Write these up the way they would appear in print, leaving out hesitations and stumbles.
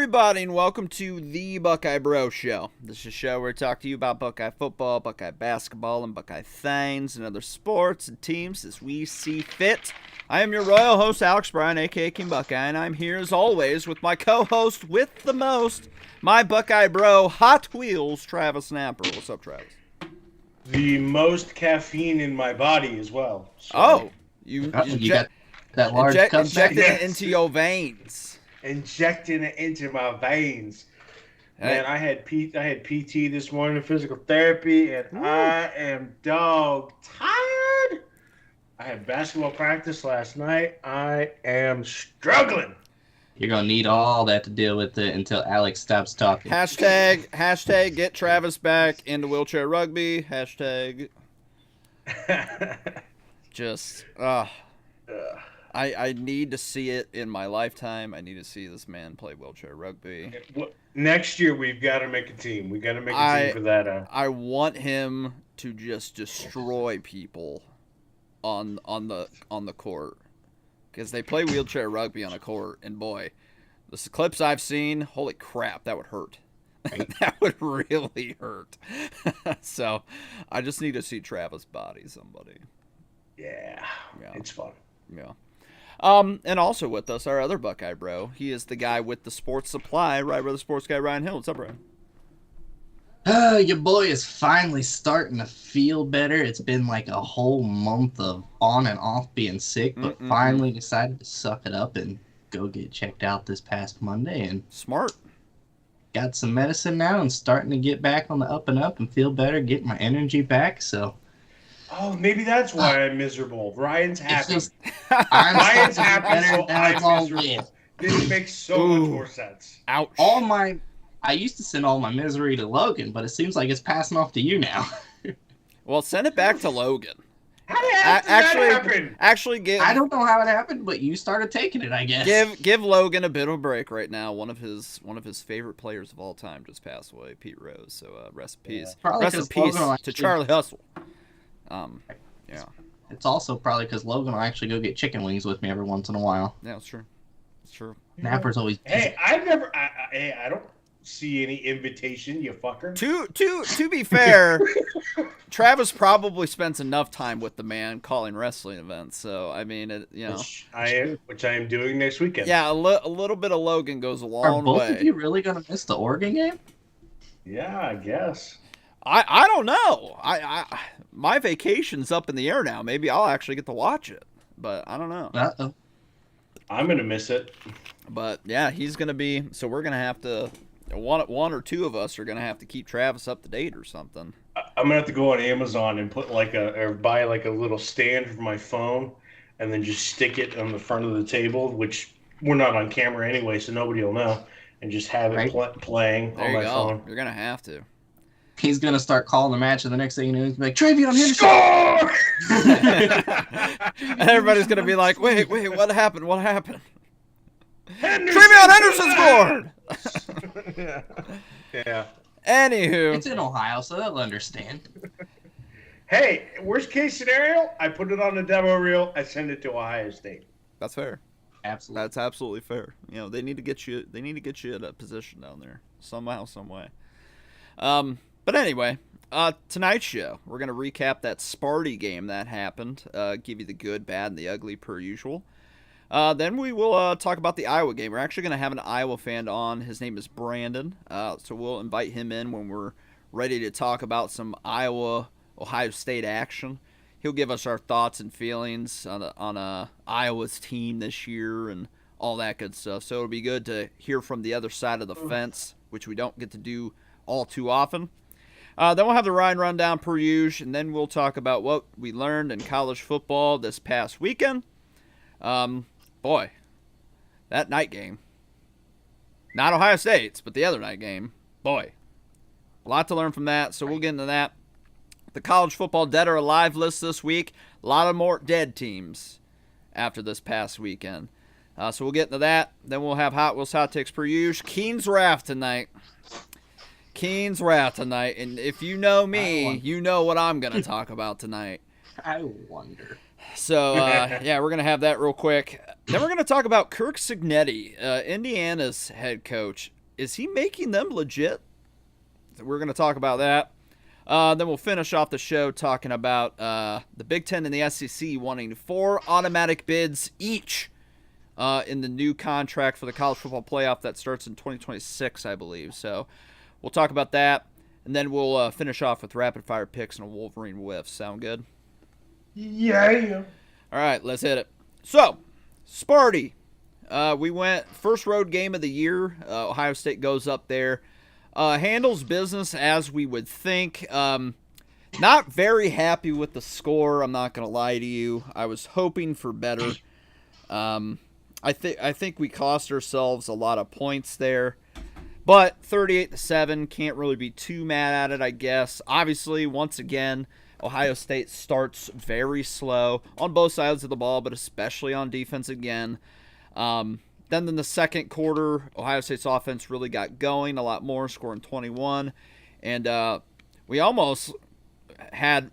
everybody, and welcome to the Buckeye Bro Show. This is a show where I talk to you about Buckeye football, Buckeye basketball, and Buckeye things, and other sports and teams as we see fit. I am your royal host, Alex Bryan, a.k.a. King Buckeye, and I'm here as always with my co-host with the most, my Buckeye Bro, Hot Wheels, Travis Napper. What's up, Travis? The most caffeine in my body as well. So You got that large cup injecting Yes. it into your veins. Injecting it into my veins. Hey. Man, I had PT this morning, physical therapy, and I am dog tired. I had basketball practice last night. I am struggling. You're going to need all that to deal with it until Alex stops talking. Hashtag get Travis back into wheelchair rugby. Hashtag just, I need to see it in my lifetime. I need to see this man play wheelchair rugby. Next year, we've got to make a team. We got to make a team for that. I want him to just destroy people on the court, because they play wheelchair rugby on a court, and boy, the clips I've seen, holy crap, that would hurt. That would really hurt. So I just need to see Travis body somebody. Yeah, it's fun. Yeah. And also with us, our other Buckeye Bro. He is the guy with the sports supply, right where the sports guy, Ryan Hill. What's up, Ryan? Your boy is finally starting to feel better. It's been like a whole month of on and off being sick, but finally decided to suck it up and go get checked out this past Monday. And Smart. got some medicine now and starting to get back on the up and up and feel better, getting my energy back. So. Oh, maybe that's why I'm miserable. Ryan's happy. Ryan's happy, so I'm miserable. with. This makes so much more sense. Ouch. I used to send all my misery to Logan, but it seems like it's passing off to you now. Well, send it back to Logan. How did that happen? Actually, I don't know how it happened, but you started taking it, I guess. give Logan a bit of a break right now. One of his favorite players of all time just passed away, Pete Rose. So rest in peace. Probably Rest in 'cause peace Logan to Charlie Hustle. Yeah. It's also probably because Logan will actually go get chicken wings with me every once in a while. Yeah, it's true. It's true. Napper's always busy. Hey, I don't see any invitation, you fucker. To be fair, Travis probably spends enough time with the man calling wrestling events. So I mean, Which I am doing next weekend. Yeah, a little bit of Logan goes a long Are both way. of you really gonna miss the Oregon game? Yeah, I guess. I don't know. My vacation's up in the air now. Maybe I'll actually get to watch it, but I don't know. Uh-oh. I'm gonna miss it. But yeah, he's gonna be. So we're gonna have to. One or two of us are gonna have to keep Travis up to date or something. I'm gonna have to go on Amazon and put or buy like a little stand for my phone, and then just stick it on the front of the table, which we're not on camera anyway, so nobody will know, and just have it playing There on you my go. phone. You're gonna have to. He's gonna start calling the match, and the next thing you know, he's gonna be like, Travion Henderson! Score! And everybody's gonna be like, wait, what happened? What happened? Henderson! Travion Henderson scored! Yeah. Anywho. It's in Ohio, so they'll understand. Hey, worst case scenario, I put it on a demo reel, I send it to Ohio State. That's fair. Absolutely. That's absolutely fair. You know, they need to get you at a position down there somehow, some way. But anyway, tonight's show, we're going to recap that Sparty game that happened, give you the good, bad, and the ugly per usual. Then we will talk about the Iowa game. We're actually going to have an Iowa fan on. His name is Brandon, so we'll invite him in when we're ready to talk about some Iowa-Ohio State action. He'll give us our thoughts and feelings on Iowa's team this year and all that good stuff. So it'll be good to hear from the other side of the fence, which we don't get to do all too often. Then we'll have the Ryan rundown per usual, and then we'll talk about what we learned in college football this past weekend. Boy, that night game, not Ohio State's, but the other night game, boy, a lot to learn from that, so we'll get into that. The college football dead or alive list this week, a lot of more dead teams after this past weekend. So we'll get into that. Then we'll have Hot Wheels Hot Takes per usual. Keen's Wrath tonight. And if you know me, you know what I'm going to talk about tonight. I wonder. So, yeah, we're going to have that real quick. Then we're going to talk about Curt Cignetti, Indiana's head coach. is he making them legit? We're going to talk about that. Then we'll finish off the show talking about the Big Ten and the SEC wanting 4 automatic bids each in the new contract for the college football playoff that starts in 2026, I believe. So we'll talk about that, and then we'll finish off with rapid-fire picks and a Wolverine whiff. Sound good? Yeah. All right, let's hit it. So, Sparty. We went first road game of the year. Ohio State goes up there. Handles business as we would think. Not very happy with the score. I'm not going to lie to you. I was hoping for better. I think we cost ourselves a lot of points there. But 38-7, can't really be too mad at it, I guess. Obviously, once again, Ohio State starts very slow on both sides of the ball, but especially on defense again. Then in the second quarter, Ohio State's offense really got going a lot more, scoring 21. And we almost had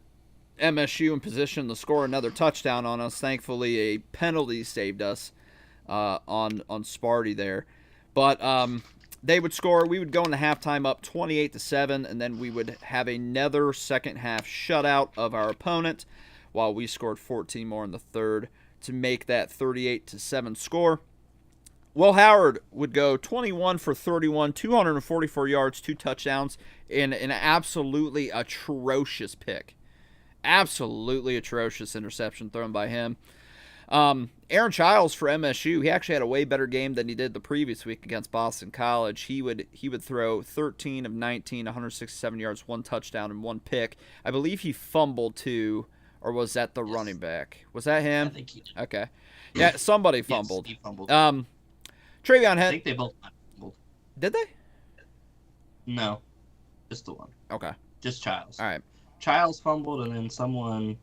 MSU in position to score another touchdown on us. Thankfully, a penalty saved us on Sparty there. But they would score. We would go into halftime up 28-7, and then we would have another second half shutout of our opponent while we scored 14 more in the third to make that 38-7 score. Will Howard would go 21 for 31, 244 yards, 2 touchdowns, in an absolutely atrocious pick. Absolutely atrocious interception thrown by him. Aaron Childs for MSU, he actually had a way better game than he did the previous week against Boston College. He would throw 13 of 19, 167 yards, 1 touchdown, and 1 pick. I believe he fumbled too, or was that the running back? Was that him? I think he did. Okay. Yeah, somebody fumbled. Yes, he fumbled. Travion I think they both fumbled. Did they? No, just the one. Okay. Just Childs. All right. Childs fumbled, and then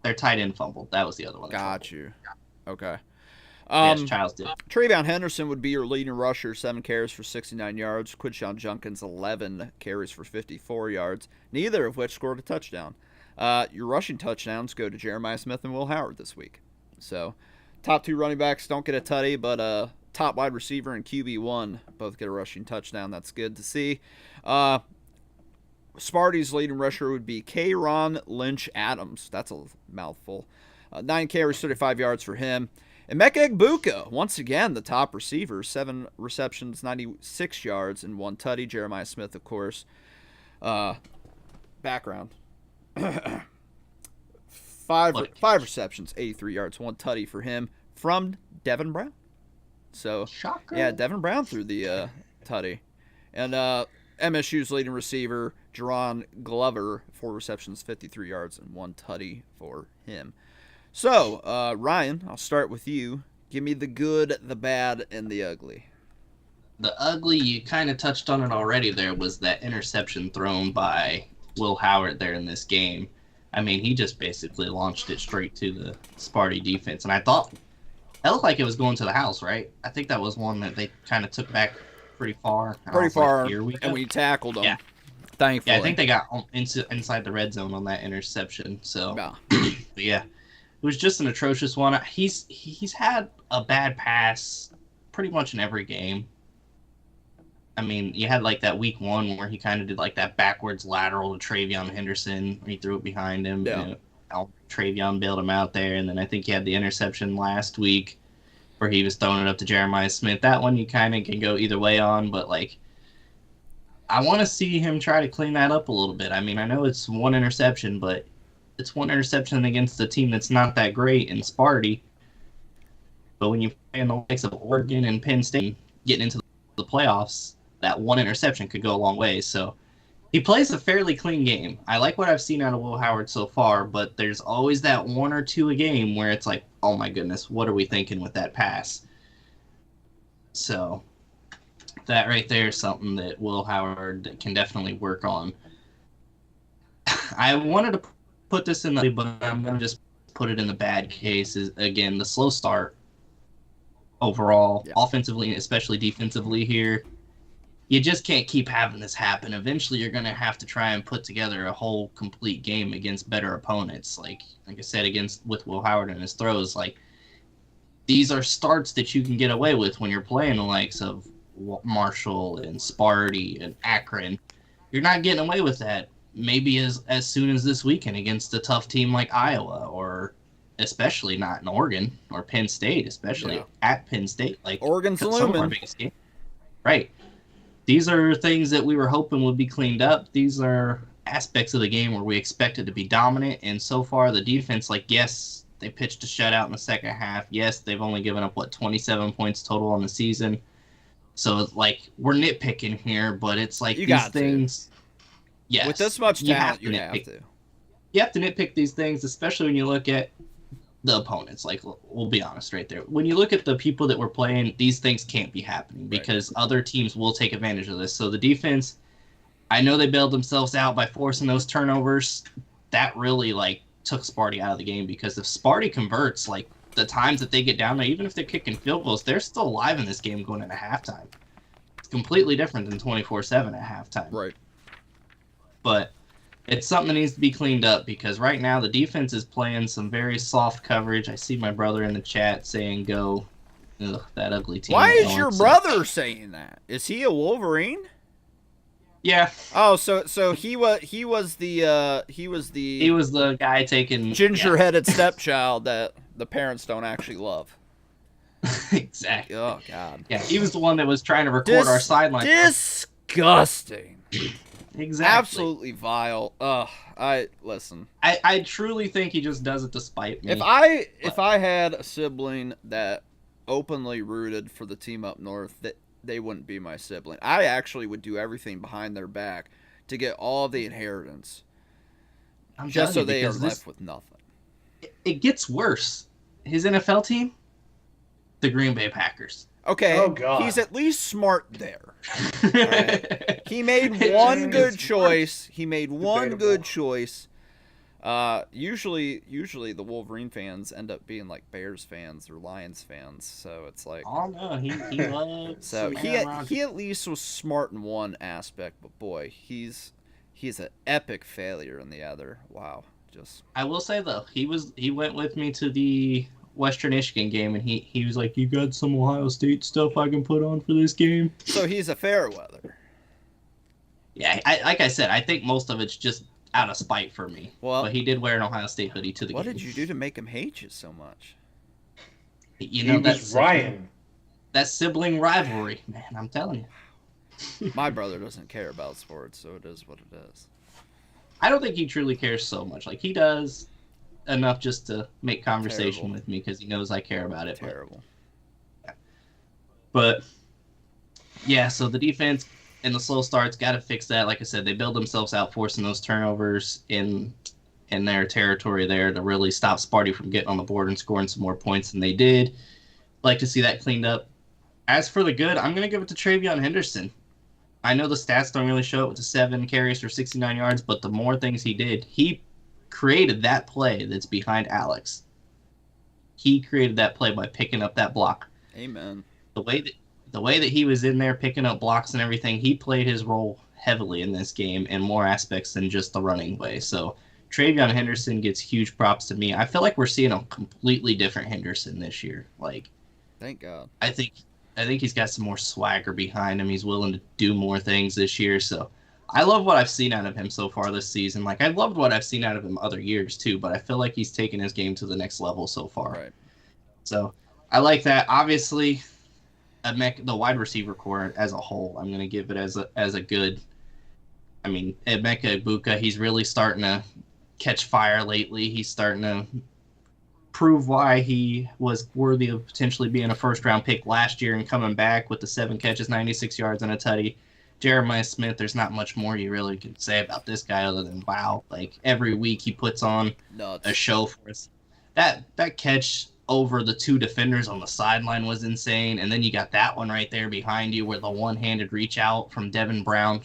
their tight end fumbled. That was the other one. Got you. Okay. Yes, Childs did. Travion Henderson would be your leading rusher, 7 carries for 69 yards. Quinshon Junkins, 11 carries for 54 yards, neither of which scored a touchdown. Your rushing touchdowns go to Jeremiah Smith and Will Howard this week. So, top 2 running backs don't get a tutty, but top wide receiver and QB1 both get a rushing touchdown. That's good to see. Sparty's leading rusher would be K'Ron Lynch Adams. That's a mouthful. 9 carries, 35 yards for him. And Emeka Egbuka, once again, the top receiver, 7 receptions, 96 yards, and 1 tutty. Jeremiah Smith, of course. Background. 5 receptions, 83 yards, 1 tutty for him from Devin Brown. So, Shocker. yeah, Devin Brown threw the tutty. And MSU's leading receiver, Jerron Glover, 4 receptions, 53 yards, and 1 tutty for him. So, Ryan, I'll start with you. Give me the good, the bad, and the ugly. The ugly, you kind of touched on it already there, was that interception thrown by Will Howard there in this game. I mean, he just basically launched it straight to the Sparty defense. And I thought, that looked like it was going to the house, right? I think that was one that they kind of took back pretty far. Pretty far, here we go. and we tackled them. Yeah. Thankfully. Yeah, I think they got inside the red zone on that interception. So, Yeah. But yeah, it was just an atrocious one. He's had a bad pass pretty much in every game. I mean, you had like that week 1 where he kind of did like that backwards lateral to Travion Henderson where he threw it behind him. Yeah. You know, Travion bailed him out there, and then I think he had the interception last week where he was throwing it up to Jeremiah Smith. That one you kind of can go either way on, but like, I want to see him try to clean that up a little bit. I mean, I know it's 1 interception, but it's 1 interception against a team that's not that great in Sparty. But when you play in the likes of Oregon and Penn State getting into the playoffs, that 1 interception could go a long way. So he plays a fairly clean game. I like what I've seen out of Will Howard so far, but there's always that 1 or 2 a game where it's like, oh my goodness, what are we thinking with that pass? So that right there is something that Will Howard can definitely work on. I wanted to put this in the, but I'm going to just put it in the bad case. Is again, the slow start overall, offensively, especially defensively here. You just can't keep having this happen. Eventually, you're going to have to try and put together a whole complete game against better opponents. Like I said, with Will Howard and his throws, like these are starts that you can get away with when you're playing the likes of Marshall and Sparty and Akron. You're not getting away with that. Maybe as soon as this weekend against a tough team like Iowa, or especially not in Oregon or Penn State, especially at Penn State, like Oregon's some of our looming. biggest games. Right. These are things that we were hoping would be cleaned up. These are aspects of the game where we expected to be dominant, and so far the defense, like, yes, they pitched a shutout in the second half. Yes, they've only given up 27 points total on the season. So it's like we're nitpicking here, but it's like these things. Yes, with this much talent, you have to. You have to nitpick these things, especially when you look at the opponents. Like, we'll be honest right there. When you look at the people that we're playing, these things can't be happening because other teams will take advantage of this. So the defense, I know they bailed themselves out by forcing those turnovers. That really, like, took Sparty out of the game, because if Sparty converts, like, the times that they get down there, even if they're kicking field goals, they're still alive in this game going into halftime. It's completely different than 24-7 at halftime. Right. But it's something that needs to be cleaned up, because right now the defense is playing some very soft coverage. I see my brother in the chat saying go. Ugh, that ugly team. Why is your brother saying that? Is he a Wolverine? Yeah. Oh, so he was the guy taking ginger-headed stepchild that the parents don't actually love. Exactly. Oh God. Yeah, he was the one that was trying to record our sideline. Disgusting. Exactly. Absolutely vile. Listen. I truly think he just does it to spite me. If I had a sibling that openly rooted for the team up north, that they wouldn't be my sibling. I actually would do everything behind their back to get all the inheritance, just so they are left with nothing. It gets worse. His NFL team, the Green Bay Packers. Okay, he's at least smart there. Right? He made one good choice. Usually the Wolverine fans end up being like Bears fans or Lions fans, so it's like, oh no, he loves. So he at least was smart in one aspect, but boy, he's an epic failure in the other. Wow, just. I will say though, he went with me to the Western Michigan game, and he was like, "You got some Ohio State stuff I can put on for this game?" So he's a fair weather. Yeah, like I said, I think most of it's just out of spite for me. Well, but he did wear an Ohio State hoodie to the game. What did you do to make him hate you so much? That's Ryan. That sibling rivalry, man. I'm telling you. My brother doesn't care about sports, so it is what it is. I don't think he truly cares so much. Like, he does enough just to make conversation with me because he knows I care about it. Terrible. But yeah, so the defense and the slow starts, got to fix that. Like I said, they build themselves out, forcing those turnovers in their territory there to really stop Sparty from getting on the board and scoring some more points than they did. Like to see that cleaned up. As for the good, I'm going to give it to Travion Henderson. I know the stats don't really show it with the 7 carries for 69 yards, but the more things he did, he created that play that's behind Alex. He created that play by picking up that block. Amen. The way that he was in there picking up blocks and everything, he played his role heavily in this game in more aspects than just the running way. So Travion Henderson gets huge props to me. I feel like we're seeing a completely different Henderson this year. Like, thank God. I think he's got some more swagger behind him. He's willing to do more things this year. So I love what I've seen out of him so far this season. Like, I loved what I've seen out of him other years too, but I feel like he's taken his game to the next level so far. Right. So I like that. Obviously, the wide receiver core as a whole, I'm going to give it as a good. I mean, Emeka Egbuka, he's really starting to catch fire lately. He's starting to prove why he was worthy of potentially being a first-round pick last year and coming back with the 7 catches, 96 yards, and a tutty. Jeremiah Smith, there's not much more you really can say about this guy other than wow. Like, every week he puts on a show for us. That catch over the 2 defenders on the sideline was insane, and then you got that one right there behind you where the one-handed reach out from Devin Brown.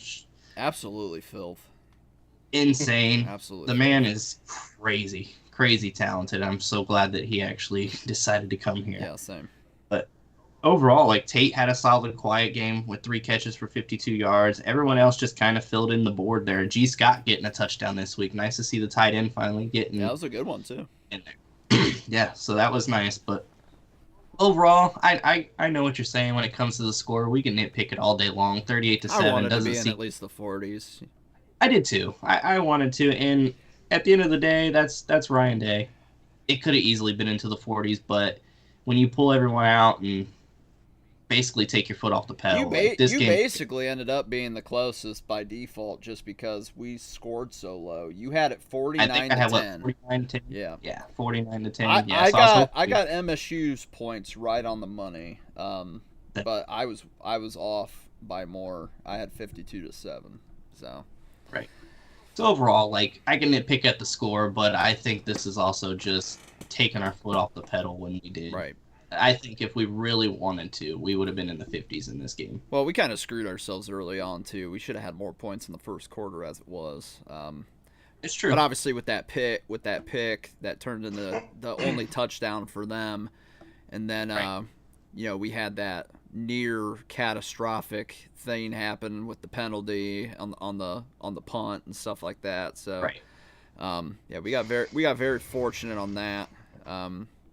Absolutely filth. Insane. Absolutely. The man is crazy talented. I'm so glad that he actually decided to come here. Yeah, same. But overall, like, Tate had a solid, quiet game with 3 catches for 52 yards. Everyone else just kind of filled in the board there. G. Scott getting a touchdown this week. Nice to see the tight end finally getting. Yeah, that was a good one too. In there. Yeah, so that was nice. But Overall, I know what you're saying when it comes to the score. We can nitpick it all day long. 38 to I 7 wanted to doesn't be in seem. at least the 40s. I did too. I wanted to, and at the end of the day, that's Ryan Day. It could have easily been into the 40s, but when you pull everyone out and basically take your foot off the pedal, like this You game. basically ended up being the closest by default just because we scored so low. You had it I 49 think I to had 10. 49 to 10. Yeah. Yeah, 49 to 10. I, Yeah, I so I was got hoping I got MSU's points right on the money. But I was off by more. I had 52 to 7. So right. So overall, like I can nitpick at the score, but I think this is also just taking our foot off the pedal when we did. right. I think if we really wanted to, we would have been in the 50s in this game. Well, we kind of screwed ourselves early on too. We should have had more points in the first quarter as it was. It's true. But obviously with that pick, that turned into the only touchdown for them, and then Right. we had that near catastrophic thing happen with the penalty on the punt and stuff like that. So Right. yeah, we got very fortunate on that.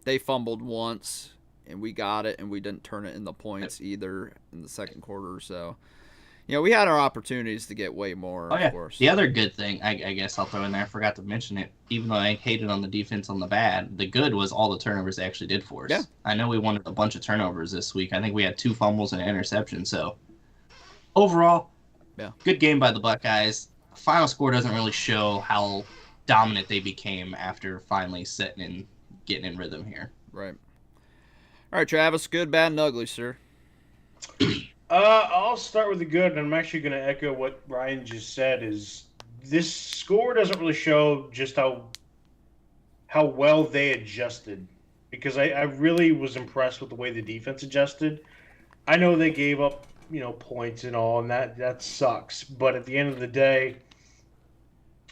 They fumbled once and we got it, and we didn't turn it into points either in the second quarter. So we had our opportunities to get way more. Oh, yeah. Of course. The other good thing, I guess I'll throw in there, I forgot to mention it, even though I hated on the defense on the bad, the good was all the turnovers they actually did for us. Yeah. I know we wanted a bunch of turnovers this week. I think we had 2 fumbles and an interception. So overall, Yeah. good game by the Buckeyes. Final score doesn't really show how dominant they became after finally getting in rhythm here. Right. All right, Travis. Good, bad, and ugly, sir. I'll start with the good, and I'm actually going to echo what Ryan just said. Is this score doesn't really show just how well they adjusted, because I really was impressed with the way the defense adjusted. I know they gave up points and all, and that sucks. But at the end of the day,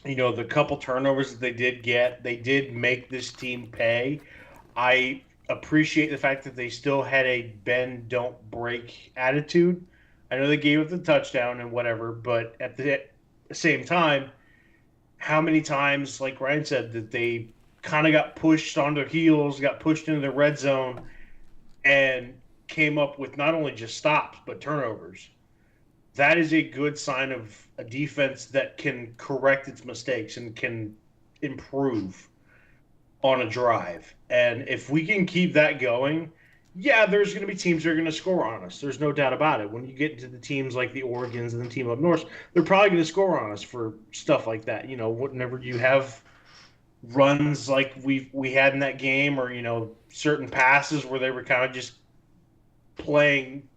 the couple turnovers that they did get, they did make this team pay. I appreciate the fact that they still had a bend, don't break attitude. I know they gave up the touchdown and whatever, but at the same time, how many times, like Ryan said, that they kind of got pushed on their heels, got pushed into the red zone, and came up with not only just stops, but turnovers. That is a good sign of a defense that can correct its mistakes and can improve on a drive. And if we can keep that going, yeah, there's going to be teams that are going to score on us. There's no doubt about it. When you get into the teams like the Oregons and the team up north, they're probably going to score on us for stuff like that. Whenever you have runs like we had in that game, or certain passes where they were kind of just playing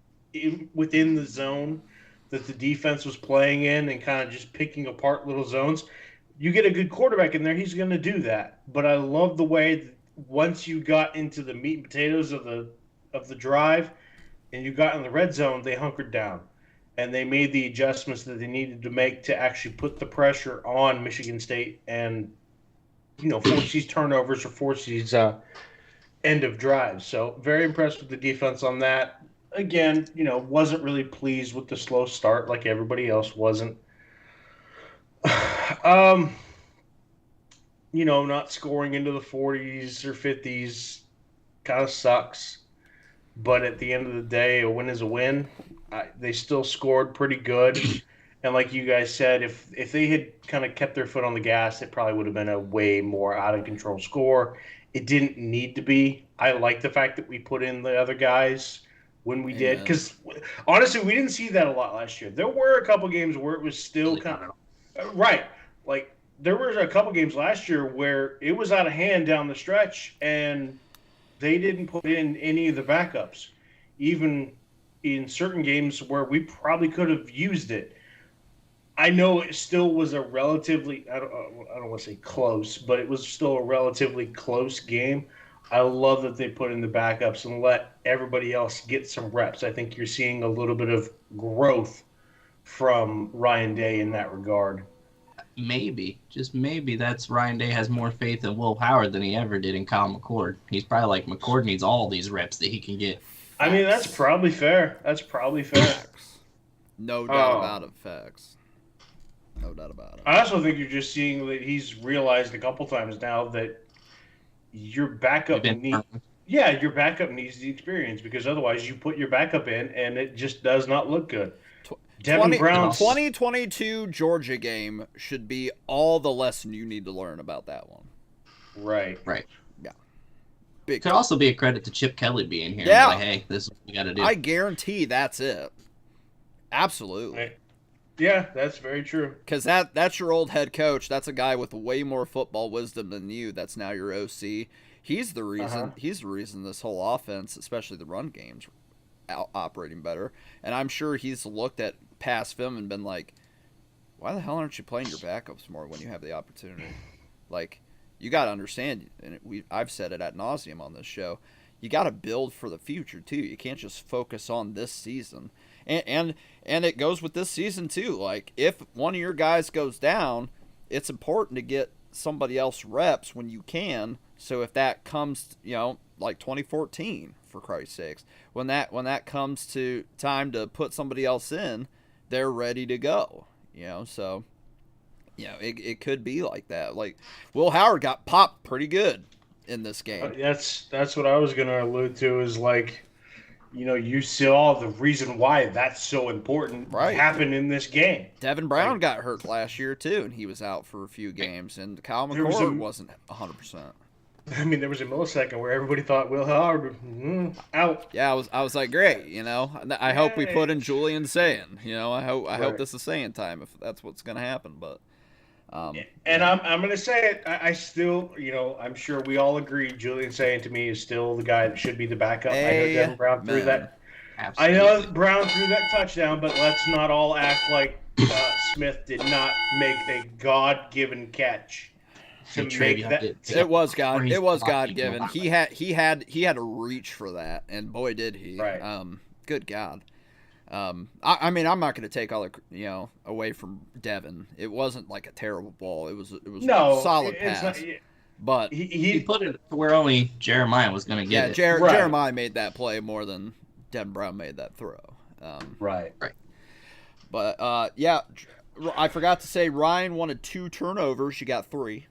within the zone that the defense was playing in and kind of just picking apart little zones. You get a good quarterback in there, he's going to do that. But I love the way that once you got into the meat and potatoes of the drive and you got in the red zone, they hunkered down and they made the adjustments that they needed to make to actually put the pressure on Michigan State and force these turnovers or force these end of drives. So very impressed with the defense on that. Again, wasn't really pleased with the slow start like everybody else wasn't. Not scoring into the 40s or 50s kind of sucks. But at the end of the day, a win is a win. They still scored pretty good. And like you guys said, if they had kind of kept their foot on the gas, it probably would have been a way more out of control score. It didn't need to be. I like the fact that we put in the other guys when we did. Because honestly, we didn't see that a lot last year. There were a couple games where it was still kind of right. Like there were a couple games last year where it was out of hand down the stretch, and they didn't put in any of the backups, even in certain games where we probably could have used it. I know it still was a relatively, I don't want to say close, but it was still a relatively close game. I love that they put in the backups and let everybody else get some reps. I think you're seeing a little bit of growth from Ryan Day in that regard. Maybe, just maybe, that's Ryan Day has more faith in Will Howard than he ever did in Kyle McCord. He's probably like, McCord needs all these reps that he can get. I mean, that's probably fair. Facts. No doubt about it. Facts. No doubt about it. I also think you're just seeing that he's realized a couple times now that your backup Yeah, your backup needs the experience because otherwise you put your backup in and it just does not look good. Devin 20, Brown's 2022 Georgia game should be all the lesson you need to learn about that one. right. Right. Yeah. Big. Could also be a credit to Chip Kelly being here. Yeah. Like, hey, this is what we got to do. I guarantee that's it. Absolutely. Right. Yeah, that's very true. Because that's your old head coach. That's a guy with way more football wisdom than you. That's now your OC. He's the reason. He's the reason this whole offense, especially the run game's operating better. And I'm sure he's looked at past film and been like, "Why the hell aren't you playing your backups more when you have the opportunity?" Like, you got to understand, and I've said it ad nauseum on this show. You got to build for the future too. You can't just focus on this season. And it goes with this season too. Like, if one of your guys goes down, it's important to get somebody else reps when you can. So if that comes, like 2014, for Christ's sakes, when that comes to time to put somebody else in, they're ready to go. So it could be like that. Like, Will Howard got popped pretty good in this game. That's what I was going to allude to is like, you saw the reason why that's so important happen in this game. Devin Brown got hurt last year too, and he was out for a few games, and Kyle McCord wasn't 100%. I mean, there was a millisecond where everybody thought Will Howard out. Yeah, I was like, great, I hope we put in Julian saying, I hope this is saying time if that's what's going to happen, but. And I'm going to say it. I still, I'm sure we all agree. Julian saying to me is still the guy that should be the backup. I know Devin Brown threw that. Absolutely. I know Brown threw that touchdown, but let's not all act like Smith did not make a God-given catch to make that. It was God-given. He had to reach for that, and boy did he. Right. Good God. I mean, I'm not going to take all away from Devin. It wasn't like a terrible ball. It was a solid pass. Not, but he put it where only Jeremiah was going to get it. Jeremiah made that play more than Devin Brown made that throw. Right. But I forgot to say Ryan wanted 2 turnovers. You got 3.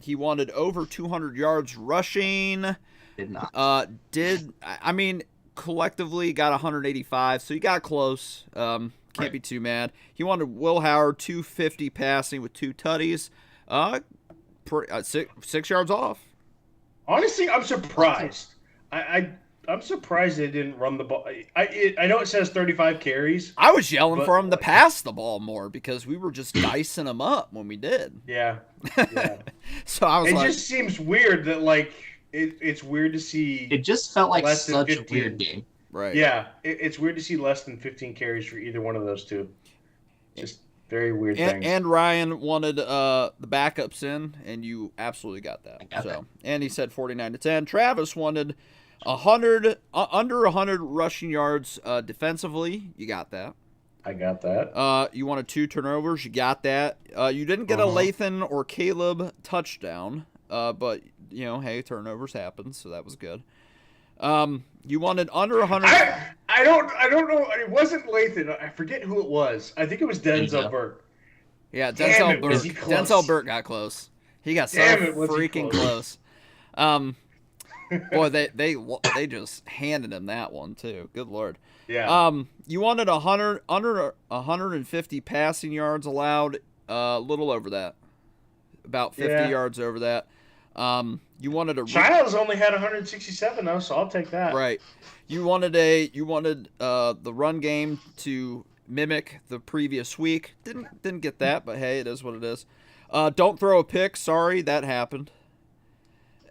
He wanted over 200 yards rushing. Did not. I mean, collectively got 185, so he got close. Can't be too mad. He wanted Will Howard 250 passing with 2 tutties. 6 yards off. Honestly, I'm surprised. I'm surprised they didn't run the ball. I know it says 35 carries. I was yelling for him to pass the ball more because we were just dicing him up when we did. Yeah. So I was it just seems weird that like. It's weird to see. It just felt like such a weird game. Right. Yeah, it's weird to see less than 15 carries for either one of those two. Just very weird things. And Ryan wanted the backups in, and you absolutely got that. And he said 49-10. Travis wanted 100 under 100 rushing yards defensively. You got that. I got that. You wanted 2 turnovers. You got that. You didn't get a Lathan or Caleb touchdown. But hey, turnovers happen, so that was good. You wanted under 100. I don't know. It wasn't Lathan. I forget who it was. I think it was Denzel Burke. Yeah, Denzel Burke. Denzel Burke got close. He got so freaking close. Boy, they just handed him that one too. Good Lord. Yeah. You wanted 100 under 150 passing yards allowed. A little over that. About 50 yards over that. You wanted a Childs only had 167 though, so I'll take that. Right. You wanted the run game to mimic the previous week. Didn't get that, but hey, it is what it is. Don't throw a pick. Sorry, that happened.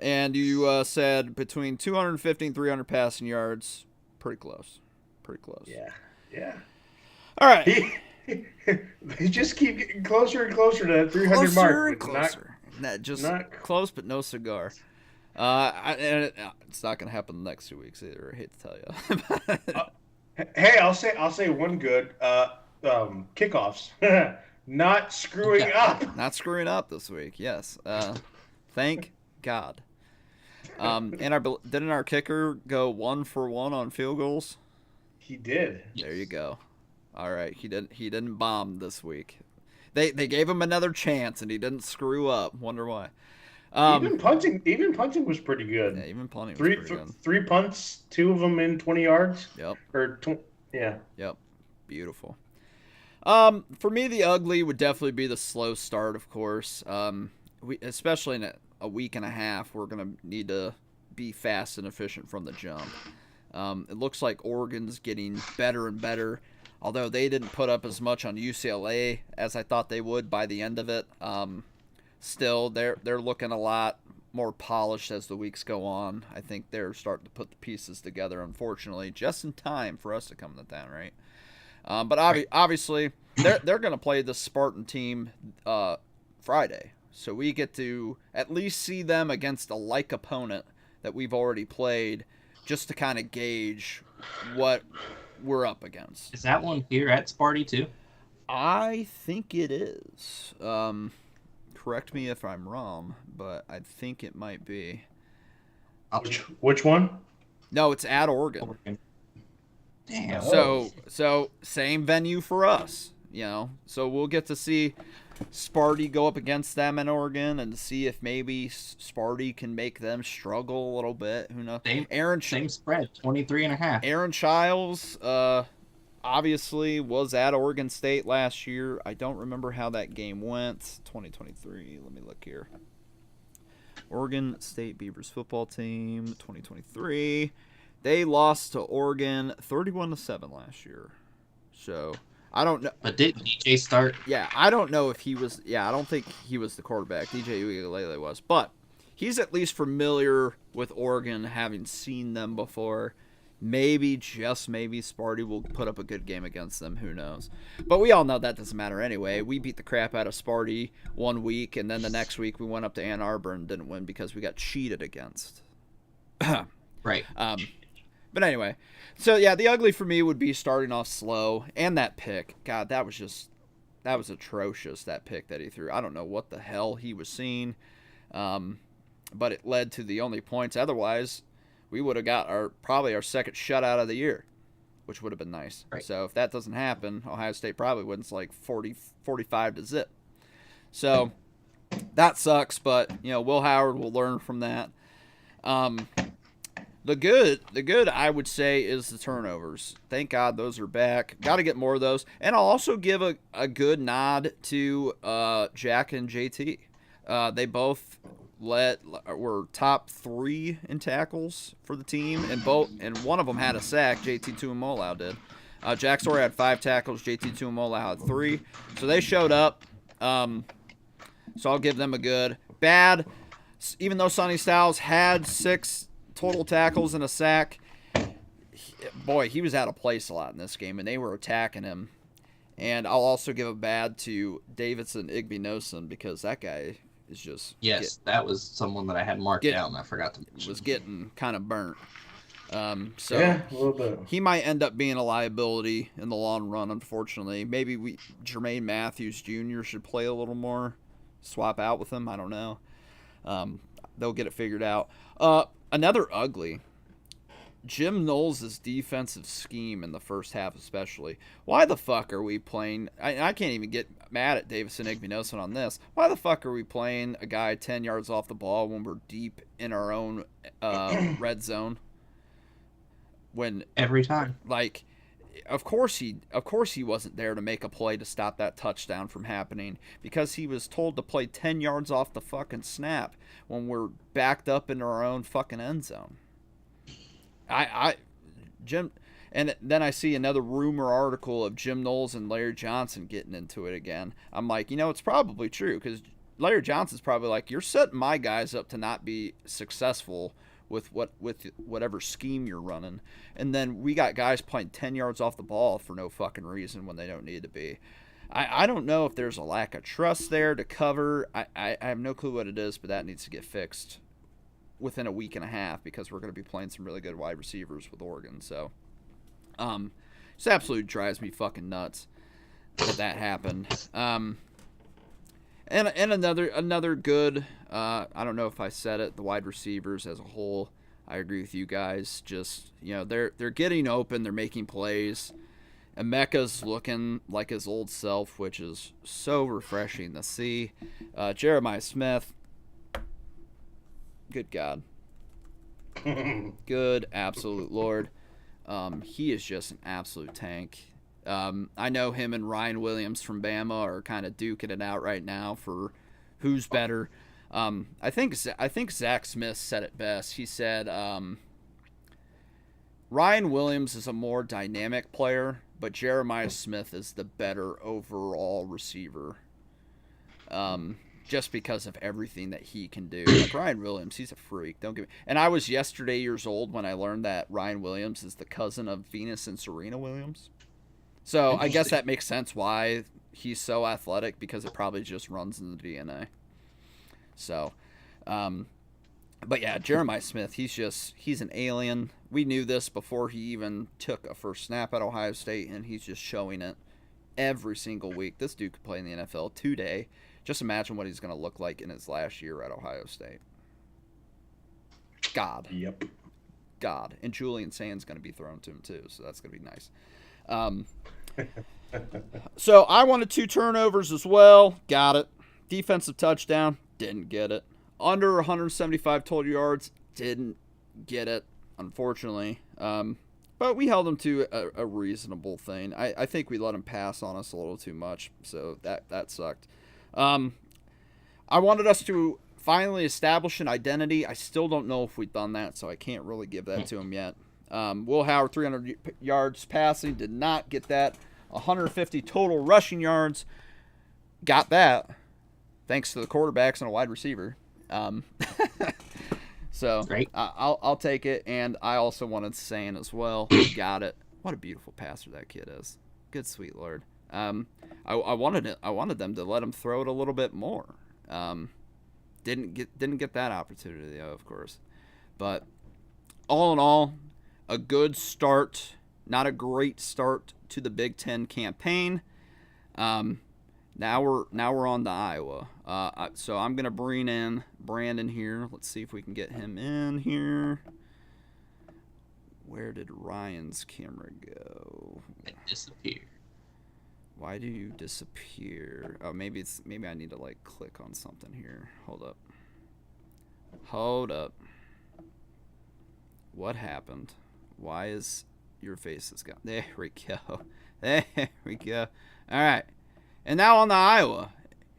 And you said between 250 and 300 passing yards. Pretty close. Yeah. All right. They just keep getting closer and closer to that 300 mark. Closer. Not close, but no cigar. It's not going to happen the next 2 weeks either. I hate to tell you. Hey, I'll say one good. Kickoffs. Not screwing up. Not screwing up this week. Yes. Thank God. And didn't our kicker go 1 for 1 on field goals? He did. There you go. All right. He didn't bomb this week. They gave him another chance and he didn't screw up. Wonder why. Even punting was pretty good. Yeah, even punting was Three pretty good. three punts, 2 of them in 20 yards. Yep. Yeah. Yep. Beautiful. For me, the ugly would definitely be the slow start, of course. We, especially in a week and a half, we're going to need to be fast and efficient from the jump. It looks like Oregon's getting better and better, although they didn't put up as much on UCLA as I thought they would by the end of it. Still, they're looking a lot more polished as the weeks go on. I think they're starting to put the pieces together, unfortunately, just in time for us to come to town, right? But obviously, they're going to play the Spartan team Friday. So we get to at least see them against a like opponent that we've already played, just to kind of gauge what we're up against. Is that one here at Sparty too? I think it is. Correct me if I'm wrong, but I think it might be. Which one? No, it's at Oregon. Damn. So same venue for us, you know. So we'll get to see Sparty go up against them in Oregon and see if maybe Sparty can make them struggle a little bit. Who knows? Same spread, 23.5. Aaron Childs, obviously was at Oregon State last year. I don't remember how that game went. 2023. Let me look here. Oregon State Beavers football team, 2023. They lost to Oregon 31-7 last year. So I don't know. But didn't DJ start? Yeah, I don't know if he was. Yeah, I don't think he was the quarterback. DJ Uiagalelei was, but he's at least familiar with Oregon, having seen them before. Maybe, just maybe, Sparty will put up a good game against them. Who knows? But we all know that doesn't matter anyway. We beat the crap out of Sparty one week, and then the next week we went up to Ann Arbor and didn't win because we got cheated against. Right. But anyway, so yeah, the ugly for me would be starting off slow, and that pick. God, that was atrocious, that pick that he threw. I don't know what the hell he was seeing, but it led to the only points. Otherwise, we would have got probably our second shutout of the year, which would have been nice. Right. So if that doesn't happen, Ohio State probably wins like 40-45. So that sucks, but you know, Will Howard will learn from that. The good I would say is the turnovers. Thank God those are back. Got to get more of those. And I'll also give a good nod to Jack and JT. They both were top 3 in tackles for the team, and one of them had a sack. JT Tuimoloau did. Jack Sawyer had 5 tackles. JT Tuimoloau had 3. So they showed up. So I'll give them a good. Bad, even though Sonny Styles had 6 total tackles and a sack, boy, he was out of place a lot in this game, and they were attacking him. And I'll also give a bad to Davidson Igbinosun, because that guy is just that was someone that I had marked down. I forgot to mention. Was getting kind of burnt. So yeah, a little bit. He might end up being a liability in the long run, unfortunately. Maybe Jermaine Matthews Jr. should play a little more, swap out with him. I don't know. They'll get it figured out. Another ugly, Jim Knowles' defensive scheme in the first half especially. Why the fuck are we playing? I can't even get mad at Davison Igbinosun on this. Why the fuck are we playing a guy 10 yards off the ball when we're deep in our own red zone? When every time, like, of course he wasn't there to make a play to stop that touchdown from happening, because he was told to play 10 yards off the fucking snap when we're backed up in our own fucking end zone. Jim, and then I see another rumor article of Jim Knowles and Larry Johnson getting into it again. I'm like, it's probably true, because Larry Johnson's probably like, you're setting my guys up to not be successful with whatever scheme you're running. And then we got guys playing 10 yards off the ball for no fucking reason when they don't need to be. I don't know if there's a lack of trust there to cover. I have no clue what it is, but that needs to get fixed within a week and a half, because we're going to be playing some really good wide receivers with Oregon. So just absolutely drives me fucking nuts that happened. And another good, I don't know if I said it, the wide receivers as a whole, I agree with you guys. Just, they're getting open, they're making plays. Emeka's looking like his old self, which is so refreshing to see. Jeremiah Smith, Good God. Good absolute Lord. He is just an absolute tank. I know him and Ryan Williams from Bama are kind of duking it out right now for who's better. I think Zach Smith said it best. He said Ryan Williams is a more dynamic player, but Jeremiah Smith is the better overall receiver. Just because of everything that he can do. Like Ryan Williams, he's a freak. Don't give me. And I was yesterday years old when I learned that Ryan Williams is the cousin of Venus and Serena Williams. So I guess that makes sense why he's so athletic, because it probably just runs in the DNA. So, but yeah, Jeremiah Smith, he's an alien. We knew this before he even took a first snap at Ohio State, and he's just showing it every single week. This dude could play in the NFL today. Just imagine what he's going to look like in his last year at Ohio State. God. Yep. God. And Julian Sand's going to be thrown to him too, so that's going to be nice. So I wanted 2 turnovers as well. Got it. Defensive touchdown. Didn't get it. Under 175 total yards. Didn't get it, unfortunately. But we held him to a reasonable thing. I think we let him pass on us a little too much, so that sucked. I wanted us to finally establish an identity. I still don't know if we've done that, so I can't really give that to him yet. Will Howard, 300 yards passing, did not get that. 150 total rushing yards, got that, thanks to the quarterbacks and a wide receiver. So Great. I'll take it, and I also wanted Sand as well. Got it. What a beautiful passer that kid is. Good sweet Lord. I wanted them to let him throw it a little bit more. Didn't get that opportunity though, of course. But all in all, a good start, not a great start to the Big Ten campaign. Now we're on to Iowa. So I'm gonna bring in Brandon here. Let's see if we can get him in here. Where did Ryan's camera go? It disappeared. Why do you disappear? Oh, maybe I need to like click on something here. Hold up. What happened? Why is your face is gone? There we go. There we go. All right. And now on to Iowa.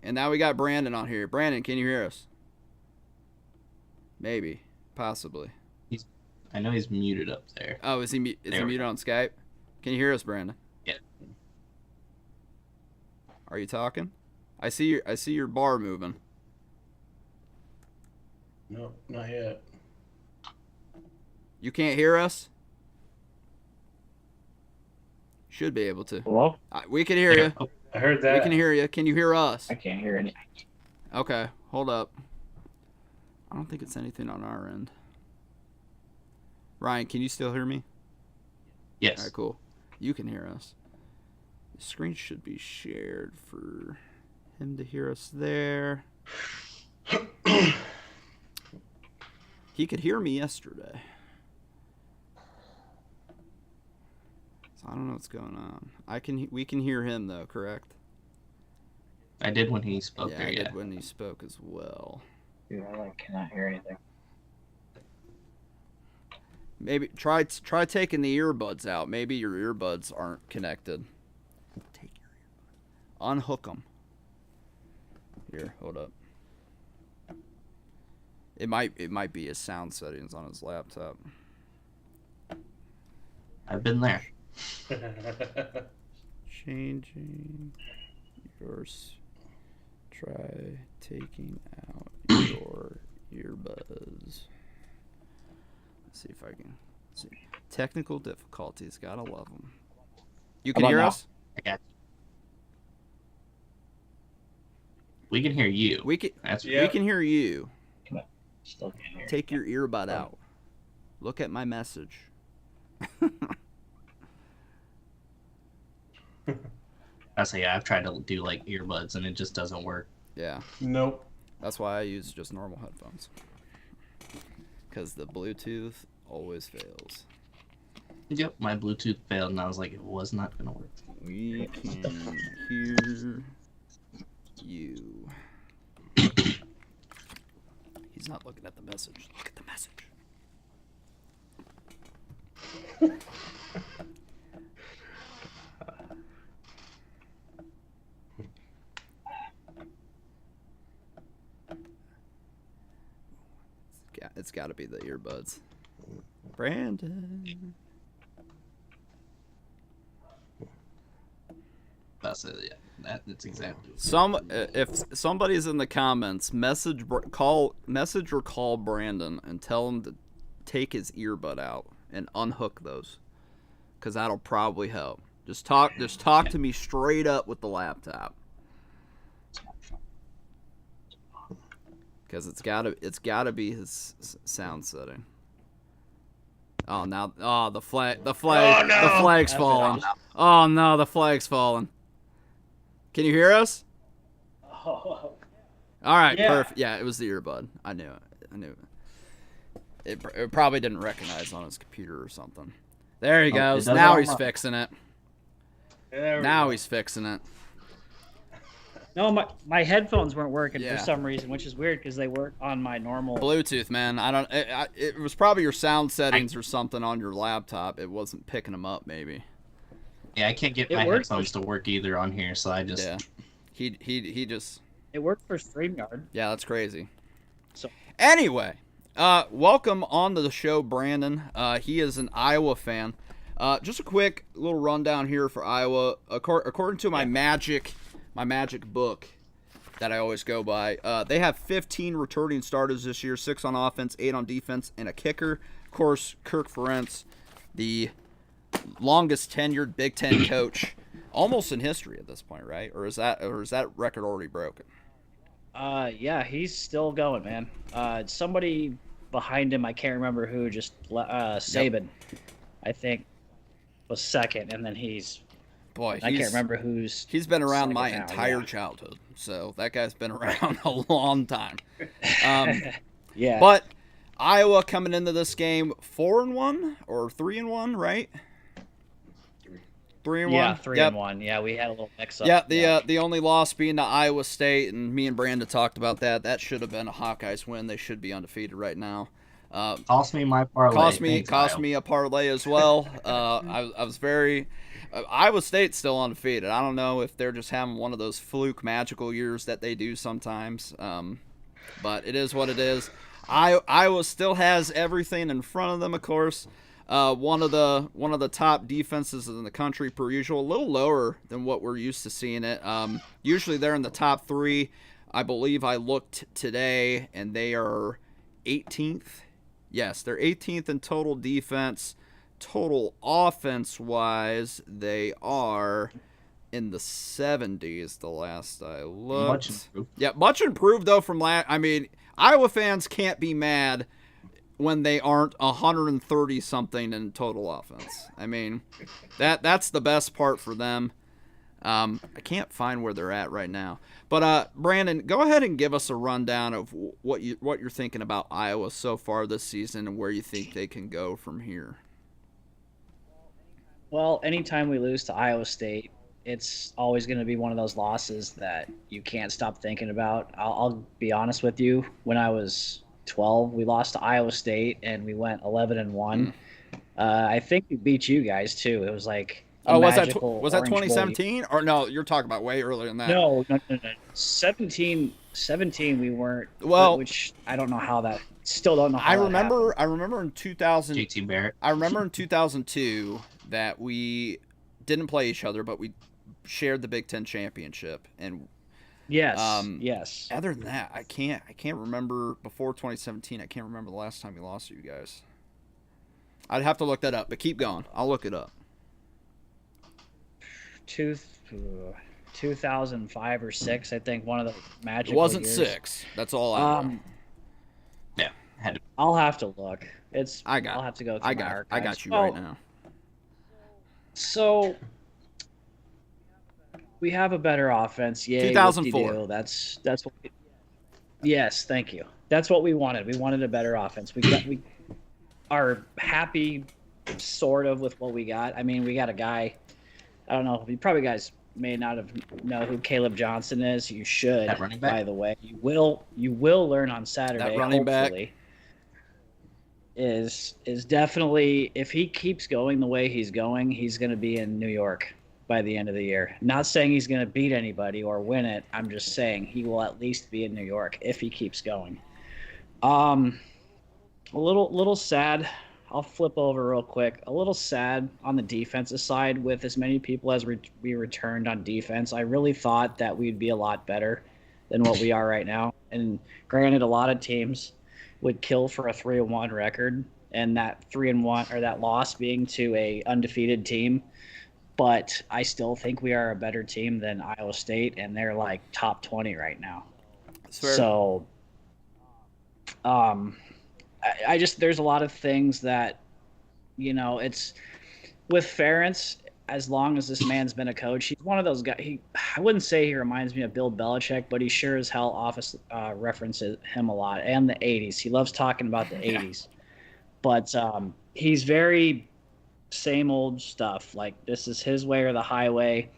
And now we got Brandon on here. Brandon, can you hear us? Maybe. Possibly. I know he's muted up there. Oh, is he muted on Skype? Can you hear us, Brandon? Yeah. Are you talking? I see your bar moving. No, not yet. You can't hear us? Should be able to. Hello? We can hear you. I heard that. We can hear you. Can you hear us? I can't hear anything. Okay, hold up. I don't think it's anything on our end. Ryan, can you still hear me? Yes. All right, cool. You can hear us. The screen should be shared for him to hear us there. He could hear me yesterday. So I don't know what's going on. We can hear him though, correct? I did when he spoke Yeah, there, I yeah. did when he spoke as well. Dude, I cannot hear anything. Maybe try taking the earbuds out. Maybe your earbuds aren't connected. Take your earbuds. Unhook them. Here, hold up. It might be his sound settings on his laptop. I've been there. Changing yours. Try taking out your earbuds. Let's see if I can see. Technical difficulties, gotta love them. You can How about hear now? us? I got you. We can hear you. We can hear you. Still can't hear. Take your earbud out. Look at my message. I say, yeah, I've tried to do like earbuds and it just doesn't work. Yeah, Nope. that's why I use just normal headphones. Because the Bluetooth always fails. Yep, my Bluetooth failed and I was like, it was not gonna work. We can hear you. He's not looking at the message. Look at the message. It's got to be the earbuds. Brandon. That's it. Yeah, that's exactly. If somebody's in the comments, message or call Brandon and tell him to take his earbud out and unhook those, because that'll probably help. Just talk to me straight up with the laptop, because it's gotta be his sound setting. Oh, now the flag's falling. Oh no, the flag's falling. Can you hear us? Oh. All right, Yeah. perfect. Yeah, it was the earbud. I knew it. It probably didn't recognize on his computer or something. There he goes. Now he's fixing it. He's fixing it. No, my headphones weren't working Yeah. for some reason, which is weird because they work on my normal. Bluetooth, man. It was probably your sound settings or something on your laptop. It wasn't picking them up, maybe. Yeah, I can't get my headphones to work either on here, so I just. Yeah. He just. It worked for StreamYard. Yeah, that's crazy. So. Anyway, welcome on to the show, Brandon. He is an Iowa fan. Just a quick little rundown here for Iowa. According to my magic book that I always go by, they have 15 returning starters this year, 6 on offense, 8 on defense, and a kicker. Of course, Kirk Ferentz, the longest tenured Big Ten coach, almost in history at this point, right? Or is that record already broken? Yeah, he's still going, man. Somebody behind him, I can't remember who, just Saban, I think, was second, and then I can't remember who's. He's been around my now, entire childhood, so that guy's been around a long time. Yeah. But Iowa coming into this game 4-1 or 3-1, right? 3-1. Yeah, 3-1. Yeah, we had a little mix-up. Yeah, the only loss being to Iowa State, and me and Brandon talked about that. That should have been a Hawkeyes win. They should be undefeated right now. Cost me my parlay. Cost me a parlay as well. I was very. Iowa State's still undefeated. I don't know if they're just having one of those fluke magical years that they do sometimes. But it is what it is. Iowa still has everything in front of them, of course. One of the top defenses in the country per usual. A little lower than what we're used to seeing it. Usually they're in the top 3. I believe I looked today, and they are 18th. Yes, they're 18th in total defense. Total offense-wise, they are in the 70s the last I looked. Much improved. Yeah, much improved, though, from last. I mean, Iowa fans can't be mad when they aren't 130-something in total offense. I mean, that's the best part for them. I can't find where they're at right now. But Brandon, go ahead and give us a rundown of what you're thinking about Iowa so far this season and where you think they can go from here. Well, anytime we lose to Iowa State, it's always going to be one of those losses that you can't stop thinking about. I'll be honest with you. When I was 12, we lost to Iowa State, and we went 11-1. I think we beat you guys too. It was like was that 2017? Or no, you're talking about way earlier than that. No. 17 we weren't. Well, which I don't know how that. Still don't know how. I remember in 2000. JT Barrett. I remember in 2002 that we didn't play each other, but we shared the Big Ten championship. And yes. Other than that, I can't remember before 2017. I can't remember the last time we lost to you guys. I'd have to look that up, but keep going. I'll look it up. 2005 or 6, I think, one of the magical It wasn't years. 6. That's all I know. Yeah, I'll have to look. I'll have to go through my archives. I got you right now. So we have a better offense. Yay, 2004. whoop-de-doo. That's what. Yes, thank you. That's what we wanted. We wanted a better offense. We are happy, sort of, with what we got. I mean, we got a guy. I don't know. You may not know who Caleb Johnson is, you should. That running back? By the way, you will learn on Saturday. That running back is definitely, if he keeps going the way he's going, he's going to be in New York by the end of the year. Not saying he's going to beat anybody or win it. I'm just saying he will at least be in New York if he keeps going. A little sad. I'll flip over real quick. A little sad on the defensive side with as many people as we returned on defense. I really thought that we'd be a lot better than what we are right now. And granted, a lot of teams would kill for a 3-1 record, and that 3-1 or that loss being to a undefeated team. But I still think we are a better team than Iowa State, and they're like top 20 right now. So, I just, there's a lot of things that, it's with Ferentz. As long as this man's been a coach, he's one of those guys. I wouldn't say he reminds me of Bill Belichick, but he sure as hell references him a lot, and the 80s. He loves talking about the 80s. But he's very same old stuff. Like, this is his way or the highway.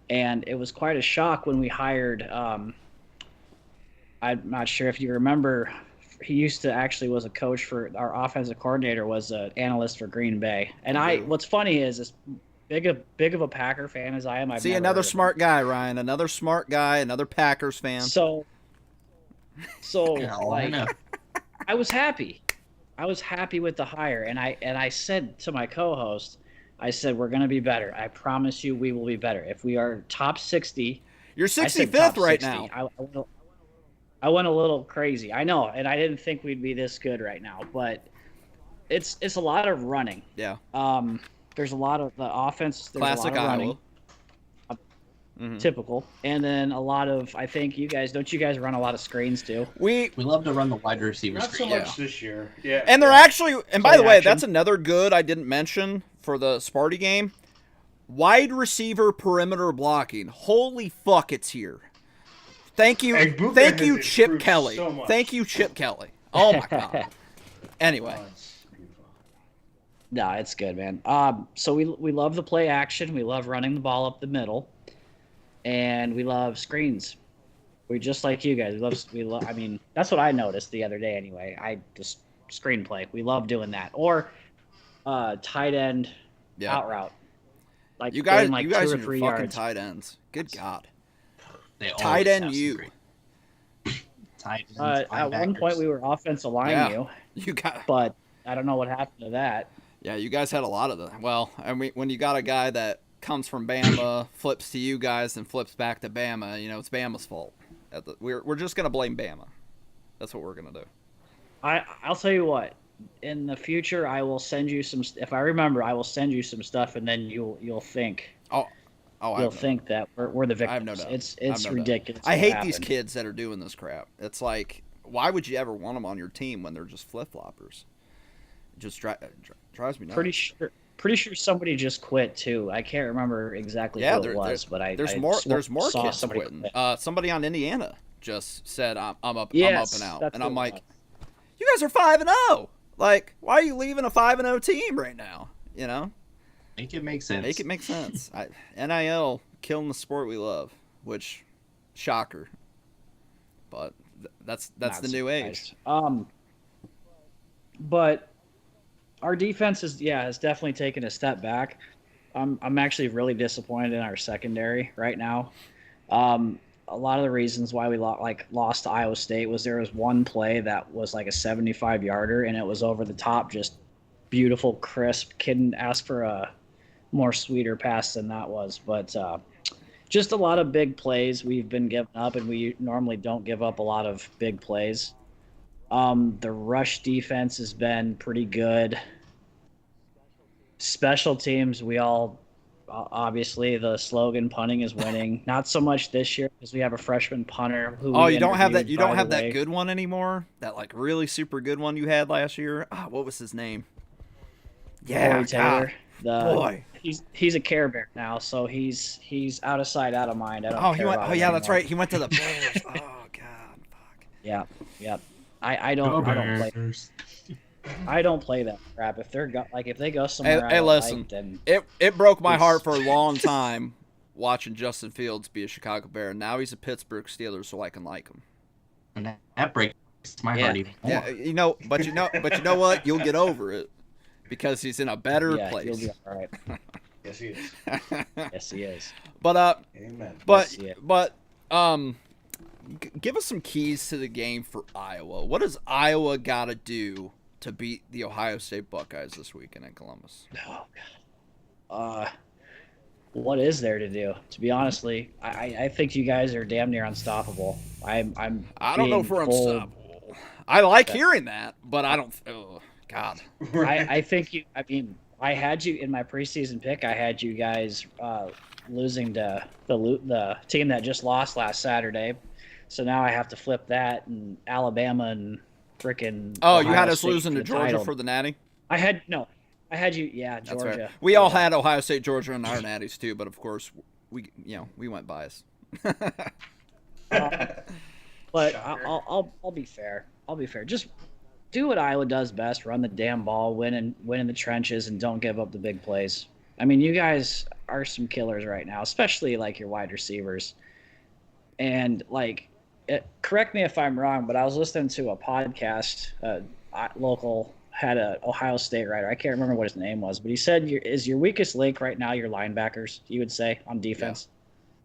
And it was quite a shock when we hired, I'm not sure if you remember, he used to actually was a coach for our offensive coordinator, was an analyst for Green Bay. And what's funny is big of a Packer fan as I am. See, another smart guy, Ryan. Another smart guy. Another Packers fan. So Yeah, like, I was happy. I was happy with the hire, and I said to my co-host, I said, we're going to be better. I promise you, we will be better. If we are top 60, you're 65th right 60. now. I went a little crazy. I know, and I didn't think we'd be this good right now, but it's a lot of running. Yeah. There's a lot of the offense. There's Classic a lot of running. Iowa. Typical. And then a lot of, I think you guys run a lot of screens too? We love to run the wide receiver Not screen. so much this year. Yeah. And they're actually, and by the way, action. that's another good I didn't mention for the Sparty game. Wide receiver perimeter blocking. Holy fuck, it's here. Thank you, Hey, Booker thank has you, Chip improved Kelly. so much. Thank you, Chip Kelly. Oh my god. Anyway, No, it's good, man. So we love the play action. We love running the ball up the middle, and we love screens. We just like you guys. We love. I mean, that's what I noticed the other day. Anyway, I just screenplay. We love doing that. Or tight end out route. Like you guys, like you guys 2 or are 3 fucking yards. tight ends. Good God. They always Tight end have some you. great tight ends, At one point, we were offensive line Yeah. You got. but I don't know what happened to that. Yeah, you guys had a lot of them. Well, I mean, when you got a guy that comes from Bama, flips to you guys, and flips back to Bama, it's Bama's fault. We're just gonna blame Bama. That's what we're gonna do. I'll tell you what. In the future, I will send you some. If I remember, I will send you some stuff, and then you'll think. You'll think that we're the victims. I have no doubt. It's ridiculous. I what hate happened. these kids that are doing this crap. It's like, why would you ever want them on your team when they're just flip floppers? It just drives me nuts. Pretty sure somebody just quit too. I can't remember exactly who it was, but there's more kids quitting. Somebody on Indiana just said, "I'm up and out," and I'm like, "You guys are 5-0. Like, why are you leaving a 5-0 team right now? Make it make sense. Make it make sense." NIL killing the sport we love, which shocker, but that's the new age. But our defense has definitely taken a step back. I'm actually really disappointed in our secondary right now. A lot of the reasons why we lost to Iowa State was there was one play that was like a 75-yarder, and it was over the top, just beautiful, crisp. Couldn't ask for a more sweeter pass than that was. But just a lot of big plays we've been giving up, and we normally don't give up a lot of big plays. The rush defense has been pretty good. Special teams, we all obviously the slogan punting is winning. Not so much this year because we have a freshman punter. You don't have that. You don't have that good one anymore. That like really super good one you had last year. What was his name? Yeah, Corey Taylor. Boy, he's a Care Bear now, so he's out of sight, out of mind. I don't care about him that's anymore. right. He went to the Bears. Oh God, fuck. Yeah. I don't play. I don't play that crap. If they go somewhere, Hey, listen. then It broke my heart for a long time watching Justin Fields be a Chicago Bear, and now he's a Pittsburgh Steeler, so I can like him. And that breaks my heart even more. Yeah, but you know what? You'll get over it because he's in a better place. You'll be all right. Yes, he is. Yes, he is. But Amen. give us some keys to the game for Iowa. What does Iowa got to do to beat the Ohio State Buckeyes this weekend in Columbus? Oh, God. What is there to do? To be honestly, I think you guys are damn near unstoppable. I don't know if we're unstoppable. I like hearing that, but I don't. Oh, God. I think you. I mean, I had you in my preseason pick. I had you guys losing to the team that just lost last Saturday. So now I have to flip that, and Alabama and frickin' Oh, Ohio you had us State losing to Georgia title. for the Natty? I had you. Yeah, That's Georgia. right. We all had Ohio State, Georgia, and our Natties too, but of course we went biased. But I'll be fair. I'll be fair. Just do what Iowa does best: run the damn ball, win in the trenches, and don't give up the big plays. I mean, you guys are some killers right now, especially like your wide receivers. And correct me if I'm wrong, but I was listening to a podcast. Local had a Ohio State writer. I can't remember what his name was, but he said is your weakest link right now your linebackers. You would say on defense.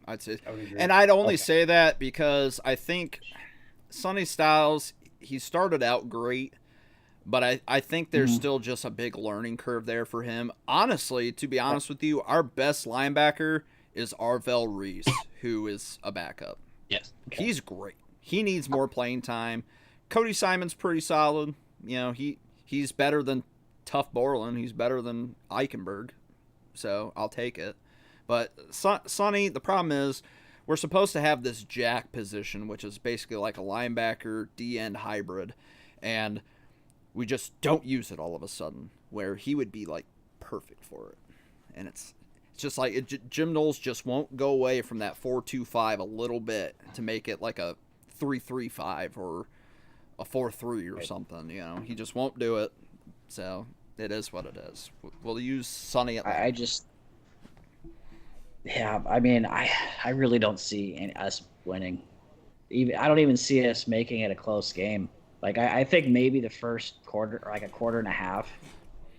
Yeah, I'd say, and I'd only say that because I think Sonny Styles, he started out great, but I think there's still just a big learning curve there for him. Honestly, to be honest with you, our best linebacker is Arvell Reese, who is a backup. Yes. Okay. He's great. He needs more playing time. Cody Simon's pretty solid. He's better than Tough Borland. He's better than Eichenberg. So I'll take it. But Sonny, the problem is we're supposed to have this jack position, which is basically like a linebacker D-end hybrid. And we just don't use it all of a sudden, where he would be like perfect for it. And it's just like Jim Knowles just won't go away from that 4-2-5 a little bit to make it like a 3-3-5 or a 4-3 or something. He just won't do it. So it is what it is. We'll use Sonny at I mean, I really don't see us winning. I don't even see us making it a close game. Like I think maybe the first quarter, or like a quarter and a half,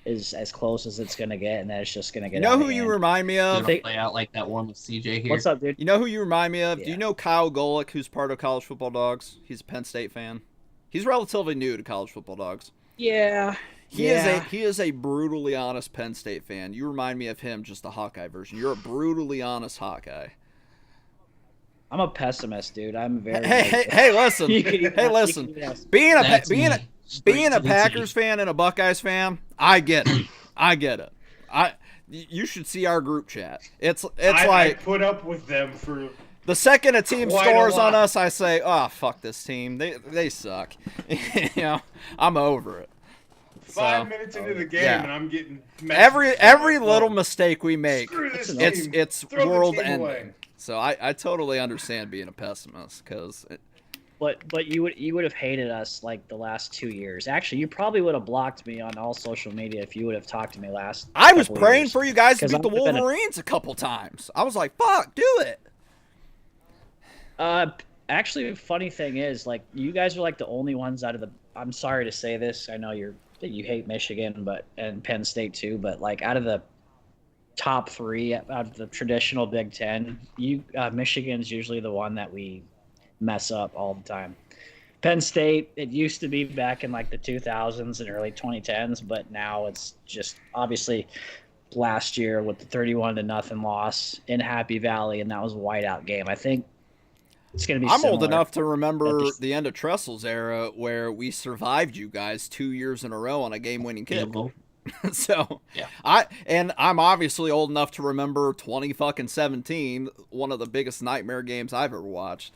is as close as it's gonna get, and then it's just gonna get. You know who you remind me of? Play out like that one with CJ here. What's up, dude? You know who you remind me of? Yeah. Do you know Kyle Golick, who's part of College Football Dogs? He's a Penn State fan. He's relatively new to College Football Dogs. Yeah. He is a brutally honest Penn State fan. You remind me of him, just the Hawkeye version. You're a brutally honest Hawkeye. I'm a pessimist, dude. I'm very. Hey, listen. Hey, listen. Being a Packers fan and a Buckeyes fan, I get it. You should see our group chat. I put up with them for the second a team quite scores a on lot. us, I say, "Oh, fuck this team. They suck." I'm over it. 5 minutes into the game, yeah. and I'm getting every little mistake we make, Screw this it's Throw the world team ending. away. So I totally understand being a pessimist because. But you would have hated us like the last 2 years. Actually, you probably would have blocked me on all social media if you would have talked to me last. I was couple praying years. for you guys to 'Cause beat the I would've been Wolverines a couple times. I was like, "Fuck, do it." Actually, the funny thing is, like, you guys are like the only ones out of the. I'm sorry to say this. I know you hate Michigan, and Penn State too. But like, out of the top three, out of the traditional Big Ten, Michigan's usually the one that we mess up all the time. Penn State, it used to be back in like the 2000s and early 2010s, but now it's just obviously last year with the 31-0 loss in Happy Valley, and that was a whiteout game. I think it's going to be. I'm old similar. enough to remember the end of Tressel's era where we survived you guys 2 years in a row on a game-winning kick. So yeah, I'm obviously old enough to remember 2017, one of the biggest nightmare games I've ever watched,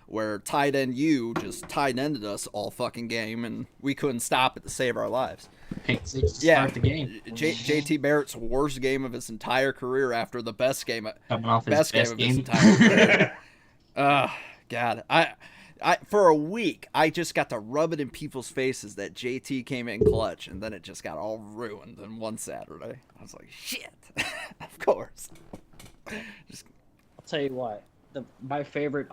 where tight end just tight ended us all fucking game, and we couldn't stop it to save our lives. Pick six to start the game. JT Barrett's worst game of his entire career after the best game of his entire career. God, I for a week I just got to rub it in people's faces that JT came in clutch, and then it just got all ruined in one Saturday. I was like, shit, of course. tell you what. My favorite.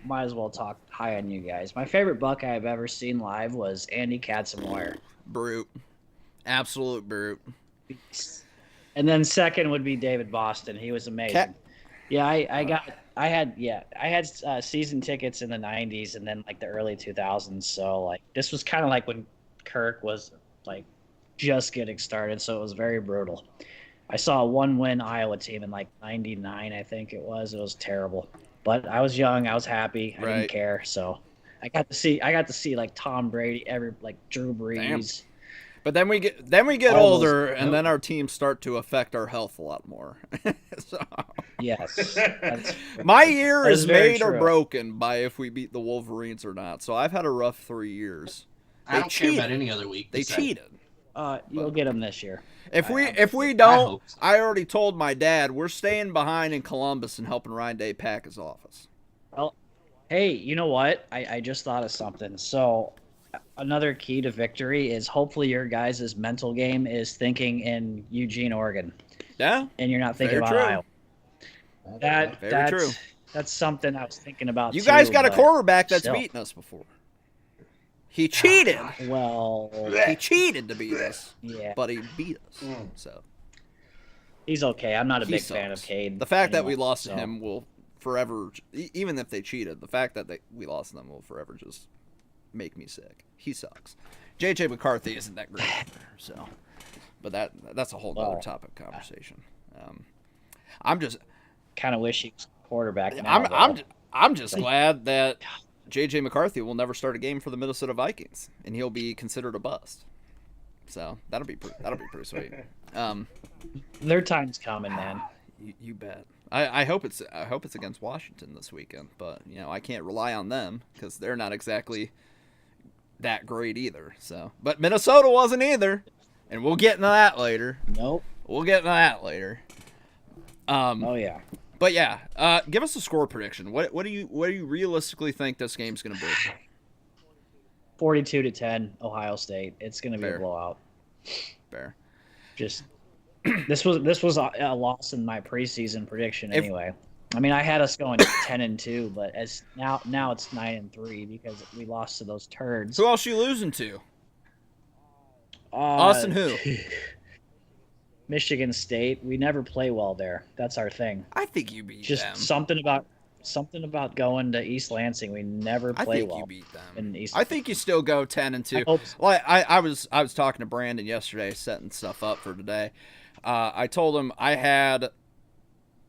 Might as well talk high on you guys. My favorite Buckeye I've ever seen live was Andy Katzenmoyer. Brute. Absolute brute. And then second would be David Boston. He was amazing. Yeah, I had season tickets in the 90s and then like the early 2000s. So like this was kind of like when Kirk was like just getting started. So it was very brutal. I saw a 1-win Iowa team in like 99, I think it was. It was terrible. But I was young. I was happy. I didn't care. So I got to see like Tom Brady, like Drew Brees. Damn. But then we get older, and then our teams start to affect our health a lot more. So, yes. My year is made true. or broken by if we beat the Wolverines or not. So I've had a rough 3 years. I don't care about any other week. They cheated. You'll get them this year. If we don't, I already told my dad we're staying behind in Columbus and helping Ryan Day pack his office. Well, hey, you know what? I just thought of something. So another key to victory is hopefully your guys' mental game is thinking in Eugene, Oregon. Yeah. And you're not thinking about true. Iowa. That's true. That's something I was thinking about. You guys got a but quarterback that's still. beaten us before. He cheated. Well, He cheated to beat us. yeah, But he beat us. So he's okay. I'm not a he big fan of sucks. Cade. The fact that we anymore, lost so. to him will forever, even if they cheated, the fact that we lost to them will forever just make me sick. He sucks. JJ McCarthy isn't that great either, so. But that's a whole other topic of conversation. I'm just kind of wish he was quarterback. Now, I'm just glad that JJ McCarthy will never start a game for the Minnesota Vikings, and he'll be considered a bust. So that'll be pretty sweet. Their time's coming, man. You bet. I hope it's against Washington this weekend, but I can't rely on them because they're not exactly that great either. So, but Minnesota wasn't either, and we'll get into that later. Nope. We'll get into that later. Oh yeah. But yeah, give us a score prediction. What do you realistically think this game's going to be? 42-10, Ohio State. It's going to be Fair. a blowout. Fair. Just this was a loss in my preseason prediction anyway. I mean, I had us going 10-2, but as now it's 9-3 because we lost to those turds. Who else you losing to? Us and who? Michigan State. We never play well there. That's our thing. I think you beat Just them. something about going to East Lansing. We never play well. I think you beat them. In East. I think you still go 10-2. I hope so. Well, I was talking to Brandon yesterday, setting stuff up for today. I told him I had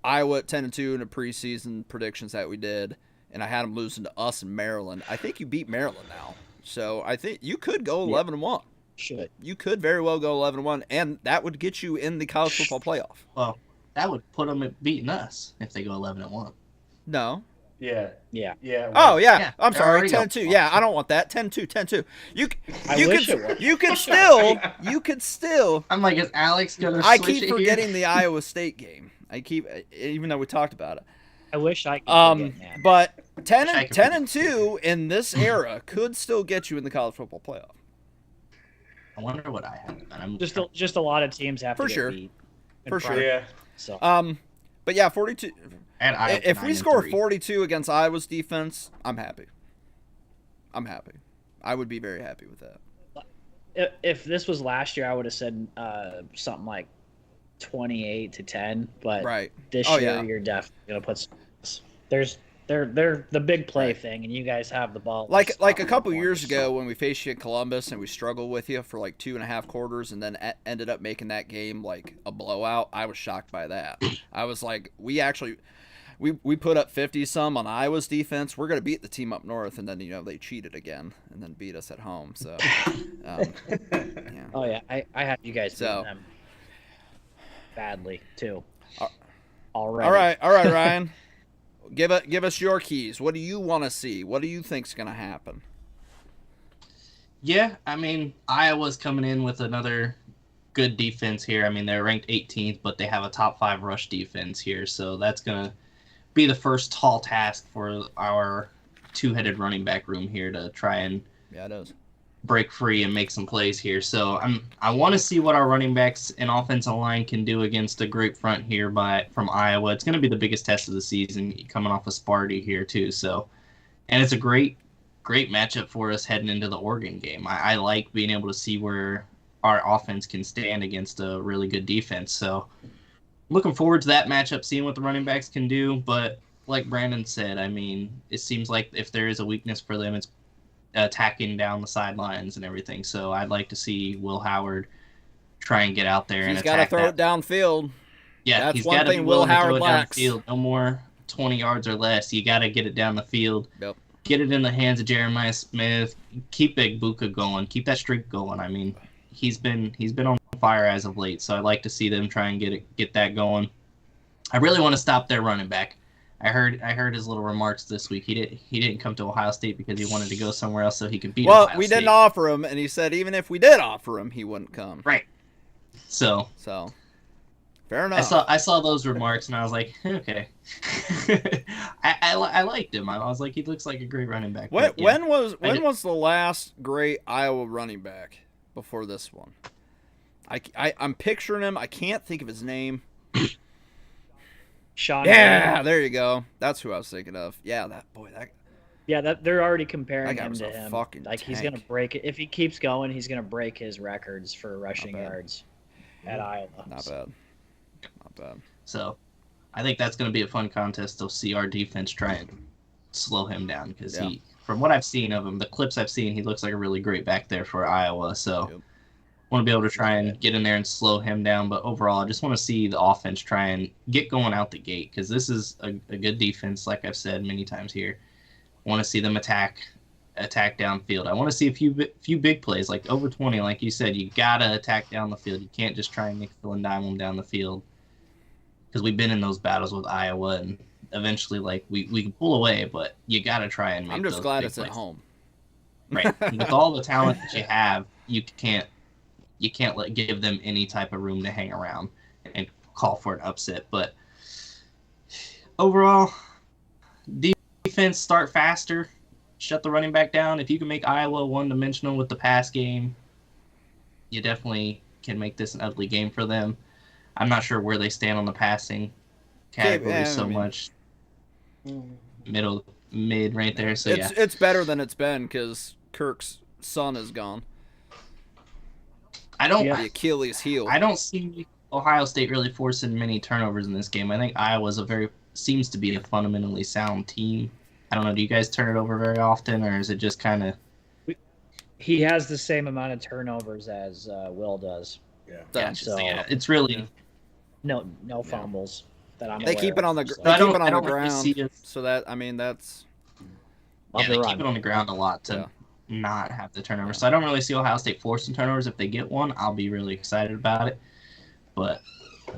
Iowa at 10-2 in the preseason predictions that we did, and I had them losing to us in Maryland. I think you beat Maryland now, so I think you could go 11-1. Should. You could very well go 11-1, and that would get you in the college football playoff. Well, that would put them at beating us if they go 11-1. No. Yeah. Yeah. Yeah. Oh yeah. Yeah, I'm they're sorry. already 10-2. up. Yeah, I don't want that. 10-2. 10-2. You could still. I'm like, is Alex gonna? I switch keep it forgetting here? the Iowa State game. Even though we talked about it. I wish I could forget, man. But Wish I could 10-2 in this era could still get you in the college football playoff. I wonder what I have. I'm Just a lot of teams have For to get sure. beat. For sure. Yeah. So But yeah, 42. and Iowa If we score 9-3. 42 against Iowa's defense, I'm happy. I would be very happy with that. if this was last year, I would have said something like 28-10. But Right. this Oh, year, yeah. you're definitely gonna put. They're the big play Right. thing, and you guys have the ball. Like a Stop couple them. years ago when we faced you at Columbus and we struggled with you for like 2.5 quarters and then ended up making that game like a blowout. I was shocked by that. I was like, we put up 50-some on Iowa's defense. We're gonna beat the team up north, and then they cheated again and then beat us at home. So, yeah. Oh yeah, I had you guys So- beating them badly too. Uh, Already. All right, Ryan. Give us your keys. What do you want to see? What do you think's gonna happen? Yeah, I mean, Iowa's coming in with another good defense here. I mean, they're ranked 18th, but they have a top 5 rush defense here, so that's gonna be the first tall task for our two-headed running back room here to try and Yeah, it is. break free and make some plays here. So I want to see what our running backs and offensive line can do against a great front here from Iowa. It's going to be the biggest test of the season, coming off of Sparty here too. So, and it's a great matchup for us heading into the Oregon game. I like being able to see where our offense can stand against a really good defense. So, looking forward to that matchup, seeing what the running backs can do. But like Brandon said, I mean, it seems like if there is a weakness for them, it's attacking down the sidelines and everything. So I'd like to see Will Howard try and get out there and attack. He's got to throw it downfield. Yeah, that's he's one got to thing be Will willing to Howard throw it lacks. downfield. No more 20 yards or less. You got to get it down the field. Yep. Get it in the hands of Jeremiah Smith. Keep Big Buka going. Keep that streak going. I mean, he's been on fire as of late. So I'd like to see them try and get that going. I really want to stop their running back. I heard his little remarks this week. He didn't come to Ohio State because he wanted to go somewhere else so he could beat Ohio State. Well, we didn't offer him, and he said even if we did offer him, he wouldn't come. Right. So fair enough. I saw those remarks and I was like, okay. I liked him. I was like, he looks like a great running back. When was the last great Iowa running back before this one? I'm picturing him. I can't think of his name. Sean. Yeah, there you go. That's who I was thinking of. Yeah, that they're already comparing him to him. Like he's gonna break it if he keeps going. He's gonna break his records for rushing yards at Iowa. Not bad. So, I think that's gonna be a fun contest to see our defense try and slow him down because he, from what I've seen of him, the clips I've seen, he looks like a really great back there for Iowa. So. Yep. Want to be able to try and get in there and slow him down, but overall, I just want to see the offense try and get going out the gate because this is a good defense, like I've said many times here. I want to see them attack downfield. I want to see a few big plays, like over 20, like you said. You gotta attack down the field. You can't just try and nickel and dime them down the field because we've been in those battles with Iowa, and eventually, like we can pull away, but you gotta try and make. I'm just glad it's plays. at home. Right, with all the talent that you have, you can't give them any type of room to hang around and call for an upset. But overall, defense start faster, shut the running back down. If you can make Iowa one-dimensional with the pass game, you definitely can make this an ugly game for them. I'm not sure where they stand on the passing category much. Mid right there. So it's better than it's been because Kirk's son is gone. The Achilles heel. I don't see Ohio State really forcing many turnovers in this game. I think Iowa's seems to be a fundamentally sound team. I don't know. Do you guys turn it over very often, or is it just kind of? He has the same amount of turnovers as Will does. Yeah. So it's really no fumbles that I'm. They keep it on the ground. So that that's. They keep it on the ground a lot to not have the turnovers. So I don't really see Ohio State forcing turnovers. If they get one, I'll be really excited about it. But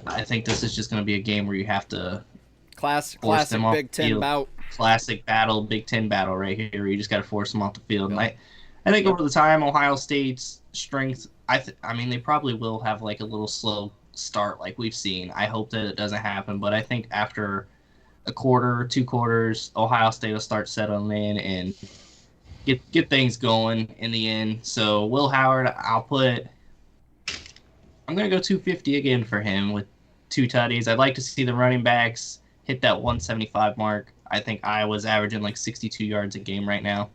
I think this is just going to be a game where you have to classic Big Ten bout. Classic battle, Big Ten battle right here. Where you just got to force them off the field. And I think over the time, Ohio State's strength. I mean, they probably will have like a little slow start, like we've seen. I hope that it doesn't happen, but I think after a quarter, 2 quarters, Ohio State will start settling in and get things going in the end. So Will Howard, I'm going to go 250 again for him with 2 tutties. I'd like to see the running backs hit that 175 mark. I think Iowa's averaging like 62 yards a game right now,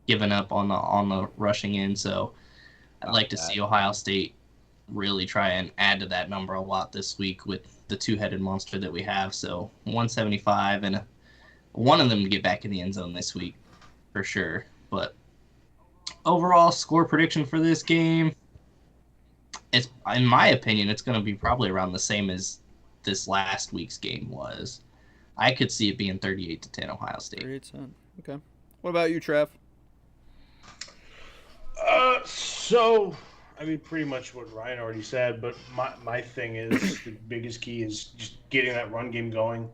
giving up on the rushing end. So I'd like to see Ohio State really try and add to that number a lot this week with the 2-headed monster that we have. So 175 and one of them to get back in the end zone this week for sure. But overall score prediction for this game, it's, in my opinion, it's going to be probably around the same as this last week's game was. I could see it being 38-10 Ohio State. 38-10. Okay. What about you, Trev? So, I mean, pretty much what Ryan already said, but my thing is the biggest key is just getting that run game going.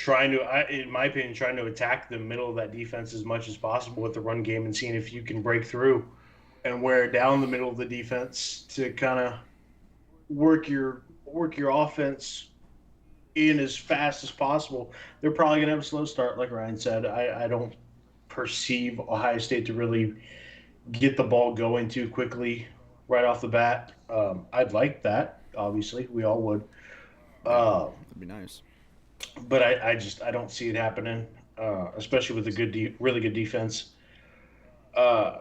In my opinion, trying to attack the middle of that defense as much as possible with the run game and seeing if you can break through and wear down the middle of the defense to kind of work your offense in as fast as possible. They're probably going to have a slow start, like Ryan said. I don't perceive Ohio State to really get the ball going too quickly right off the bat. I'd like that. Obviously, we all would. That'd be nice. But I don't see it happening, especially with a really good defense. Uh,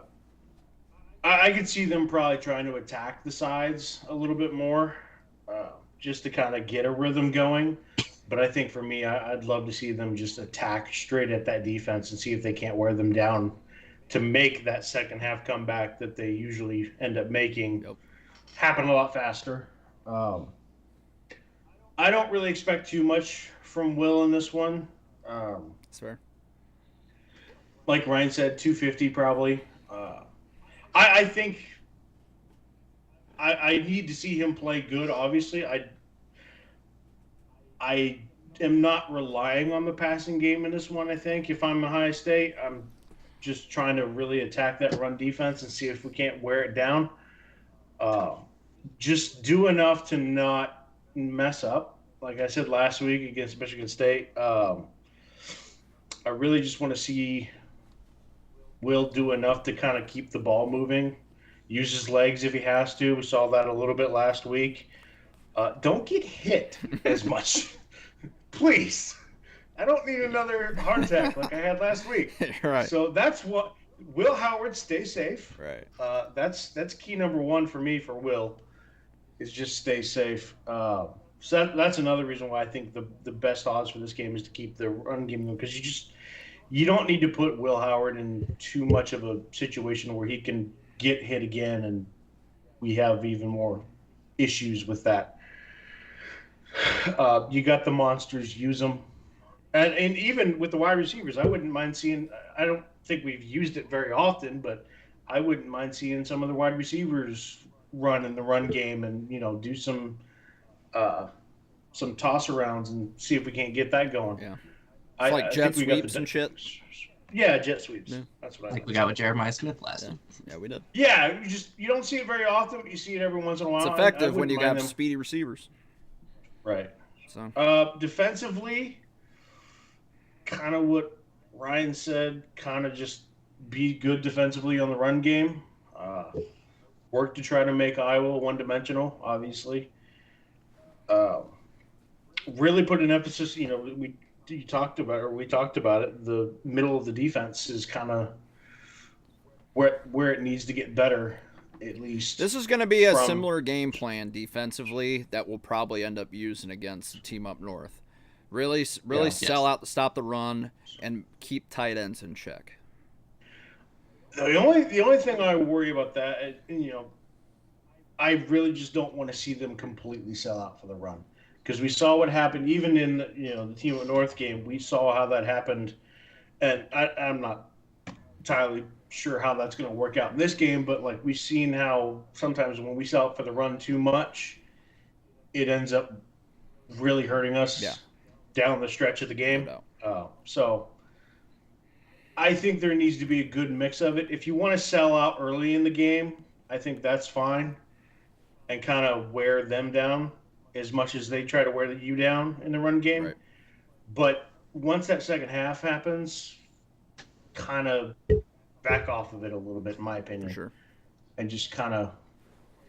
I could see them probably trying to attack the sides a little bit more, just to kind of get a rhythm going. But I think for me, I'd love to see them just attack straight at that defense and see if they can't wear them down to make that second half comeback that they usually end up making happen a lot faster. I don't really expect too much from Will in this one. That's fair. Like Ryan said, 250 probably. I think I need to see him play good. Obviously, I am not relying on the passing game in this one. I think if I'm Ohio State, I'm just trying to really attack that run defense and see if we can't wear it down. Just do enough to not mess up. Like I said last week against Michigan State, I really just want to see Will do enough to kind of keep the ball moving, use his legs if he has to. We saw that a little bit last week. Don't get hit as much, please. I don't need another heart attack like I had last week. Right. So that's what Will Howard, stay safe. Right. That's key number one for me for Will, is just stay safe. So that's another reason why I think the best odds for this game is to keep the run game going, because you don't need to put Will Howard in too much of a situation where he can get hit again and we have even more issues with that. You got the monsters, use them. And even with the wide receivers, I wouldn't mind seeing – I don't think we've used it very often, but I wouldn't mind seeing some of the wide receivers run in the run game and, do some toss-arounds and see if we can't get that going. Yeah. It's like jet sweeps and shit. Yeah, jet sweeps. Yeah. That's what I think we got with Jeremiah Smith last week. Yeah, we did. Yeah, you don't see it very often, but you see it every once in a while. It's effective when you got speedy receivers. Right. So defensively, kind of what Ryan said, kind of just be good defensively on the run game. Work to try to make Iowa one-dimensional, obviously. Really put an emphasis, we talked about it. The middle of the defense is kind of where it needs to get better, at least. This is going to be a similar game plan defensively that we'll probably end up using against the team up north. Really sell out to stop the run and keep tight ends in check. The only thing I worry about that, I really just don't want to see them completely sell out for the run. Because we saw what happened even in the team at North game. We saw how that happened, and I'm not entirely sure how that's going to work out in this game. But like we've seen how sometimes when we sell out for the run too much, it ends up really hurting us down the stretch of the game. So I think there needs to be a good mix of it. If you want to sell out early in the game, I think that's fine, and kind of wear them down as much as they try to wear you down in the run game. Right. But once that second half happens, kind of back off of it a little bit, in my opinion. For sure. And just kind of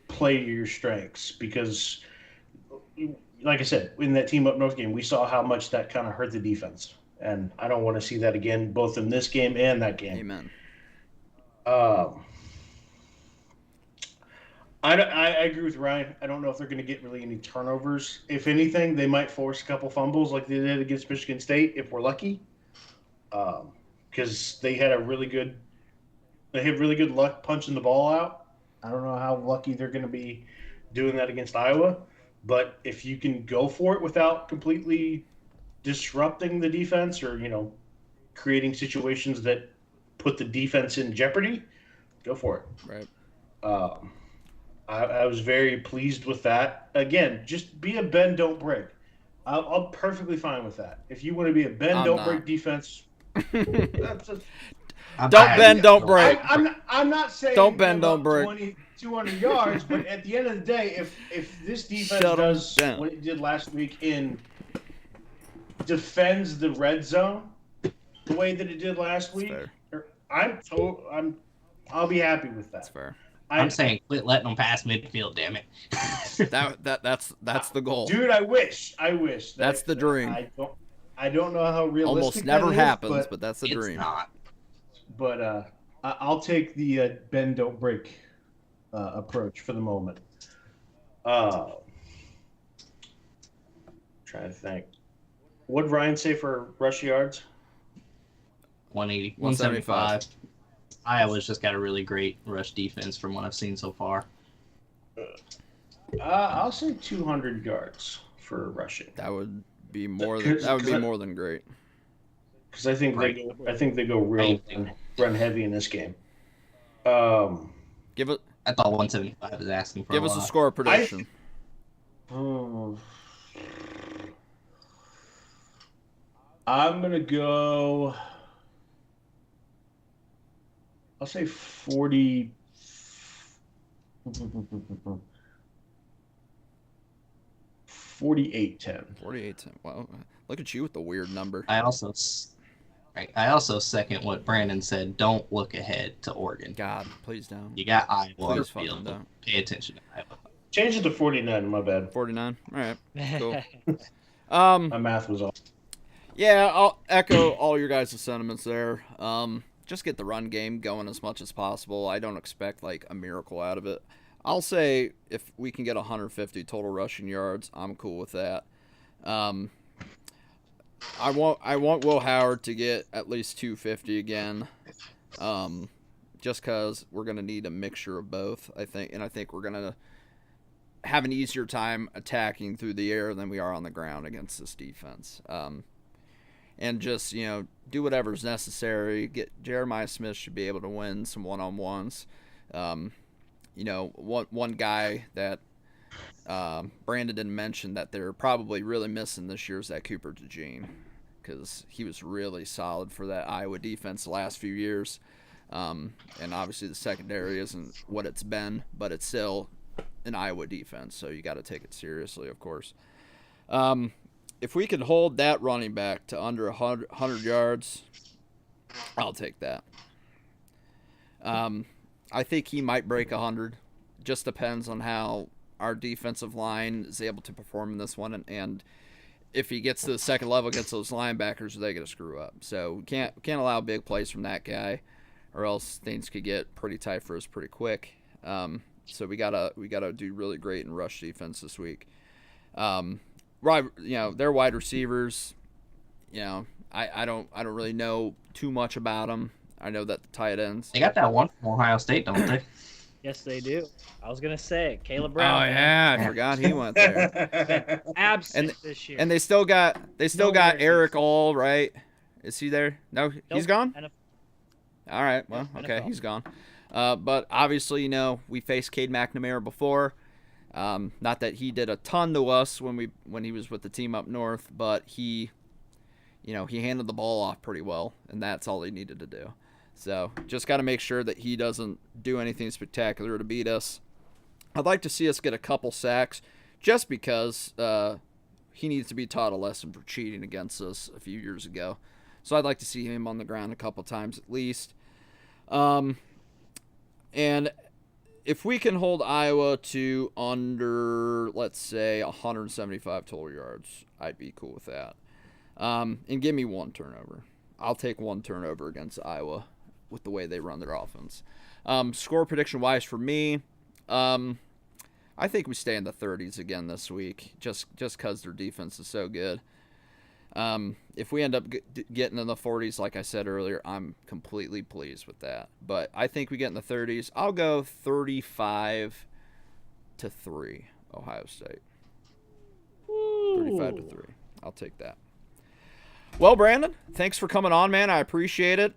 play to your strengths. Because, like I said, in that team up north game, we saw how much that kind of hurt the defense. And I don't want to see that again, both in this game and that game. Amen. I agree with Ryan. I don't know if they're going to get really any turnovers. If anything, they might force a couple fumbles like they did against Michigan State if we're lucky, because they had really good luck punching the ball out. I don't know how lucky they're going to be doing that against Iowa, but if you can go for it without completely disrupting the defense or creating situations that put the defense in jeopardy, go for it. Right. I was very pleased with that. Again, just be a bend, don't break. I'm perfectly fine with that. If you want to be a bend, don't break defense, don't bend, don't break. I'm not saying don't bend, don't break. 200 yards, but at the end of the day, if this defense does what it did last week defends the red zone the way that it did last week, I'm I'll be happy with That's that. fair. I'm saying quit letting them pass midfield, damn it. That's the goal. Dude, I wish. That's the dream. I don't know how realistic Almost never that is, happens, but that's the It's dream. not. But I'll take the bend don't break approach for the moment. Trying to think. What did Ryan say for rush yards? 180, 175. 175. Iowa's just got a really great rush defense from what I've seen so far. I'll say 200 yards for rushing. That would be more than great. Because I think they go real run heavy in this game. Give it. I thought 175 was asking for Give a us lot. a score prediction. I'm gonna go. I'll say 40. 48-10. 48. Wow, look at you with the weird number. I also second what Brandon said. Don't look ahead to Oregon. God, please don't. You got Iowa on the Please fucking field. don't. Pay attention to Iowa. Change it to 49. My bad. 49. All right. Cool. My math was off. Yeah, I'll echo all your guys' sentiments there. Just get the run game going as much as possible. I don't expect like a miracle out of it. I'll say if we can get 150 total rushing yards, I'm cool with that. I want Will Howard to get at least 250 again. Just because we're gonna need a mixture of both, I think, and I think we're gonna have an easier time attacking through the air than we are on the ground against this defense. And just, do whatever's necessary. Jeremiah Smith should be able to win some one-on-ones. One guy that Brandon didn't mention that they're probably really missing this year is that Cooper DeJean, because he was really solid for that Iowa defense the last few years. And obviously the secondary isn't what it's been, but it's still an Iowa defense, so you got to take it seriously, of course. If we could hold that running back to under 100 yards, I'll take that. I think he might break 100. Just depends on how our defensive line is able to perform in this one, and if he gets to the second level against those linebackers, they get to screw up. So we can't allow big plays from that guy, or else things could get pretty tight for us pretty quick. So we gotta do really great in rush defense this week. Their wide receivers, I don't really know too much about them. I know that the tight ends. They got that one from Ohio State, don't they? Yes, they do. I was gonna say Caleb Brown. Oh yeah, I forgot he went there. Absent this year. And they still got Eric All, right? Is he there? No, he's gone. All right, well, okay, he's gone. But obviously, we faced Cade McNamara before. Not that he did a ton to us when he was with the team up north, but he handled the ball off pretty well, and that's all he needed to do. So just got to make sure that he doesn't do anything spectacular to beat us. I'd like to see us get a couple sacks, just because he needs to be taught a lesson for cheating against us a few years ago. So I'd like to see him on the ground a couple times at least. And if we can hold Iowa to under, let's say, 175 total yards, I'd be cool with that. And give me one turnover. I'll take one turnover against Iowa with the way they run their offense. Score prediction-wise for me, I think we stay in the 30s again this week, just because their defense is so good. If we end up getting in the 40s, like I said earlier, I'm completely pleased with that. But I think we get in the 30s. I'll go 35-3, Ohio State. 35-3. I'll take that. Well, Brandon, thanks for coming on, man. I appreciate it.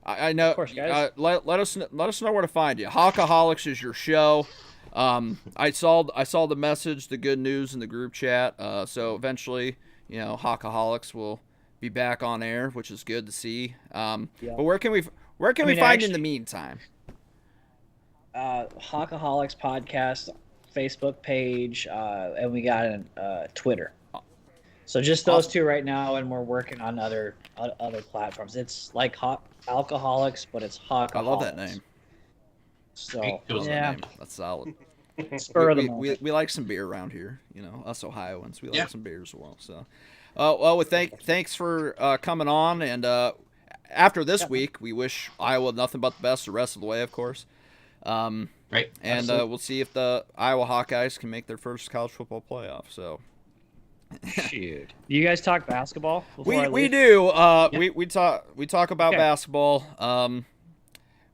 I know. Of course, guys. Let us know where to find you. Hawkaholics is your show. I saw the message, the good news in the group chat. So eventually, Hawkaholics will be back on air, which is good to see. But where can we find you in the meantime? Hawkaholics podcast Facebook page, and we got a Twitter. So just those two right now, and we're working on other platforms. It's like hot alcoholics, but it's hot. I love that name. So Yeah, that's solid. Spur of the moment. We like some beer around here, you know. Us Ohioans, we like some beer as well. So, well, thanks for coming on, and after this week, we wish Iowa nothing but the best the rest of the way, of course. Right. And we'll see if the Iowa Hawkeyes can make their first college football playoff. So. Shoot. Do you guys talk basketball? We do. We talk about basketball.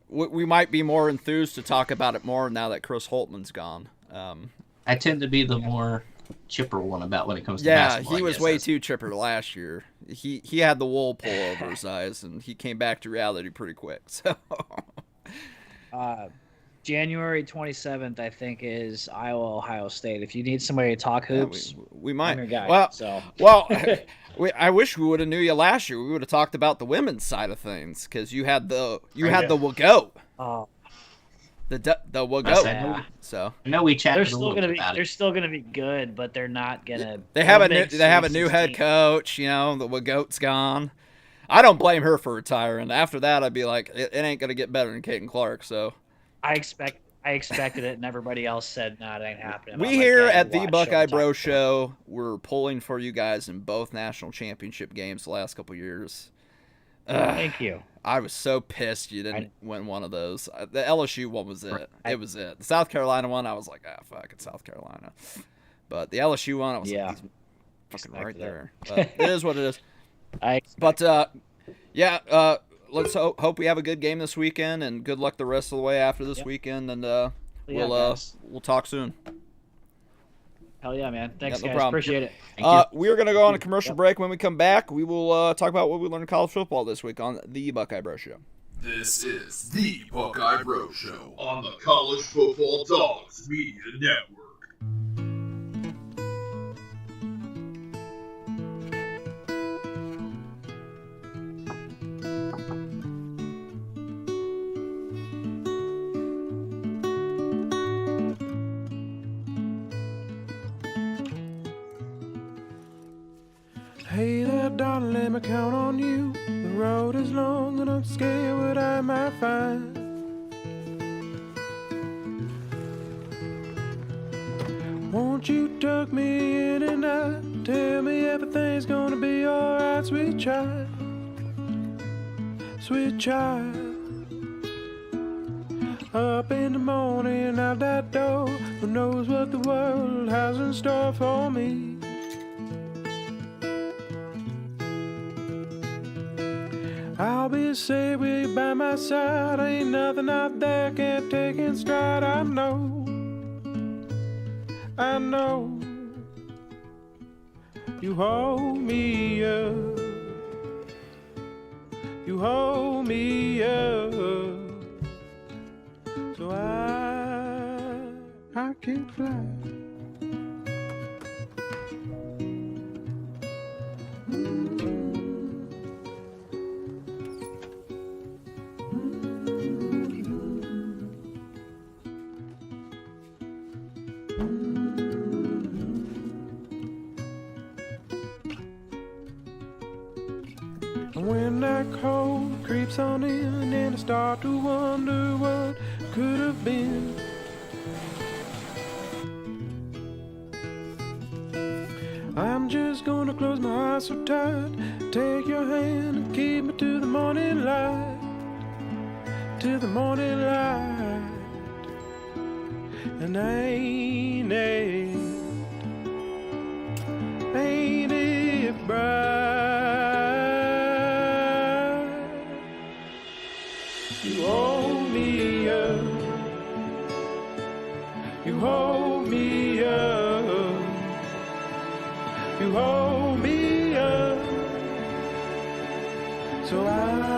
We might be more enthused to talk about it more now that Chris Holtman's gone. I tend to be the more chipper one about when it comes to basketball. Yeah, he was way too chipper last year. He had the wool pull over his eyes, and he came back to reality pretty quick. So. January 27th, I think, is Iowa Ohio State. If you need somebody to talk hoops, we might. I'm your guy. I wish we would have knew you last year. We would have talked about the women's side of things because you had the we'll go. Oh, the we'll go. Yeah. So I know we chatted. They're still gonna be good, but they're not gonna. They have a new head coach. You know, the Wagoat's gone. I don't blame her for retiring. After that, I'd be like, it ain't gonna get better than Caden Clark. So. I expected it, and everybody else said, "No, it ain't happening." We here at the Buckeye Bro Show, we're pulling for you guys in both national championship games the last couple years. Thank you. I was so pissed you didn't win one of those. The LSU one was it. It was it. The South Carolina one, I was like, fuck, it's South Carolina. But the LSU one, I was like, he's fucking right there. But it is what it is. Let's hope we have a good game this weekend, and good luck the rest of the way after this weekend, and we'll talk soon. Hell yeah, man. Thanks, no guys. problem. Appreciate it. We're going to go on a commercial break. When we come back, we will talk about what we learned in college football this week on the Buckeye Bro Show. This is the Buckeye Bro Show on the College Football Dogs Media Network. Hey there, darling, let me count on you. The road is long and I'm scared what I might find. Won't you tuck me in and out? Tell me everything's gonna be alright, sweet child. Sweet child. Up in the morning, out that door. Who knows what the world has in store for me? I'll be safe with you by my side. Ain't nothing out there can't take in stride. I know you hold me up. You hold me up. So I can fly. When that cold creeps on in and I start to wonder what could have been, I'm just gonna close my eyes so tight, take your hand and keep me to the morning light, to the morning light. And ain't it bright? You hold me up. You hold me up. You hold me up. So I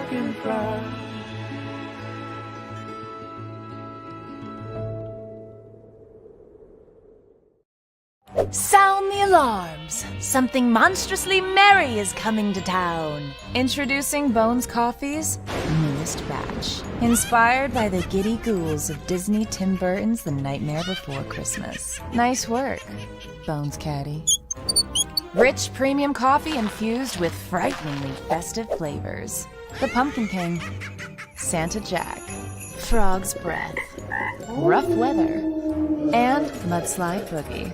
can fly. Sound the alarms! Something monstrously merry is coming to town. Introducing Bones Coffee's newest batch. Inspired by the giddy ghouls of Disney Tim Burton's The Nightmare Before Christmas. Nice work, Bones Caddy. Rich premium coffee infused with frighteningly festive flavors. The Pumpkin King, Santa Jack, Frog's Breath, Rough Weather, and Mudslide Boogie.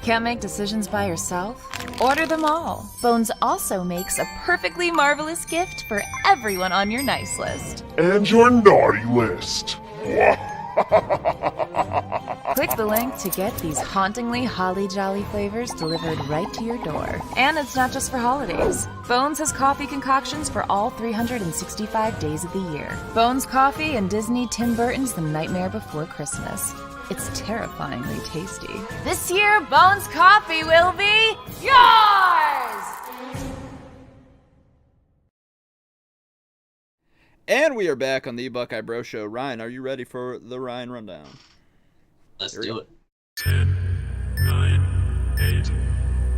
Can't make decisions by yourself? Order them all. Bones also makes a perfectly marvelous gift for everyone on your nice list. And your naughty list. Click the link to get these hauntingly holly jolly flavors delivered right to your door. And it's not just for holidays. Bones has coffee concoctions for all 365 days of the year. Bones Coffee and Disney Tim Burton's The Nightmare Before Christmas. It's terrifyingly tasty. This year, Bones Coffee will be yours! And we are back on the Buckeye Bro Show. Ryan, are you ready for the Ryan Rundown? Let's do it. 10, 9, 8,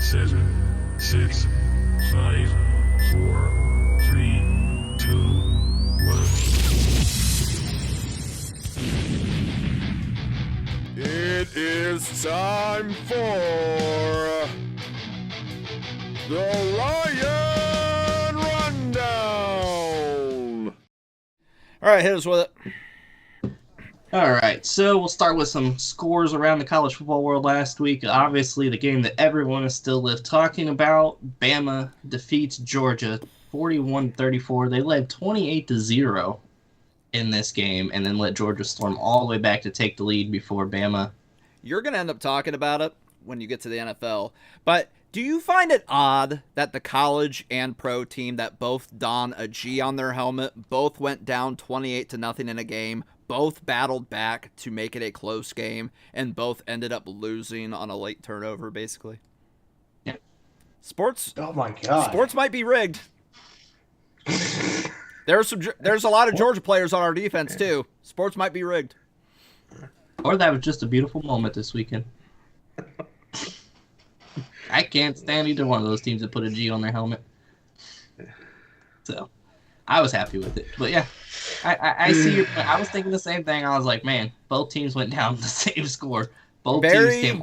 7, 6, 5, 4, 3, 2, 1. It is time for the Ryan Rundown. All right, hit us with it. All right, so we'll start with some scores around the college football world last week. Obviously, the game that everyone is still talking about, Bama defeats Georgia 41-34. They led 28-0 in this game and then let Georgia storm all the way back to take the lead before Bama. You're going to end up talking about it when you get to the NFL, but do you find it odd that the college and pro team that both don a G on their helmet both went down 28-0 in a game, both battled back to make it a close game, and both ended up losing on a late turnover, basically? Yeah. Sports. Oh my God. Sports might be rigged. There's a lot of Georgia players on our defense too. Sports might be rigged. Or that was just a beautiful moment this weekend. I can't stand either one of those teams that put a G on their helmet. So, I was happy with it. But yeah, I see your point. I was thinking the same thing. I was like, man, both teams went down the same score. Both teams came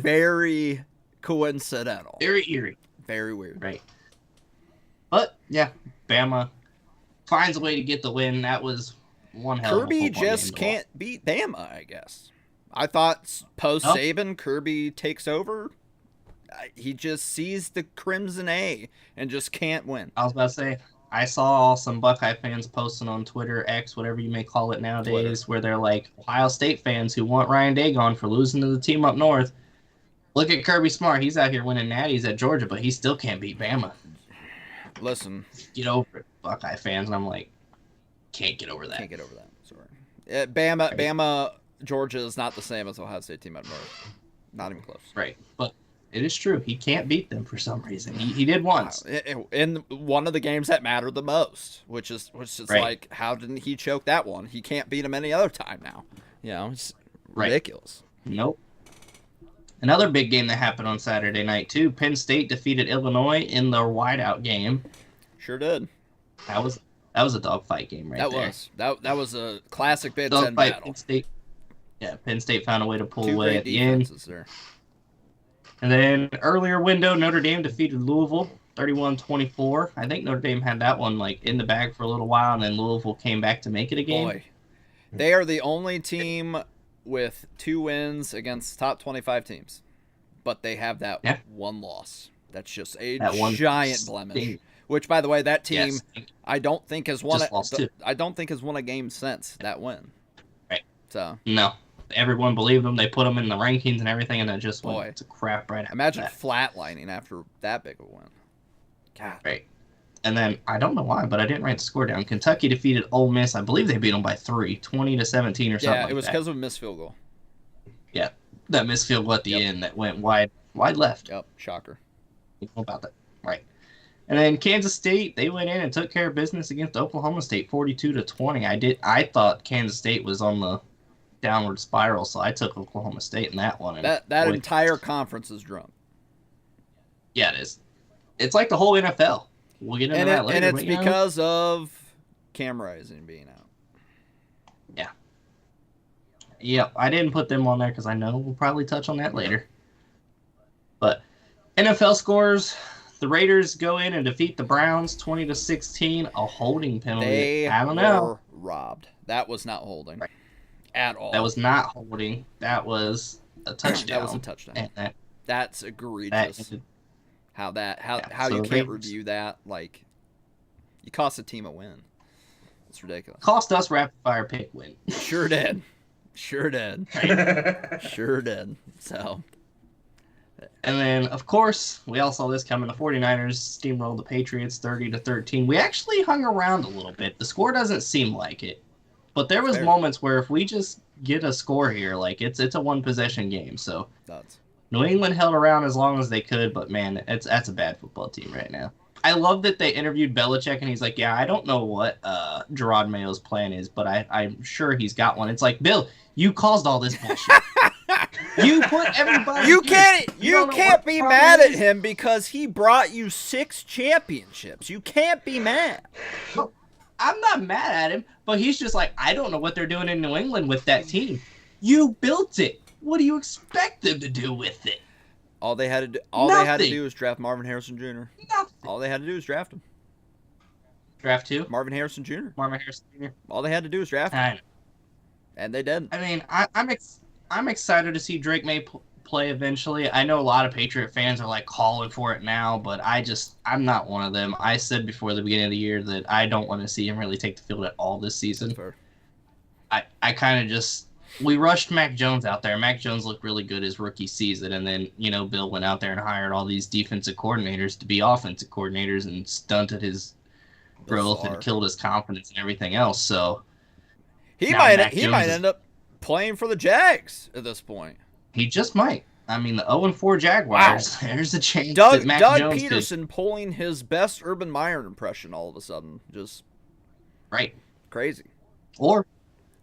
very coincidental. Very eerie. Very weird. Right. But yeah, Bama finds a way to get the win. That was one hell of a Kirby football just game can't beat Bama, I guess. I thought post Saban, Kirby takes over. He just sees the Crimson A and just can't win. I was about to say, I saw some Buckeye fans posting on Twitter, X, whatever you may call it nowadays, where they're like, Ohio State fans who want Ryan Day gone for losing to the team up north. Look at Kirby Smart. He's out here winning natties at Georgia, but he still can't beat Bama. Listen. Get over it, Buckeye fans. And I'm like, can't get over that. Can't get over that. Sorry. Bama, Georgia is not the same as Ohio State team up north. Not even close. Right. But it is true. He can't beat them for some reason. He did once. In one of the games that mattered the most, which is right. Like, how didn't he choke that one? He can't beat him any other time now. You know, it's ridiculous. Nope. Another big game that happened on Saturday night, too. Penn State defeated Illinois in the whiteout game. Sure did. That was a dogfight game there. That was a classic Big Ten battle. Penn State found a way to pull away at the end. There. And then earlier window, Notre Dame defeated Louisville 31-24. I think Notre Dame had that one like in the bag for a little while, and then Louisville came back to make it a game. Boy, they are the only team with 2 wins against top 25 teams, but they have that one loss. That's just a giant blemish. Which, by the way, that team I don't think has won a game since that win. Right. So no. Everyone believed them. They put them in the rankings and everything, and it just went to crap right after Imagine that. Flatlining after that big of a win. God. Right. And then, I don't know why, but I didn't write the score down. Kentucky defeated Ole Miss. I believe they beat them by 3, 20-17 or something like that. Yeah, it was because of a missed field goal. Yeah, that missed field goal at the end that went wide left. Yep, shocker. You know about that. Right. And then Kansas State, they went in and took care of business against Oklahoma State 42-20. I thought Kansas State was on the downward spiral, so I took Oklahoma State in that one. And that entire conference is drunk. Yeah, it is. It's like the whole NFL. We'll get into that later. And it's because of Cam Rising being out. Yeah. Yep, I didn't put them on there because I know we'll probably touch on that later. But NFL NFL scores. The Raiders go in and defeat the Browns 20-16. A holding penalty. They I don't know. were robbed. That was not holding at all. That was not holding. That was a touchdown. That was a touchdown. And that's egregious. How so you can't Raiders- review that? Like, you cost a team a win. It's ridiculous. cost us rapid fire pick win. Sure did. Sure did. Sure did. So. And then, of course, we all saw this coming. The 49ers steamrolled the Patriots 30-13. We actually hung around a little bit. The score doesn't seem like it. But there was moments where if we just get a score here, like it's a one-possession game. So New England held around as long as they could, but man, that's a bad football team right now. I love that they interviewed Belichick, and he's like, yeah, I don't know what Gerard Mayo's plan is, but I'm sure he's got one. It's like, Bill, you caused all this bullshit. You put everybody. You can't be mad at him because he brought you 6 championships. You can't be mad. I'm not mad at him, but he's just like, I don't know what they're doing in New England with that team. You built it. What do you expect them to do with it? All they had to do was draft Marvin Harrison Jr. Nothing. All they had to do was draft him. Draft who? Marvin Harrison Jr. Marvin Harrison Jr. All they had to do was draft him. And they did. I mean, I'm excited to see Drake May play eventually. I know a lot of Patriot fans are like calling for it now, but I'm not one of them. I said before the beginning of the year that I don't want to see him really take the field at all this season. Fair. I kind of just we rushed Mac Jones out there. Mac Jones looked really good his rookie season, and then Bill went out there and hired all these defensive coordinators to be offensive coordinators and stunted his growth and killed his confidence and everything else. So he might end up playing for the Jags at this point. He just might. I mean, the 0-4 Jaguars. Wow. There's a chance Doug that Mac Jones Peterson pulling his best Urban Meyer impression all of a sudden. Just crazy. Or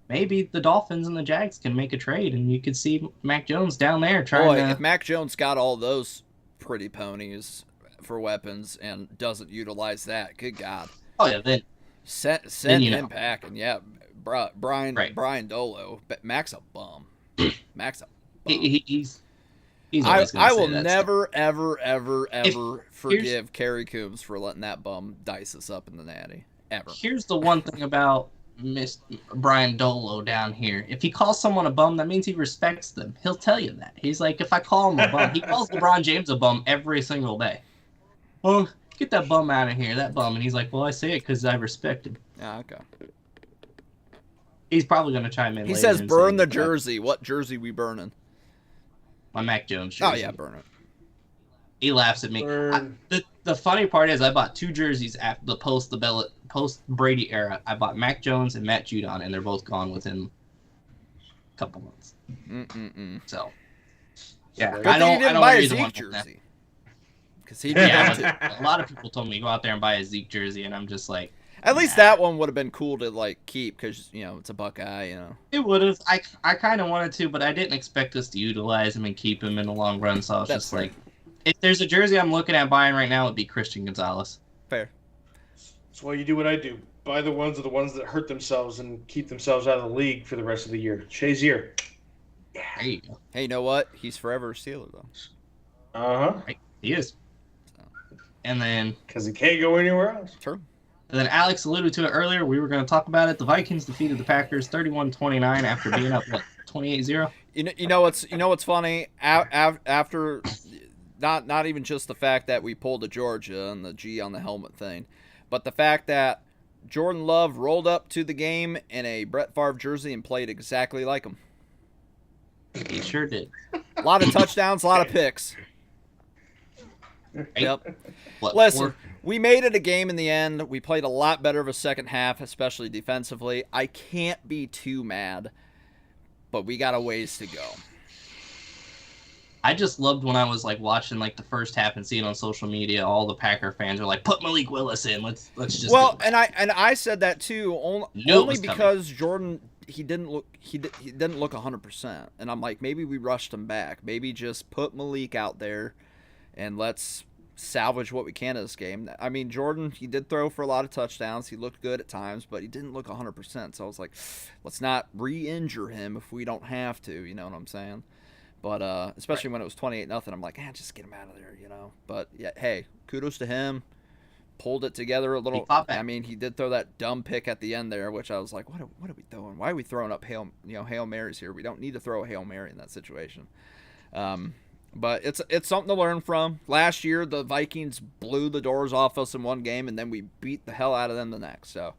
maybe the Dolphins and the Jags can make a trade, and you could see Mac Jones down there trying to... If Mac Jones got all those pretty ponies for weapons and doesn't utilize that, good God. Oh, yeah, then... Send him packing. Yeah, Brian Dolo. But Mac's a bum. Mac's a bum. He's I will never, ever forgive Kerry Coombs for letting that bum dice us up in the natty. Ever. Here's the one thing about Brian Dolo down here. If he calls someone a bum, that means he respects them. He'll tell you that. He's like, if I call him a bum, he calls LeBron James a bum every single day. Oh, get that bum out of here, that bum. And he's like, well, I say it because I respect him. Yeah, okay. He's probably going to chime in He later says, and burn say, the jersey. What jersey we burning? My Mac Jones jersey. Oh, yeah, burn it. He laughs at me. The funny part is I bought 2 jerseys after the post Brady era. I bought Mac Jones and Matt Judon, and they're both gone within a couple months. So, yeah. I don't buy a Zeke jersey. Because he a lot of people told me to go out there and buy a Zeke jersey, and I'm just like, at least that one would have been cool to like keep because it's a Buckeye. It would have. I kind of wanted to, but I didn't expect us to utilize him and keep him in the long run. So I was just like, if there's a jersey I'm looking at buying right now, it'd be Christian Gonzalez. Fair. That's why you do what I do. Buy the ones that hurt themselves and keep themselves out of the league for the rest of the year. Shazier. Yeah. There you go. Hey, you know what? He's forever a Steeler though. Right. He is. And then because he can't go anywhere else. True. And then Alex alluded to it earlier. We were going to talk about it. The Vikings defeated the Packers 31-29 after being up 28-0. You know what's funny? After not even just the fact that we pulled a Georgia and the G on the helmet thing, but the fact that Jordan Love rolled up to the game in a Brett Favre jersey and played exactly like him. He sure did. A lot of touchdowns, a lot of picks. Yep. Listen, we made it a game in the end. We played a lot better of a second half, especially defensively. I can't be too mad, but we got a ways to go. I just loved when I was like watching like the first half and seeing on social media all the Packer fans are like, put Malik Willis in. Let's just. Well, and I said that too, only because Jordan he didn't look 100%, and I'm like, maybe we rushed him back. Maybe just put Malik out there. And let's salvage what we can of this game. I mean, Jordan, he did throw for a lot of touchdowns. He looked good at times, but he didn't look 100%. So I was like, let's not re-injure him if we don't have to. You know what I'm saying? But especially when it was 28-0, I'm like, just get him out of there, you know. But yeah, hey, kudos to him. Pulled it together a little. I mean, he did throw that dumb pick at the end there, which I was like, what are we doing? Why are we throwing up Hail Marys here? We don't need to throw a Hail Mary in that situation. But it's something to learn from. Last year, the Vikings blew the doors off us in one game, and then we beat the hell out of them the next. So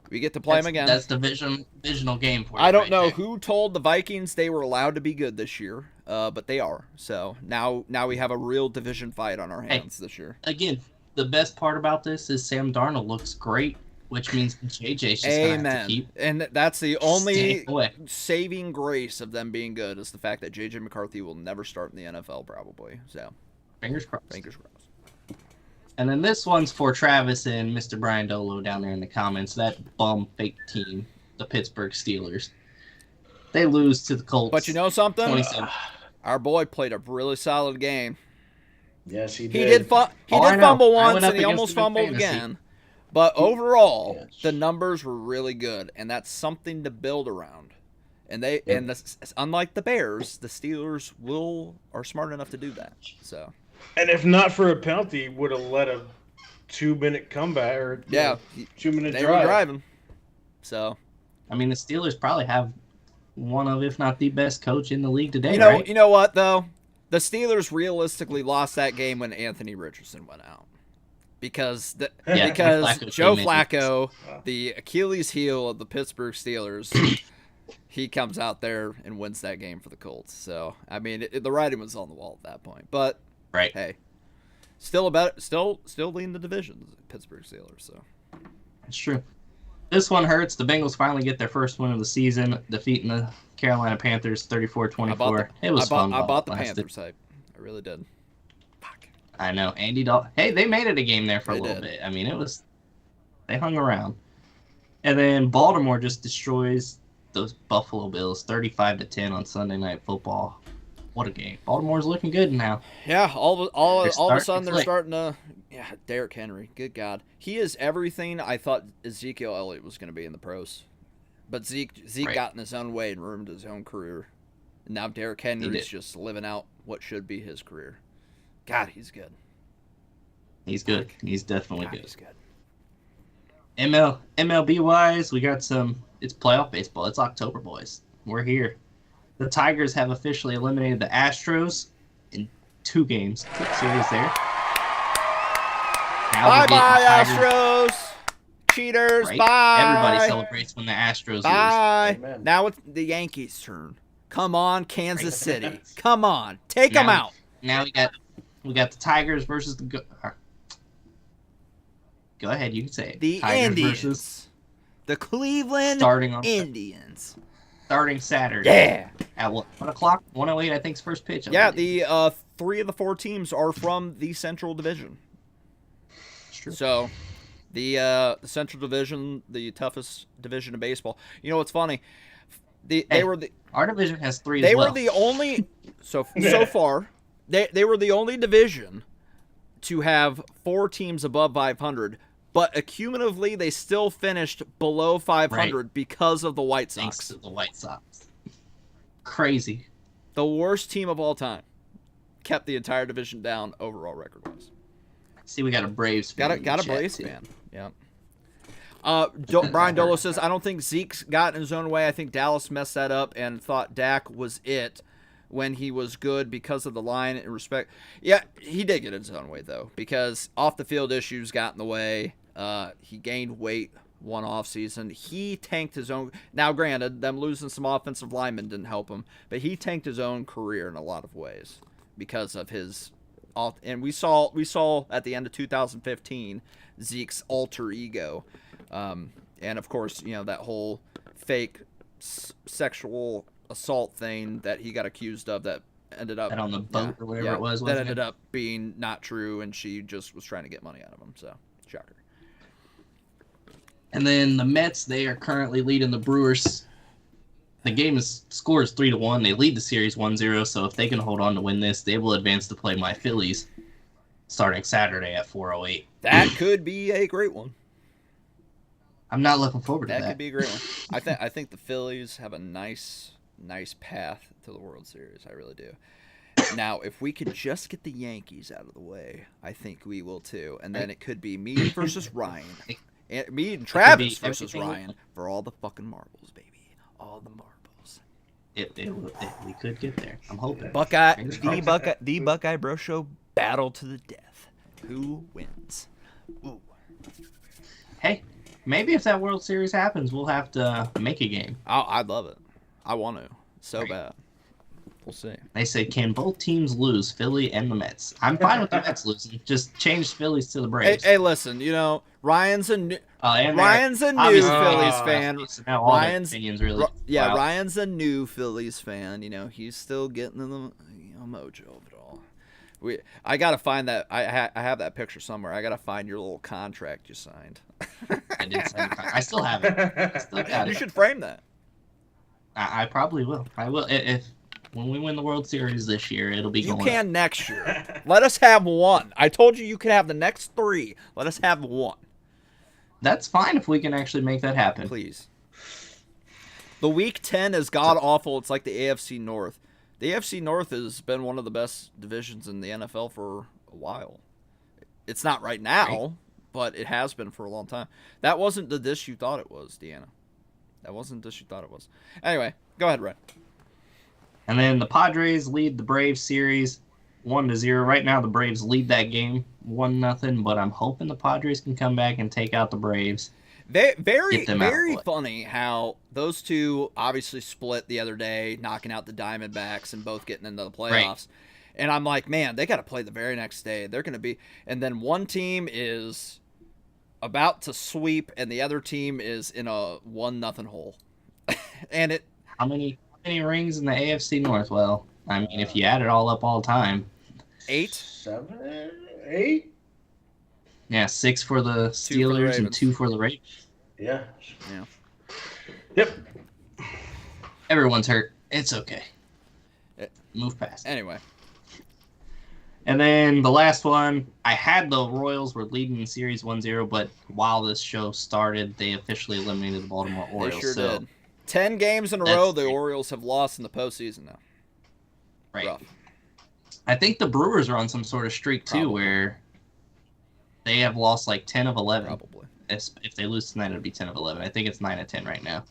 we get to play them again. That's divisional game for you. I don't know who told the Vikings they were allowed to be good this year, but they are. So now we have a real division fight on our hands this year. Again, the best part about this is Sam Darnold looks great, which means JJ's just going to have to keep. And that's the only saving grace of them being good is the fact that JJ McCarthy will never start in the NFL probably. So fingers crossed. Fingers crossed. And then this one's for Travis and Mr. Brian Dolo down there in the comments. That bum fake team, the Pittsburgh Steelers. They lose to the Colts. But you know something? Our boy played a really solid game. Yes, he did. did. He did fumble once, and he almost fumbled again. But overall, the numbers were really good, and that's something to build around. And unlike the Bears, the Steelers are smart enough to do that. So. And if not for a penalty, would have let a 2-minute comeback or 2-minute drive. They were driving. So. I mean, the Steelers probably have one of, if not the best coach in the league today. You know what though? The Steelers realistically lost that game when Anthony Richardson went out. Because Joe Flacco, the Achilles heel of the Pittsburgh Steelers, he comes out there and wins that game for the Colts. So, I mean, the writing was on the wall at that point. But, hey, still leading the division, the Pittsburgh Steelers. So it's true. This one hurts. The Bengals finally get their first win of the season, defeating the Carolina Panthers 34-24. It was fun. I bought the Panthers hype. I really did. Fuck. I know. Andy Dalton. Hey, they made it a game there for a little bit. I mean, they hung around. And then Baltimore just destroys those Buffalo Bills 35-10 on Sunday Night Football. What a game. Baltimore's looking good now. Yeah, all of a sudden they're starting to Derrick Henry, good God. He is everything I thought Ezekiel Elliott was going to be in the pros. But Zeke got in his own way and ruined his own career. And now Derrick Henry's just living out what should be his career. God, he's good. He's good. He's definitely good. He's good. MLB-wise, we got it's playoff baseball. It's October, boys. We're here. The Tigers have officially eliminated the Astros in 2 games. Quick series there. Bye-bye, Astros. Cheaters, bye. Everybody celebrates when the Astros bye. lose. Now it's the Yankees' turn. Come on, Kansas City. Come on. Take them out. Now we got the Tigers versus the... Go ahead, you can say it. The Tigers Indians. Versus the Cleveland Indians. Starting Saturday. Yeah. At what o'clock? 1:08, I think, is first pitch. Yeah, the 3 of the 4 teams are from the Central Division. That's true. So, the Central Division, the toughest division of baseball. You know what's funny? Our division has 3 They as well. were the only... So far, they were the only division to have 4 teams above 500, but accumulatively they still finished below 500 because of the White Sox. Thanks to the White Sox. Crazy. The worst team of all time. Kept the entire division down overall record-wise. See, we got a Braves fan. Got a Braves fan. Yeah. Brian Dolo says, I don't think Zeke's got in his own way. I think Dallas messed that up and thought Dak was it when he was good because of the line and respect. Yeah, he did get in his own way, though, because off-the-field issues got in the way. He gained weight one offseason. He tanked his own. Now, granted, them losing some offensive linemen didn't help him, but he tanked his own career in a lot of ways because of his. And we saw at the end of 2015 Zeke's alter ego, and of course, that whole fake sexual assault thing that he got accused of that ended up on the boat or whatever it was. That ended up being not true, and she just was trying to get money out of him. So, shocker. And then the Mets, they are currently leading the Brewers. The score is 3-1. They lead the series 1-0. So if they can hold on to win this, they will advance to play my Phillies starting Saturday at 4:08. That could be a great one. I'm not looking forward to that. That could be a great one. I think the Phillies have a nice nice path to the World Series. I really do. Now, if we could just get the Yankees out of the way, I think we will too. And then it could be me versus Ryan. Me and Travis versus Ryan for all the fucking marbles, baby. All the marbles. We could get there. I'm hoping. The Buckeye Bro Show battle to the death. Who wins? Ooh. Hey, maybe if that World Series happens, we'll have to make a game. I'd love it. I want to so bad. We'll see. They say, can both teams lose, Philly and the Mets? I'm fine with the Mets losing. Just change Phillies to the Braves. Hey, listen, Ryan's a new Phillies fan. Ryan's a new Phillies fan. He's still getting in the mojo of it all. I gotta find that. I have that picture somewhere. I gotta find your little contract you signed. I did sign a contract. I still have it. I still got it. You should frame that. I probably will. I will when we win the World Series this year, it'll be going. You can next year. Let us have one. I told you could have the next 3. Let us have one. That's fine if we can actually make that happen. Please. The Week 10 is god-awful. It's like the AFC North. The AFC North has been one of the best divisions in the NFL for a while. It's not right now, but it has been for a long time. That wasn't the dish you thought it was, Deanna. That wasn't the dish you thought it was. Anyway, go ahead, Red. And then the Padres lead the Braves series 1-0. Right now, the Braves lead that game 1-0, but I'm hoping the Padres can come back and take out the Braves. Very funny how those two obviously split the other day, knocking out the Diamondbacks and both getting into the playoffs. Right. And I'm like, man, they got to play the very next day. They're going to be – and then one team is about to sweep and the other team is in a 1-0 hole. And it – How many rings in the AFC North? Well, I mean, if you add it all up all time. 8? 7? 8? Yeah, 6 for the Steelers and 2 for the Ravens. Yeah. Yep. Everyone's hurt. It's okay. Move past. Anyway. And then the last one, I had the Royals were leading the series 1-0, but while this show started, they officially eliminated the Baltimore Orioles. They sure did. 10 games in a row the Orioles have lost in the postseason now. Right. Rough. I think the Brewers are on some sort of streak, too, where they have lost like 10 of 11. Probably. If they lose tonight, it'll be 10 of 11. I think it's 9 of 10 right now.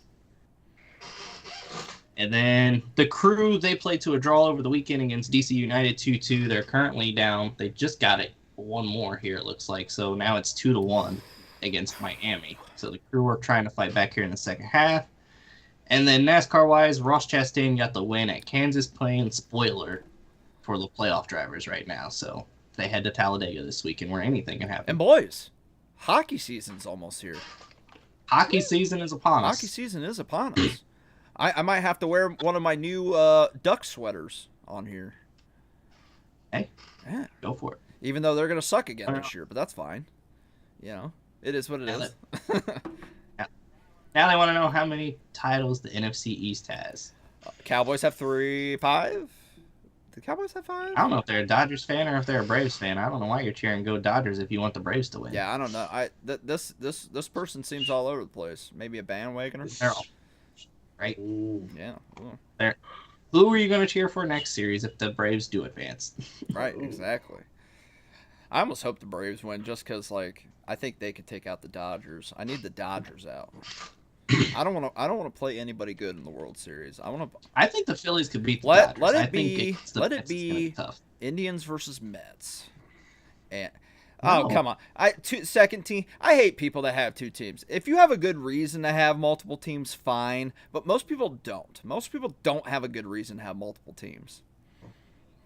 And then the Crew, they played to a draw over the weekend against DC United 2-2. They're currently down. They just got it one more here, it looks like. So now it's 2-1 against Miami. So the Crew are trying to fight back here in the second half. And then NASCAR-wise, Ross Chastain got the win at Kansas, playing spoiler for the playoff drivers right now. So they head to Talladega this weekend where anything can happen. And boys, hockey season's almost here. Hockey season is upon us. Hockey season is upon us. I might have to wear one of my new duck sweaters on here. Hey, yeah, go for it. Even though they're going to suck again this year, but that's fine. It is what it is. Now they want to know how many titles the NFC East has. Cowboys have 5? The Cowboys have 5? I don't know if they're a Dodgers fan or if they're a Braves fan. I don't know why you're cheering Go Dodgers if you want the Braves to win. Yeah, I don't know. This person seems all over the place. Maybe a bandwagoner. They're all right. Yeah. Who are you going to cheer for next series if the Braves do advance? Right, exactly. I almost hope the Braves win just because, I think they could take out the Dodgers. I need the Dodgers out. I don't want to play anybody good in the World Series. I think the Phillies could beat the Dodgers. Let it be Indians versus Mets. And No. Oh, come on. Second team. I hate people that have 2 teams. If you have a good reason to have multiple teams, fine. But most people don't. Most people don't have a good reason to have multiple teams.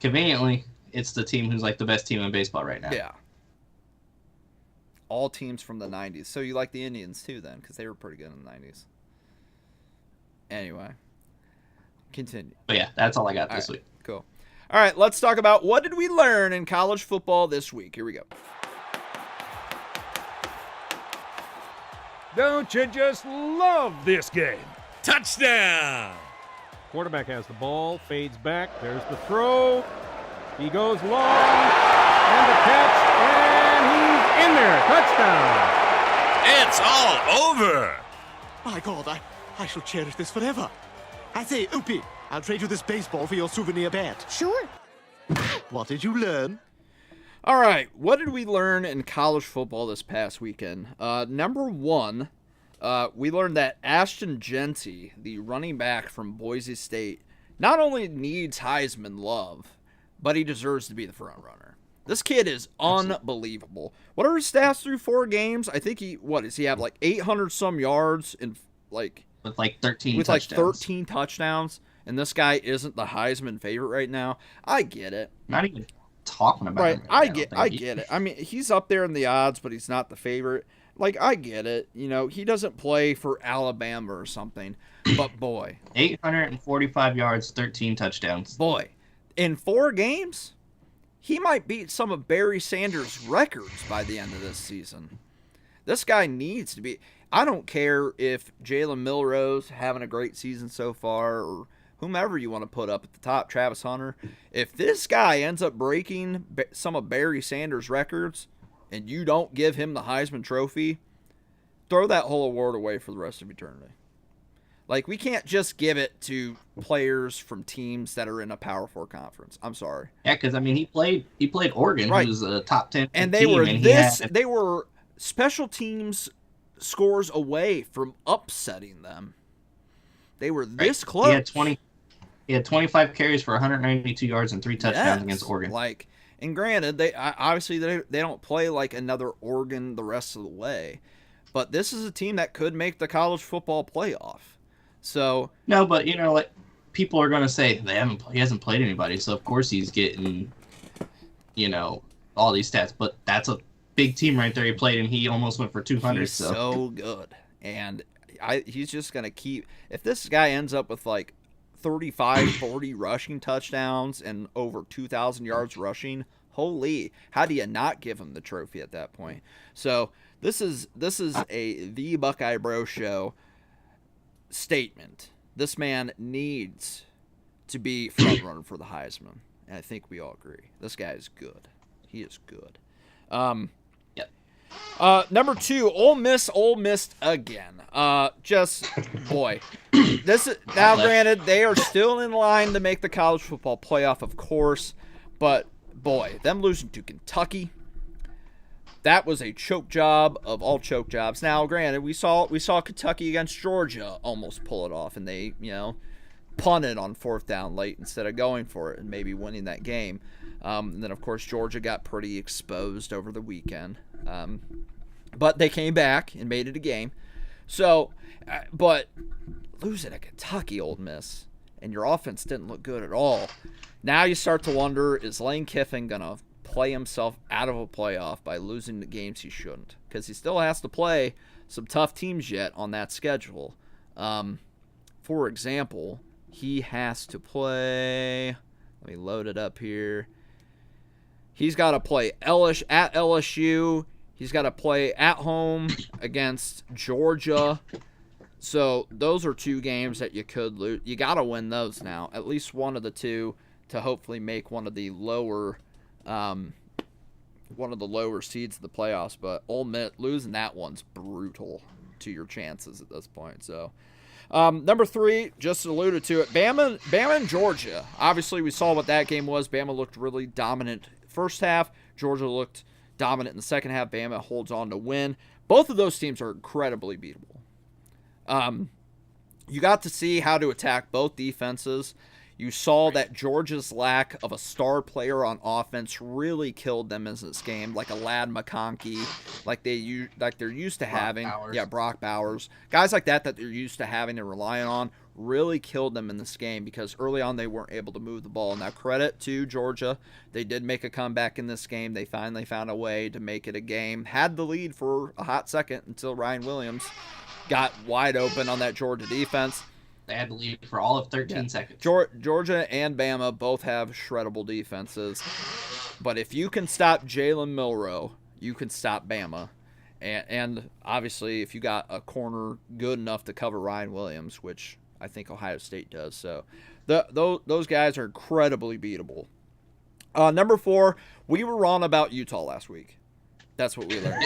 Conveniently, it's the team who's the best team in baseball right now. Yeah. All teams from the 90s. So you like the Indians too then, because they were pretty good in the 90s. Anyway. Continue. But yeah, that's all I got this week. Cool. All right, let's talk about what did we learn in college football this week. Here we go. Don't you just love this game? Touchdown! Quarterback has the ball, fades back. There's the throw. He goes long, and the catch, and he's in there. Touchdown! It's all over! My God, I shall cherish this forever. I say, Oopie, I'll trade you this baseball for your souvenir bat. Sure. What did you learn? All right, what did we learn in college football this past weekend? Number one, we learned that Ashton Jeanty, the running back from Boise State, not only needs Heisman love, but he deserves to be the front runner. This kid is unbelievable. What are his stats through 4 games? I think does he have like 800 some yards in like with like 13 with touchdowns. like 13 touchdowns, and this guy isn't the Heisman favorite right now. I get it. Not even talking about right. him I now, get it. I mean, he's up there in the odds, but he's not the favorite. Like, I get it. You know, he doesn't play for Alabama or something. But boy, 845 yards, 13 touchdowns. Boy, in 4 games, he might beat some of Barry Sanders' records by the end of this season. This guy needs to be. I don't care if Jalen Milroe's having a great season so far, or whomever you want to put up at the top, Travis Hunter. If this guy ends up breaking some of Barry Sanders' records, and you don't give him the Heisman Trophy, throw that whole award away for the rest of eternity. Like, we can't just give it to players from teams that are in a Power 4 conference. I'm sorry. Yeah, because I mean, he played Oregon, right, who's a top 10 and team, they were special teams scores away from upsetting them. They were this close. He had 25 carries for 192 yards and 3 touchdowns against Oregon. Like, and granted, they obviously they don't play like another Oregon the rest of the way, but this is a team that could make the college football playoff. So no, but you know, like, people are going to say he hasn't played anybody, so of course he's getting, you know, all these stats. But that's a big team right there. He played and he almost went for 200. He's so good, and he's just going to keep. If this guy ends up with like 35, 40 rushing touchdowns and over 2,000 yards rushing, holy, how do you not give him the trophy at that point? So this is the Buckeye Bro Show statement. This man needs to be front runner for the Heisman, and I think we all agree. This guy is good. He is good. Number 2, Ole Miss again. Just boy, this is now granted they are still in line to make the college football playoff, of course, but boy, them losing to Kentucky, that was a choke job of all choke jobs. Now, granted, we saw Kentucky against Georgia almost pull it off, and they, you know, punted on 4th down late instead of going for it and maybe winning that game. And then, of course, Georgia got pretty exposed over the weekend. But they came back and made it a game. So, but losing to Kentucky, Ole Miss, and your offense didn't look good at all. Now you start to wonder, is Lane Kiffin going to play himself out of a playoff by losing the games he shouldn't? Because he still has to play some tough teams yet on that schedule. For example, he has to play, let me load it up here. He's got to play at LSU. He's got to play at home against Georgia. So those are 2 games that you could lose. You got to win those now. At least one of the 2 to hopefully make one of the lower seeds of the playoffs. But Ole Miss, losing that one's brutal to your chances at this point. So number 3, just alluded to it, Bama and Georgia. Obviously, we saw what that game was. Bama looked really dominant first half. Georgia looked dominant in the second half. Bama holds on to win. Both of those teams are incredibly beatable. You got to see how to attack both defenses. You saw that Georgia's lack of a star player on offense really killed them in this game, like a Ladd McConkey, like they're used to having. Yeah, Brock Bowers. Guys like that they're used to having and relying on really killed them in this game because early on they weren't able to move the ball. Now, credit to Georgia. They did make a comeback in this game. They finally found a way to make it a game. Had the lead for a hot second until Ryan Williams got wide open on that Georgia defense. They had to lead for all of 13 seconds. Georgia and Bama both have shreddable defenses. But if you can stop Jalen Milroe, you can stop Bama. And obviously, if you got a corner good enough to cover Ryan Williams, which I think Ohio State does. So those guys are incredibly beatable. Number 4, we were wrong about Utah last week. That's what we learned.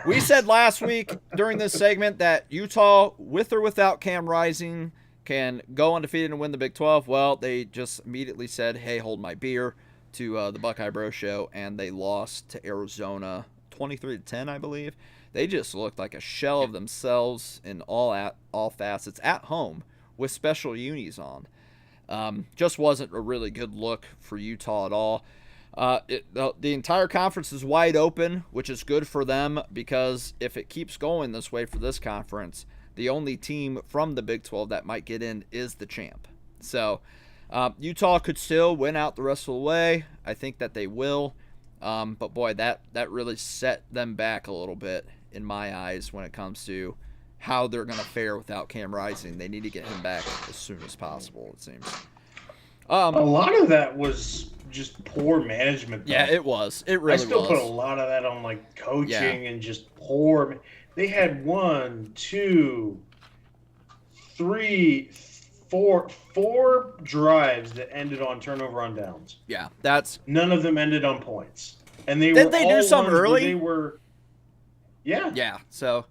We said last week during this segment that Utah, with or without Cam Rising, can go undefeated and win the Big 12. Well, they just immediately said, hey, hold my beer to the Buckeye Bro Show, and they lost to Arizona 23-10, I believe. They just looked like a shell of themselves in all facets at home with special unis on. Just wasn't a really good look for Utah at all. The entire conference is wide open, which is good for them because if it keeps going this way for this conference, the only team from the Big 12 that might get in is the champ. So Utah could still win out the rest of the way. I think that they will. But boy, that really set them back a little bit in my eyes when it comes to how they're going to fare without Cam Rising. They need to get him back as soon as possible, it seems. A lot of that was just poor management, though. Yeah, it was. It really was. I still put a lot of that on like coaching and just poor. They had 1, 2, 3, 4 drives that ended on turnover on downs. Yeah, none of them ended on points, and they did they do some early? They were, yeah. So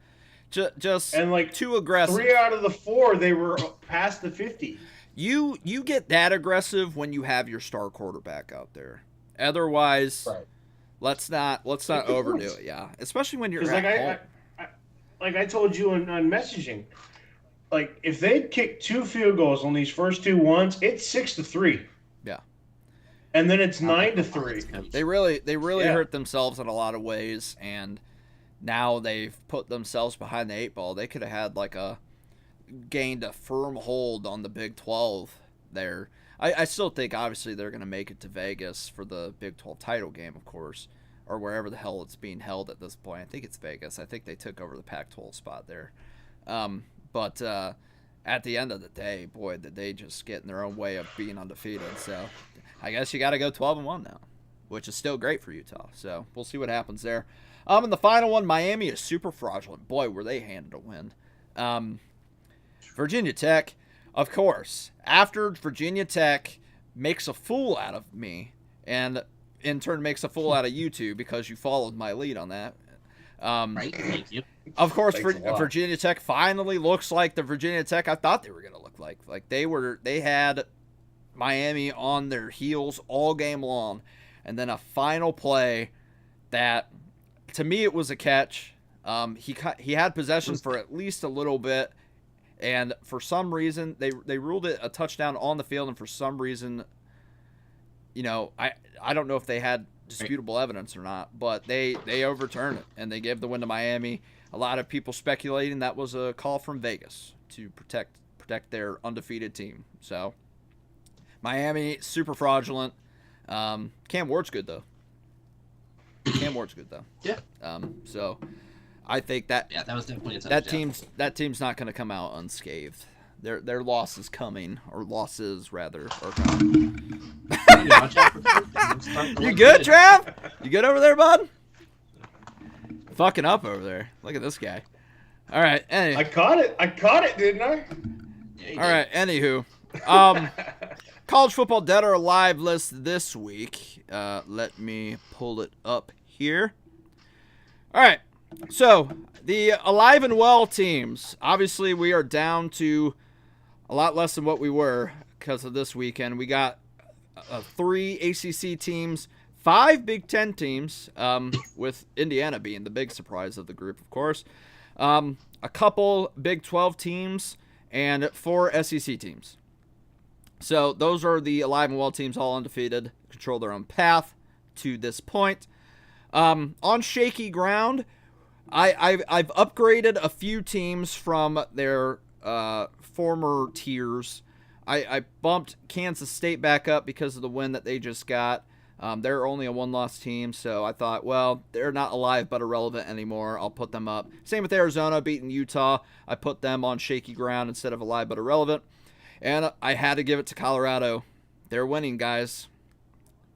just and like too aggressive. 3 out of the 4 they were past the 50. You get that aggressive when you have your star quarterback out there. Otherwise, right. let's not overdo it. Yeah, especially when you're at home. Like I told you on messaging, like if they kick 2 field goals on these first 2 ones, it's 6-3. Yeah, and then it's 9-3. They really hurt themselves in a lot of ways, and now they've put themselves behind the 8 ball. They could have had gained a firm hold on the Big 12 there. I still think obviously they're going to make it to Vegas for the Big 12 title game, of course, or wherever the hell it's being held at this point. I think it's Vegas. I think they took over the Pac-12 spot there. But at the end of the day, boy, did they just get in their own way of being undefeated. So I guess you got to go 12-1 now, which is still great for Utah. So we'll see what happens there. And the final one, Miami is super fraudulent. Boy, were they handed a win. Virginia Tech, of course, after Virginia Tech makes a fool out of me and in turn makes a fool out of you two because you followed my lead on that. Right, thank you. Of course, Virginia Tech finally looks like the Virginia Tech I thought they were going to look like. Like they had Miami on their heels all game long, and then a final play that, to me, it was a catch. He had possession for at least a little bit, and for some reason they ruled it a touchdown on the field, and for some reason, I don't know if they had disputable evidence or not, but they overturned it and they gave the win to Miami. A lot of people speculating that was a call from Vegas to protect their undefeated team. So Miami, super fraudulent. Cam Ward's good though. Yeah. So I think that that was definitely a touchdown. that team's not going to come out unscathed. Their loss is coming, or losses rather, are coming. You good, Trav? You good over there, bud? Fucking up over there. Look at this guy. All right. I caught it, didn't I? Yeah, all right. Anywho, college football dead or alive list this week. Let me pull it up here. All right. So the alive and well teams. Obviously, we are down to a lot less than what we were because of this weekend. We got 3 ACC teams, 5 Big Ten teams, with Indiana being the big surprise of the group, of course. A couple Big 12 teams and 4 SEC teams. So those are the alive and well teams, all undefeated, control their own path to this point. On shaky ground, I've upgraded a few teams from their former tiers. I bumped Kansas State back up because of the win that they just got. They're only a 1-loss team, so I thought, well, they're not alive but irrelevant anymore. I'll put them up. Same with Arizona beating Utah. I put them on shaky ground instead of alive but irrelevant. And I had to give it to Colorado. They're winning, guys.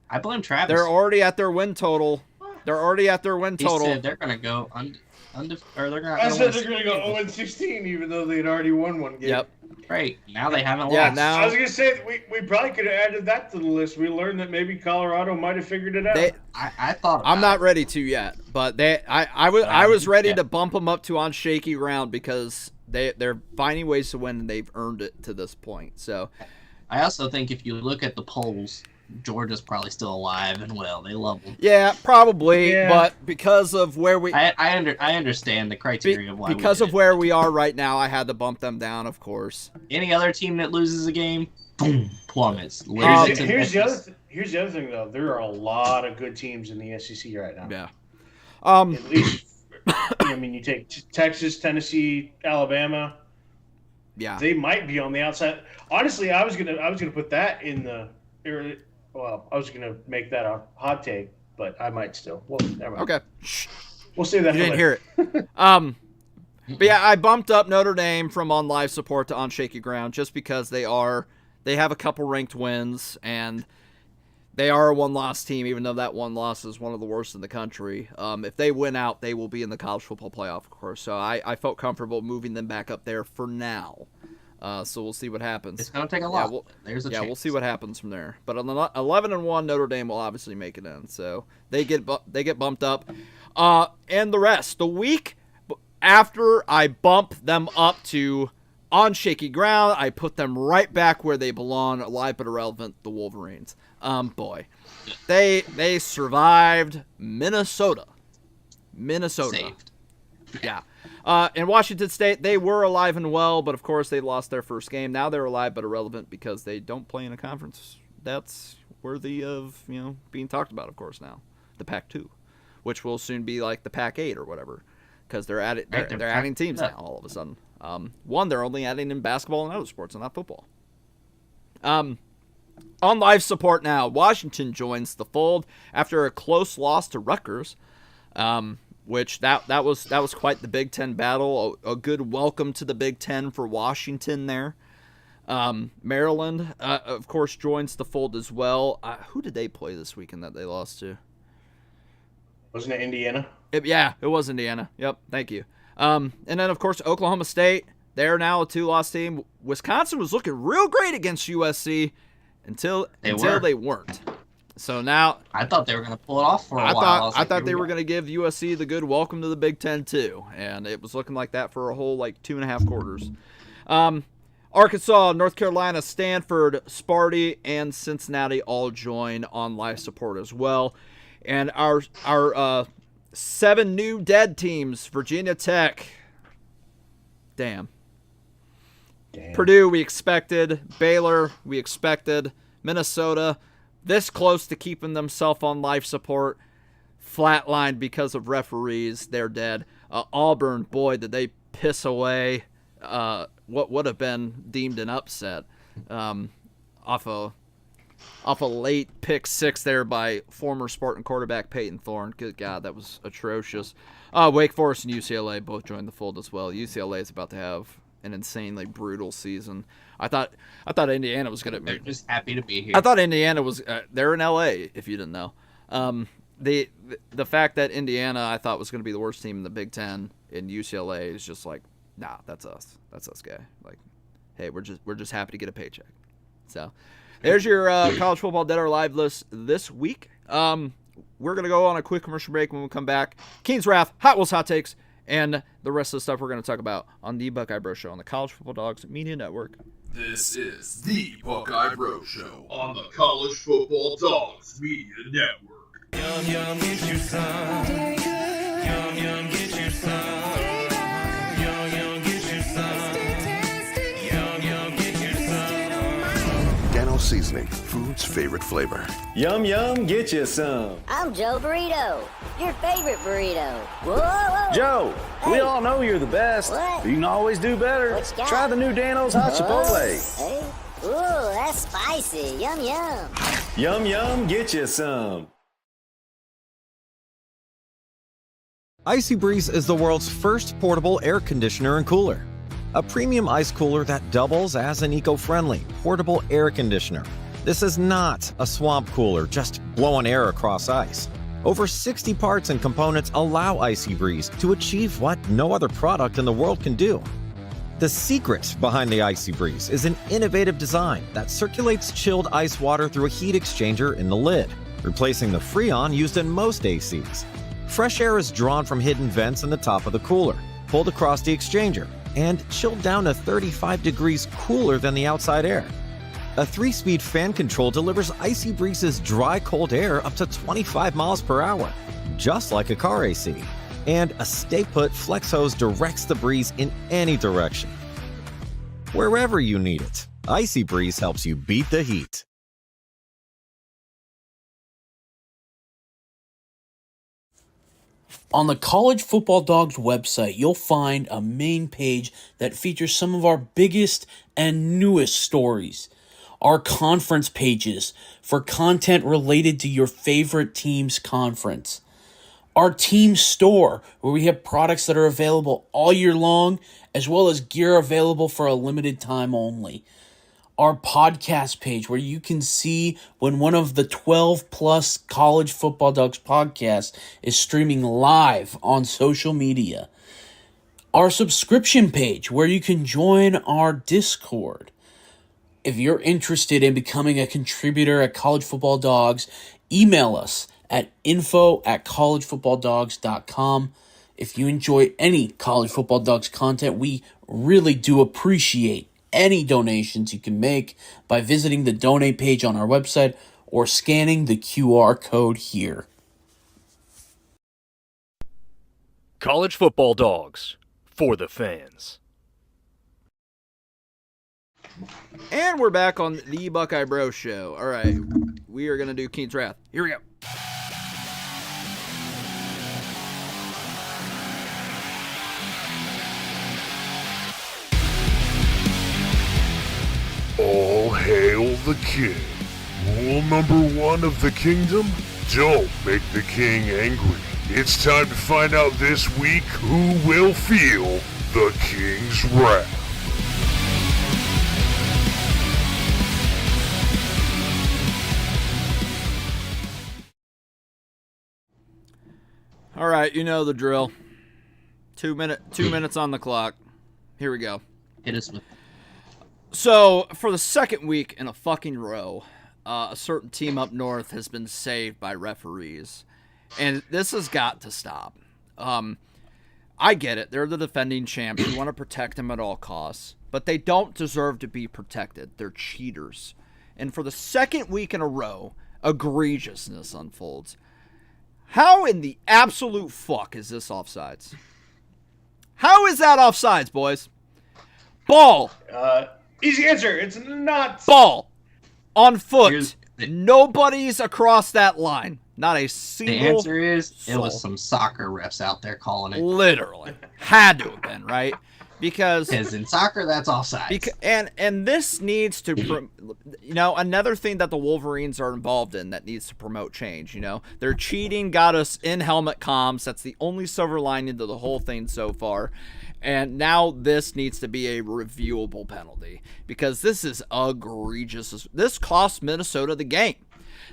I blame Travis. They're already at their win total. He said they're going to go I said they're going to go 0-16 even though they'd already won one game. Yep. Right. Now they haven't lost. I was going to say, we probably could have added that to the list. We learned that maybe Colorado might have figured it out. I thought I'm not ready to yet, but I was ready to bump them up to on shaky ground because they're finding ways to win, and they've earned it to this point. So, I also think if you look at the polls, Georgia's probably still alive and well. They love them. Yeah, probably, but because of where we, I understand the criteria of why. Because of where we are right now, I had to bump them down, of course. Any other team that loses a game, boom, plummets. Here's the other thing, though. There are a lot of good teams in the SEC right now. Yeah. At least, I mean, you take Texas, Tennessee, Alabama. Yeah. They might be on the outside. Honestly, I was gonna put that in the. Well, I was gonna make that a hot take, but I might still. Well, never mind. Okay. We'll save that. You didn't hear it. But yeah, I bumped up Notre Dame from on live support to on shaky ground just because they have a couple ranked wins, and they are a one-loss team, even though that one loss is one of the worst in the country. If they win out, they will be in the college football playoff, of course. So I felt comfortable moving them back up there for now. So we'll see what happens. It's going to take a lot. We'll see what happens from there. But on the 11-1, Notre Dame will obviously make it in. So they get bumped up. And the rest, the week after I bump them up to on shaky ground, I put them right back where they belong, alive but irrelevant, the Wolverines. Boy, they survived Minnesota. Saved. Yeah. In Washington State, they were alive and well, but of course they lost their first game. Now they're alive but irrelevant because they don't play in a conference that's worthy of being talked about. Of course now, the Pac-2, which will soon be like the Pac-8 or whatever, because they're adding teams now all of a sudden. They're only adding in basketball and other sports, and not football. On live support now, Washington joins the fold after a close loss to Rutgers. Which that was quite the Big Ten battle. A good welcome to the Big Ten for Washington there. Maryland, of course, joins the fold as well. Who did they play this weekend that they lost to? Wasn't it Indiana? It was Indiana. Yep, thank you. And then, of course, Oklahoma State. They're now a 2-loss team. Wisconsin was looking real great against USC until they weren't. So now I thought they were going to pull it off for a while. I thought they were going to give USC the good welcome to the Big Ten too, and it was looking like that for a whole 2.5 quarters. Arkansas, North Carolina, Stanford, Sparty, and Cincinnati all join on live support as well. And our 7 new dead teams: Virginia Tech. Damn. Purdue, we expected. Baylor, we expected. Minnesota, this close to keeping themselves on life support, flatlined because of referees. They're dead. Auburn, boy, did they piss away what would have been deemed an upset off a late pick 6 there by former Spartan quarterback Peyton Thorne. Good God, that was atrocious. Wake Forest and UCLA both joined the fold as well. UCLA is about to have an insanely brutal season. I thought Indiana was going to. They're just happy to be here. I thought Indiana was. They're in LA. If you didn't know, the fact that Indiana I thought was going to be the worst team in the Big Ten, and UCLA is just like, nah, that's us. That's us, guy. Like, hey, we're just happy to get a paycheck. So, there's your college football dead or alive list this week. We're gonna go on a quick commercial break. When we come back, Keen's Wrath, Hot Wheels Hot Takes, and the rest of the stuff we're going to talk about on the Buckeye Bro Show on the College Football Dogs Media Network. This is the Buckeye Bro Show on the College Football Dogs Media Network. Yum, yum, get you some. Yum, yum, get you some. Yum, yum, get you some. Yum, yum, get you some. Dano Seasoning, food's favorite flavor. Yum, yum, get you some. I'm Joe Burrito, your favorite burrito. Whoa, whoa. Joe, hey. We all know you're the best. What? You can always do better. Try the new Dano's Hot Chipotle. Hey. Ooh, that's spicy. Yum, yum. Yum, yum, get you some. Icy Breeze is the world's first portable air conditioner and cooler. A premium ice cooler that doubles as an eco-friendly portable air conditioner. This is not a swamp cooler, just blowing air across ice. Over 60 parts and components allow Icy Breeze to achieve what no other product in the world can do. The secret behind the Icy Breeze is an innovative design that circulates chilled ice water through a heat exchanger in the lid, replacing the Freon used in most ACs. Fresh air is drawn from hidden vents in the top of the cooler, pulled across the exchanger, and chilled down to 35 degrees cooler than the outside air. A 3-speed fan control delivers Icy Breeze's dry, cold air up to 25 miles per hour, just like a car AC. And a stay-put flex hose directs the breeze in any direction. Wherever you need it, Icy Breeze helps you beat the heat. On the College Football Dogs website, you'll find a main page that features some of our biggest and newest stories. Our conference pages for content related to your favorite team's conference. Our team store, where we have products that are available all year long, as well as gear available for a limited time only. Our podcast page, where you can see when one of the 12 plus College Football Dogs podcasts is streaming live on social media. Our subscription page, where you can join our Discord. If you're interested in becoming a contributor at College Football Dogs, email us at info@collegefootballdogs.com. If you enjoy any College Football Dogs content, we really do appreciate any donations you can make by visiting the donate page on our website or scanning the QR code here. College Football Dogs, for the fans. And we're back on the Buckeye Bro Show. All right, we are going to do Keen's Wrath. Here we go. All hail the king. Rule number 1 of the kingdom: don't make the king angry. It's time to find out this week who will feel the king's wrath. All right, you know the drill. 2 minutes on the clock. Here we go. Hit us with. So, for the second week in a fucking row, a certain team up north has been saved by referees. And this has got to stop. I get it. They're the defending champs. You want to protect them at all costs. But they don't deserve to be protected. They're cheaters. And for the second week in a row, egregiousness unfolds. How in the absolute fuck is this offsides? How is that offsides, boys? Ball. Easy answer. It's not. Ball. On foot. Nobody's across that line. Not a single. The answer is soul. It was some soccer refs out there calling it. Literally. Had to have been, right? Because in soccer, that's offside. And this needs to, another thing that the Wolverines are involved in that needs to promote change. Their cheating got us in helmet comms. That's the only silver lining to the whole thing so far. And now this needs to be a reviewable penalty because this is egregious. This cost Minnesota the game.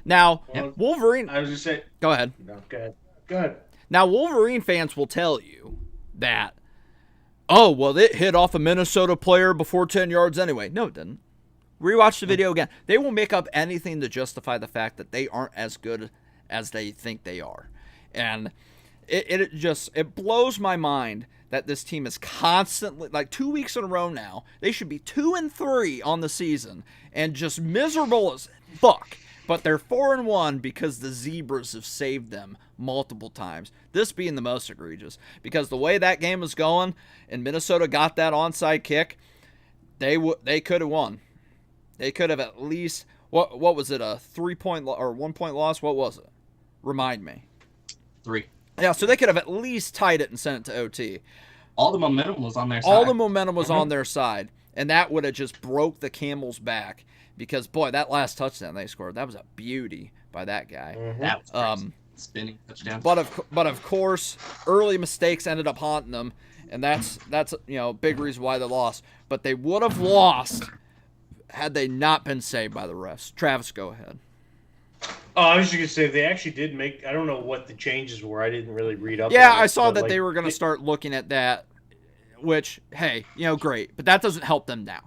Now, Wolverine. I was just saying. Go ahead. No, go ahead. Now, Wolverine fans will tell you that, oh, well, it hit off a Minnesota player before 10 yards anyway. No, it didn't. Rewatch the video again. They will make up anything to justify the fact that they aren't as good as they think they are. And it blows my mind that this team is constantly, like 2 weeks in a row now, they should be 2-3 on the season and just miserable as fuck. But they're 4-1 because the Zebras have saved them multiple times. This being the most egregious. Because the way that game was going and Minnesota got that onside kick, they could have won. They could have at least, what was it, a 3-point or 1-point loss? What was it? Remind me. 3. Yeah, so they could have at least tied it and sent it to OT. All the momentum was on their side. All the momentum was on their side. And that would have just broke the camel's back. Because, boy, that last touchdown they scored, that was a beauty by that guy. Mm-hmm. That was crazy. Spinning touchdown. But of course, early mistakes ended up haunting them, and that's big reason why they lost. But they would have lost had they not been saved by the refs. Travis, go ahead. Oh, I was just gonna say they actually did make. I don't know what the changes were. I didn't really read up. Yeah, on it, I saw that they were going to start looking at that. Which, hey, great, but that doesn't help them now.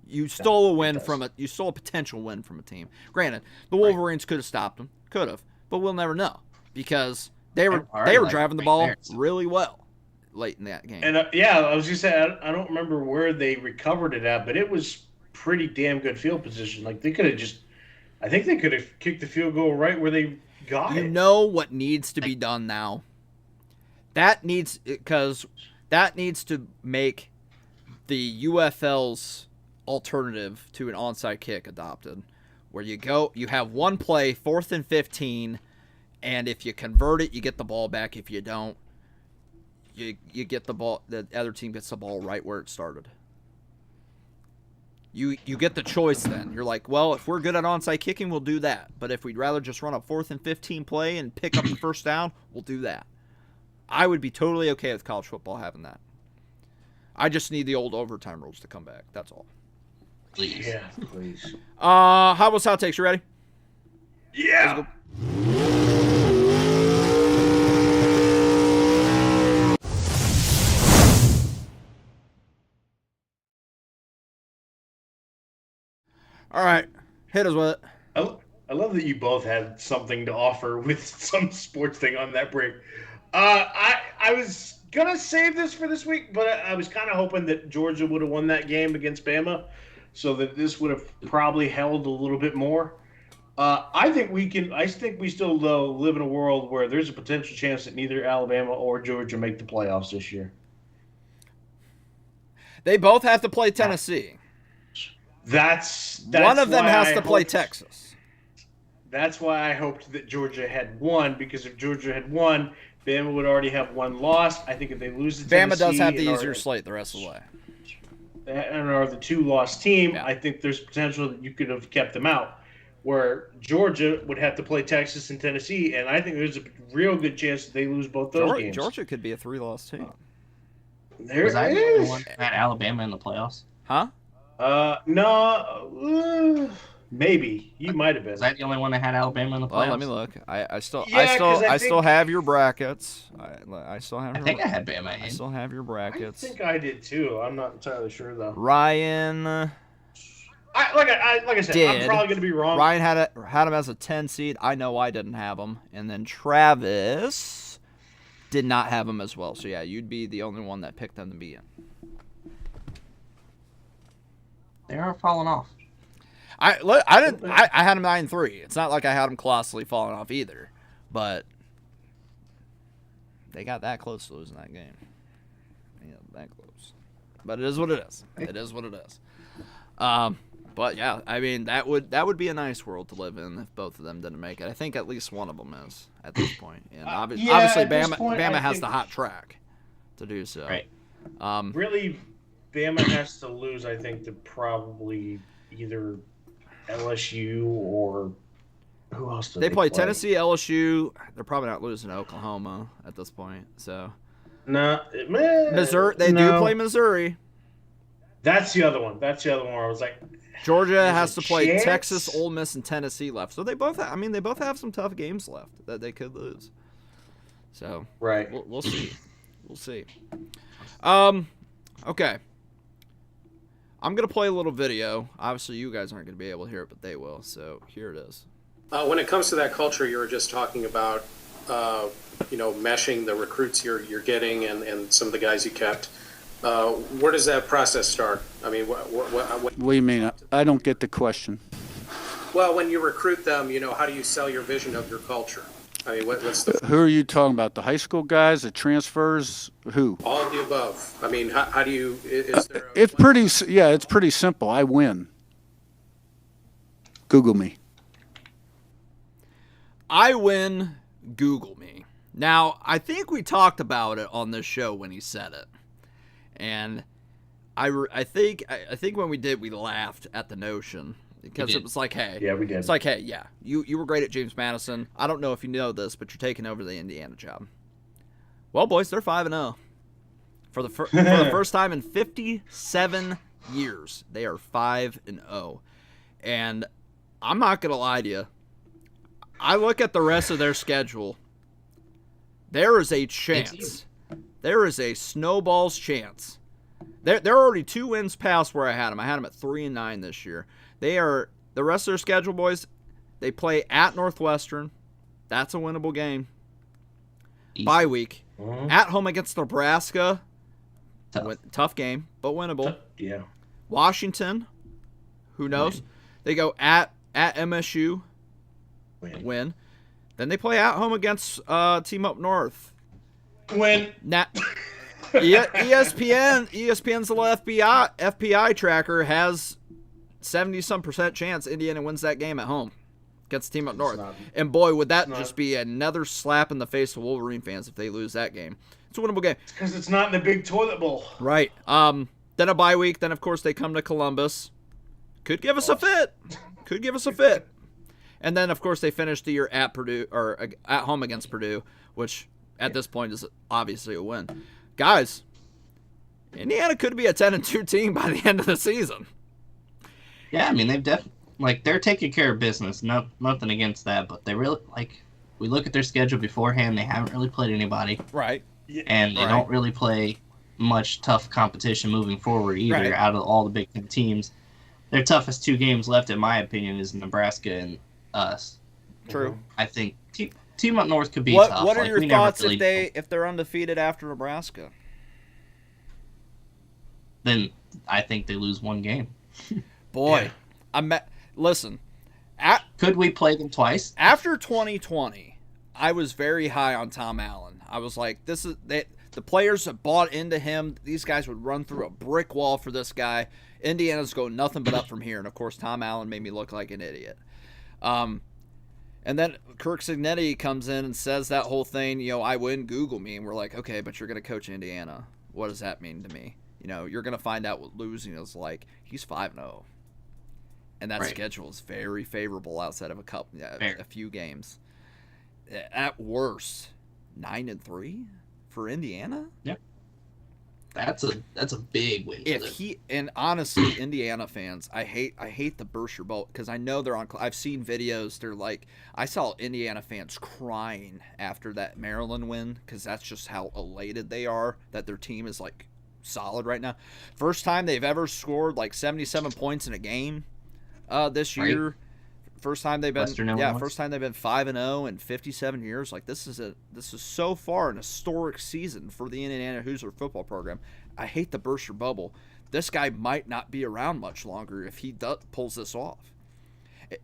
You stole a win you stole a potential win from a team. Granted, the Wolverines could have stopped them, but we'll never know because they were driving the ball really well. late in that game. And I was just saying, I don't remember where they recovered it at, but it was pretty damn good field position. Like they could have I think they could have kicked the field goal right where they got it. You know what needs to be done now? Because that needs to make the UFL's alternative to an onside kick adopted, where you have one play, 4th and 15, and if you convert it, you get the ball back. If you don't, you get the ball. The other team gets the ball right where it started. You get the choice then. You're like, well, if we're good at onside kicking, we'll do that. But if we'd rather just run a 4th and 15 play and pick up the first down, we'll do that. I would be totally okay with college football having that. I just need the old overtime rules to come back. That's all. Please. Yeah, please. How about hot takes? You ready? Yeah. All right. Hit us with it. I love that you both had something to offer with some sports thing on that break. I was going to save this for this week, but I was kind of hoping that Georgia would have won that game against Bama so that this would have probably held a little bit more. I think we still live in a world where there's a potential chance that neither Alabama or Georgia make the playoffs this year. They both have to play Tennessee. That's one of them why has I to play hoped- Texas. That's why I hoped that Georgia had won, because if Georgia had won, Bama would already have one loss. I think if they lose to Bama Tennessee, does have the and easier are- slate the rest of the way. and are the 2-loss team, I think there's potential that you could have kept them out. Where Georgia would have to play Texas and Tennessee, and I think there's a real good chance that they lose both those games. Georgia could be a 3-loss team. There Was I it the only is. one that had Alabama in the playoffs? Huh? No, maybe you might have been. Was I the only one that had Alabama in the playoffs? Well, let me look. I still think- have your brackets. I still have. I think I had Bama I in. still have your I brackets. think I did too. I'm not entirely sure though. Ryan Like I said, I'm did. probably going to be wrong. Ryan had him as a 10 seed. I know I didn't have him, and then Travis did not have him as well. So yeah, you'd be the only one that picked them to be in. They are falling off. I had him 9-3. It's not like I had him colossally falling off either, but they got that close to losing that game. Yeah, that close. But it is what it is. It is what it is. But yeah, I mean that would be a nice world to live in if both of them didn't make it. I think at least one of them is at this point, and obviously at this Bama point, I has think- the hot track to do so. Right. Really, Bama has to lose, I think, to probably either LSU or who else do They play Tennessee, LSU. They're probably not losing to Oklahoma at this point. So No, Missouri. They do play Missouri. That's the other one. That's the other one where I was like, Georgia There's has a to play chance? Texas, Ole Miss, and Tennessee left. So they both have some tough games left that they could lose. So right. We'll see. We'll see. Okay. I'm gonna play a little video. Obviously, you guys aren't gonna be able to hear it, but they will. So here it is. When it comes to that culture you were just talking about, meshing the recruits you're getting and some of the guys you kept, where does that process start? I mean, What do you mean? I don't get the question. well, when you recruit them, how do you sell your vision of your culture? I mean, what's the Who are you talking about? The high school guys, the transfers? Who? all of the above? I mean, how do you? Is there? It's pretty simple. I win. Google me. I win. Google me. Now, I think we talked about it on this show when he said it, and I think when we did, we laughed at the notion because it was like, hey, Yeah, we did. It's like, hey, yeah, you were great at James Madison. I don't know if you know this, but you're taking over the Indiana job. Well, boys, they're 5-0 for the first time in 57 years. They are 5-0, and I'm not gonna lie to you. I look at the rest of their schedule. There is a chance. There is a snowball's chance. They're already 2 wins past where I had them. I had them at 3-9 this year. The rest of their schedule, boys. They play at Northwestern. That's a winnable game. Bye week. At home against Nebraska. Tough. Tough game, but winnable. Yeah. Washington. Who knows? They go at MSU. Win. Then they play at home against Team Up North. Win. ESPN's little FPI tracker has 70-some% chance Indiana wins that game at home against Team Up North. And boy, would that just be another slap in the face to Wolverine fans if they lose that game. It's a winnable game. Because it's not in the big toilet bowl. Right. Then a bye week. Then, of course, they come to Columbus. Could give us a fit. And then, of course, they finish the year at Purdue or at home against Purdue, which at this point is obviously a win. Guys, Indiana could be a 10-2 team by the end of the season. Yeah, I mean, they've definitely, they're taking care of business. No, nothing against that, but they really, we look at their schedule beforehand, they haven't really played anybody. Right. And they don't really play much tough competition moving forward either out of all the Big Ten teams. Their toughest 2 games left, in my opinion, is Nebraska and us. True. I think Team Up North could be tough. What are your thoughts if they're undefeated after Nebraska? Then I think they lose 1 game. Boy, listen. Could we play them twice? After 2020, I was very high on Tom Allen. I was like, the players have bought into him. These guys would run through a brick wall for this guy. Indiana's going nothing but up from here. And, of course, Tom Allen made me look like an idiot. And then Curt Cignetti comes in and says that whole thing, I win, Google me. And we're like, okay, but you're going to coach Indiana. What does that mean to me? You're going to find out what losing is like. He's 5-0. And that schedule is very favorable outside of a few games. At worst, 9-3 for Indiana? Yeah. That's a big win. And honestly, Indiana fans, I hate the Berkshire Bowl because I know they're on. I've seen videos. They're like, I saw Indiana fans crying after that Maryland win because that's just how elated they are that their team is like solid right now. First time they've ever scored like 77 points in a game this year. Right. First time they've been 5-0 in 57 years. Like this is so far an historic season for the Indiana Hoosier football program. I hate the Berkshire bubble. This guy might not be around much longer if he pulls this off.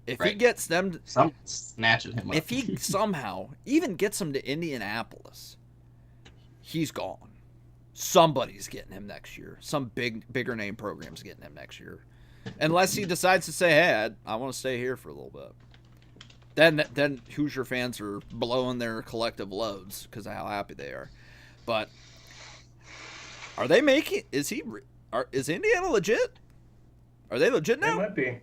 If he gets them, snatching him up. If he somehow even gets them to Indianapolis, he's gone. Somebody's getting him next year. Some bigger name program's getting him next year. Unless he decides to say, hey, I want to stay here for a little bit. Then Hoosier fans are blowing their collective loads because of how happy they are. But are they making – is Indiana legit? Are they legit now? They might be.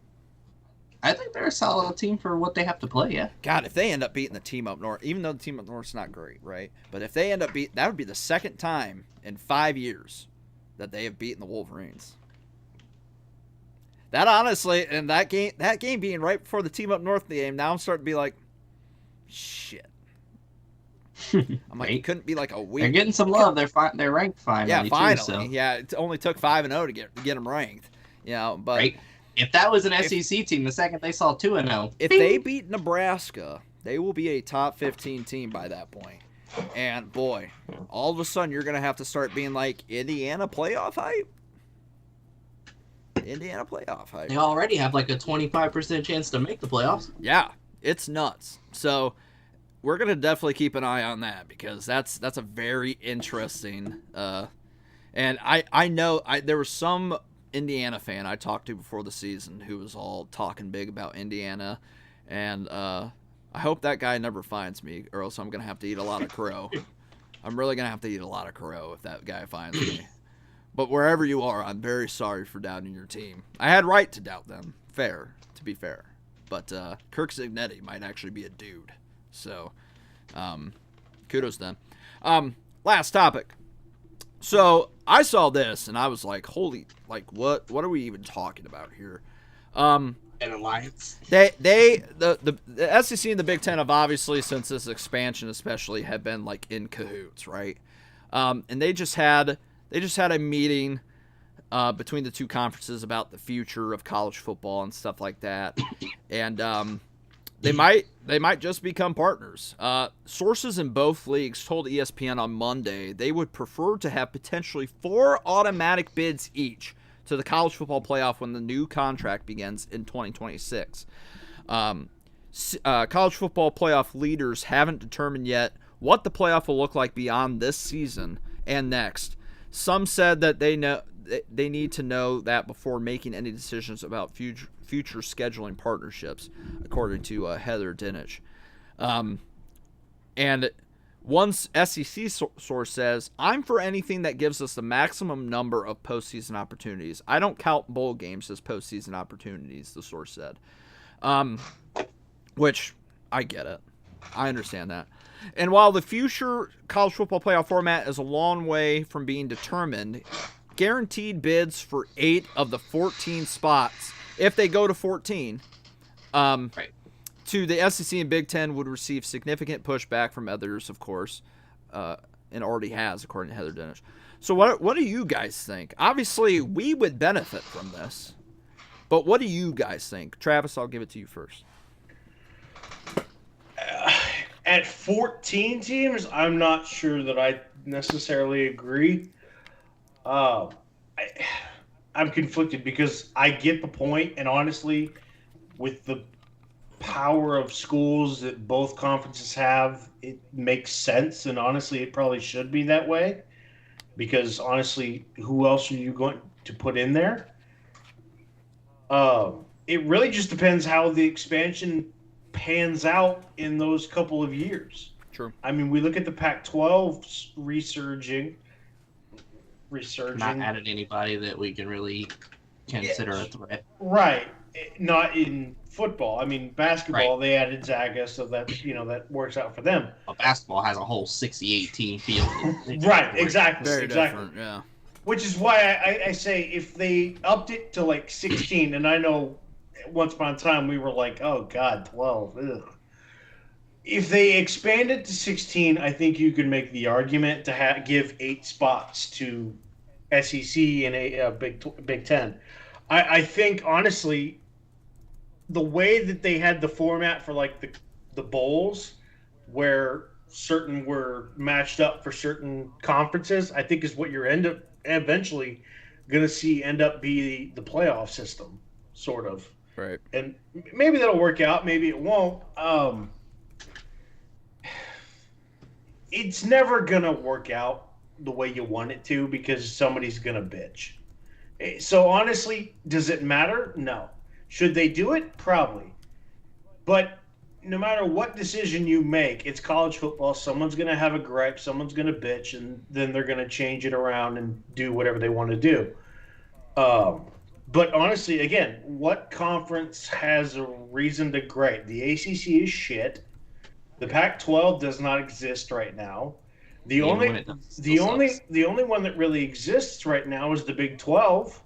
I think they're a solid team for what they have to play, yeah. God, if they end up beating the Team Up North, even though the Team Up North's not great, right? But if they end up that would be the second time in 5 years that they have beaten the Wolverines. That honestly, and that game being right before the Team Up North game, now I'm starting to be like, shit. I'm like, it couldn't be like a week. They're getting some love. They're ranked finally. Yeah, finally. Too, so. Yeah, it only took 5-0 to get them ranked. But right. If that was an SEC team, the second they saw 2-0, if they beat Nebraska, they will be a top 15 team by that point. And boy, all of a sudden you're gonna have to start being like Indiana playoff hype. Indiana playoff hype. They already have like a 25% chance to make the playoffs. Yeah, it's nuts. So we're gonna definitely keep an eye on that because that's a very interesting. And I know there was some Indiana fan I talked to before the season who was all talking big about Indiana, and I hope that guy never finds me, or else I'm gonna have to eat a lot of crow. I'm really gonna have to eat a lot of crow if that guy finds me. But wherever you are, I'm very sorry for doubting your team. I had right to doubt them. To be fair. But Curt Cignetti might actually be a dude. So, kudos to them. Last topic. So, I saw this, and I was like, holy, like, what are we even talking about here? An alliance? The SEC and the Big Ten have obviously, since this expansion especially, have been, like, in cahoots, right? And they just had a meeting between the two conferences about the future of college football and stuff like that. And they might They might just become partners. Sources in both leagues told ESPN on Monday they would prefer to have potentially 4 automatic bids each to the college football playoff when the new contract begins in 2026. College football playoff leaders haven't determined yet what the playoff will look like beyond this season and next. Some said that they need to know that before making any decisions about future scheduling partnerships, according to Heather Dinich. And one SEC source says, "I'm for anything that gives us the maximum number of postseason opportunities. I don't count bowl games as postseason opportunities," the source said. Which, I get it. I understand that. And while the future college football playoff format is a long way from being determined, guaranteed bids for 8 of the 14 spots, if they go to 14, to the SEC and Big Ten would receive significant pushback from others, of course, and already has, according to Heather Dinich. So what do you guys think? Obviously, we would benefit from this, but what do you guys think? Travis, I'll give it to you first. At 14 teams, I'm not sure that I necessarily agree. I'm conflicted because I get the point, and honestly, with the power of schools that both conferences have, it makes sense, and honestly, it probably should be that way because, honestly, who else are you going to put in there? It really just depends how the expansion pans out in those couple of years. True. I mean, we look at the Pac-12 resurging. Not added anybody that we can really consider a threat. Right. Not in football. I mean, basketball, Right. They added Zaga, so that, that works out for them. Well, basketball has a whole 68 team field. Right, exactly. Very exactly. different, yeah. Which is why I say if they upped it to like 16, and I know once upon a time we were like, oh, God, 12. Ugh. If they expand it to 16, I think you could make the argument to give 8 spots to SEC and a Big Ten. I think, honestly, the way that they had the format for like the bowls, where certain were matched up for certain conferences, I think is what you're eventually going to see end up be the playoff system, sort of. Right. And maybe that'll work out. Maybe it won't. It's never going to work out the way you want it to because somebody's going to bitch. So honestly, does it matter? No. Should they do it? Probably. But no matter what decision you make, it's college football. Someone's going to have a gripe. Someone's going to bitch, and then they're going to change it around and do whatever they want to do. But honestly, again, what conference has a reason to gripe? The ACC is shit. The Pac-12 does not exist right now. The only one that really exists right now is the Big 12.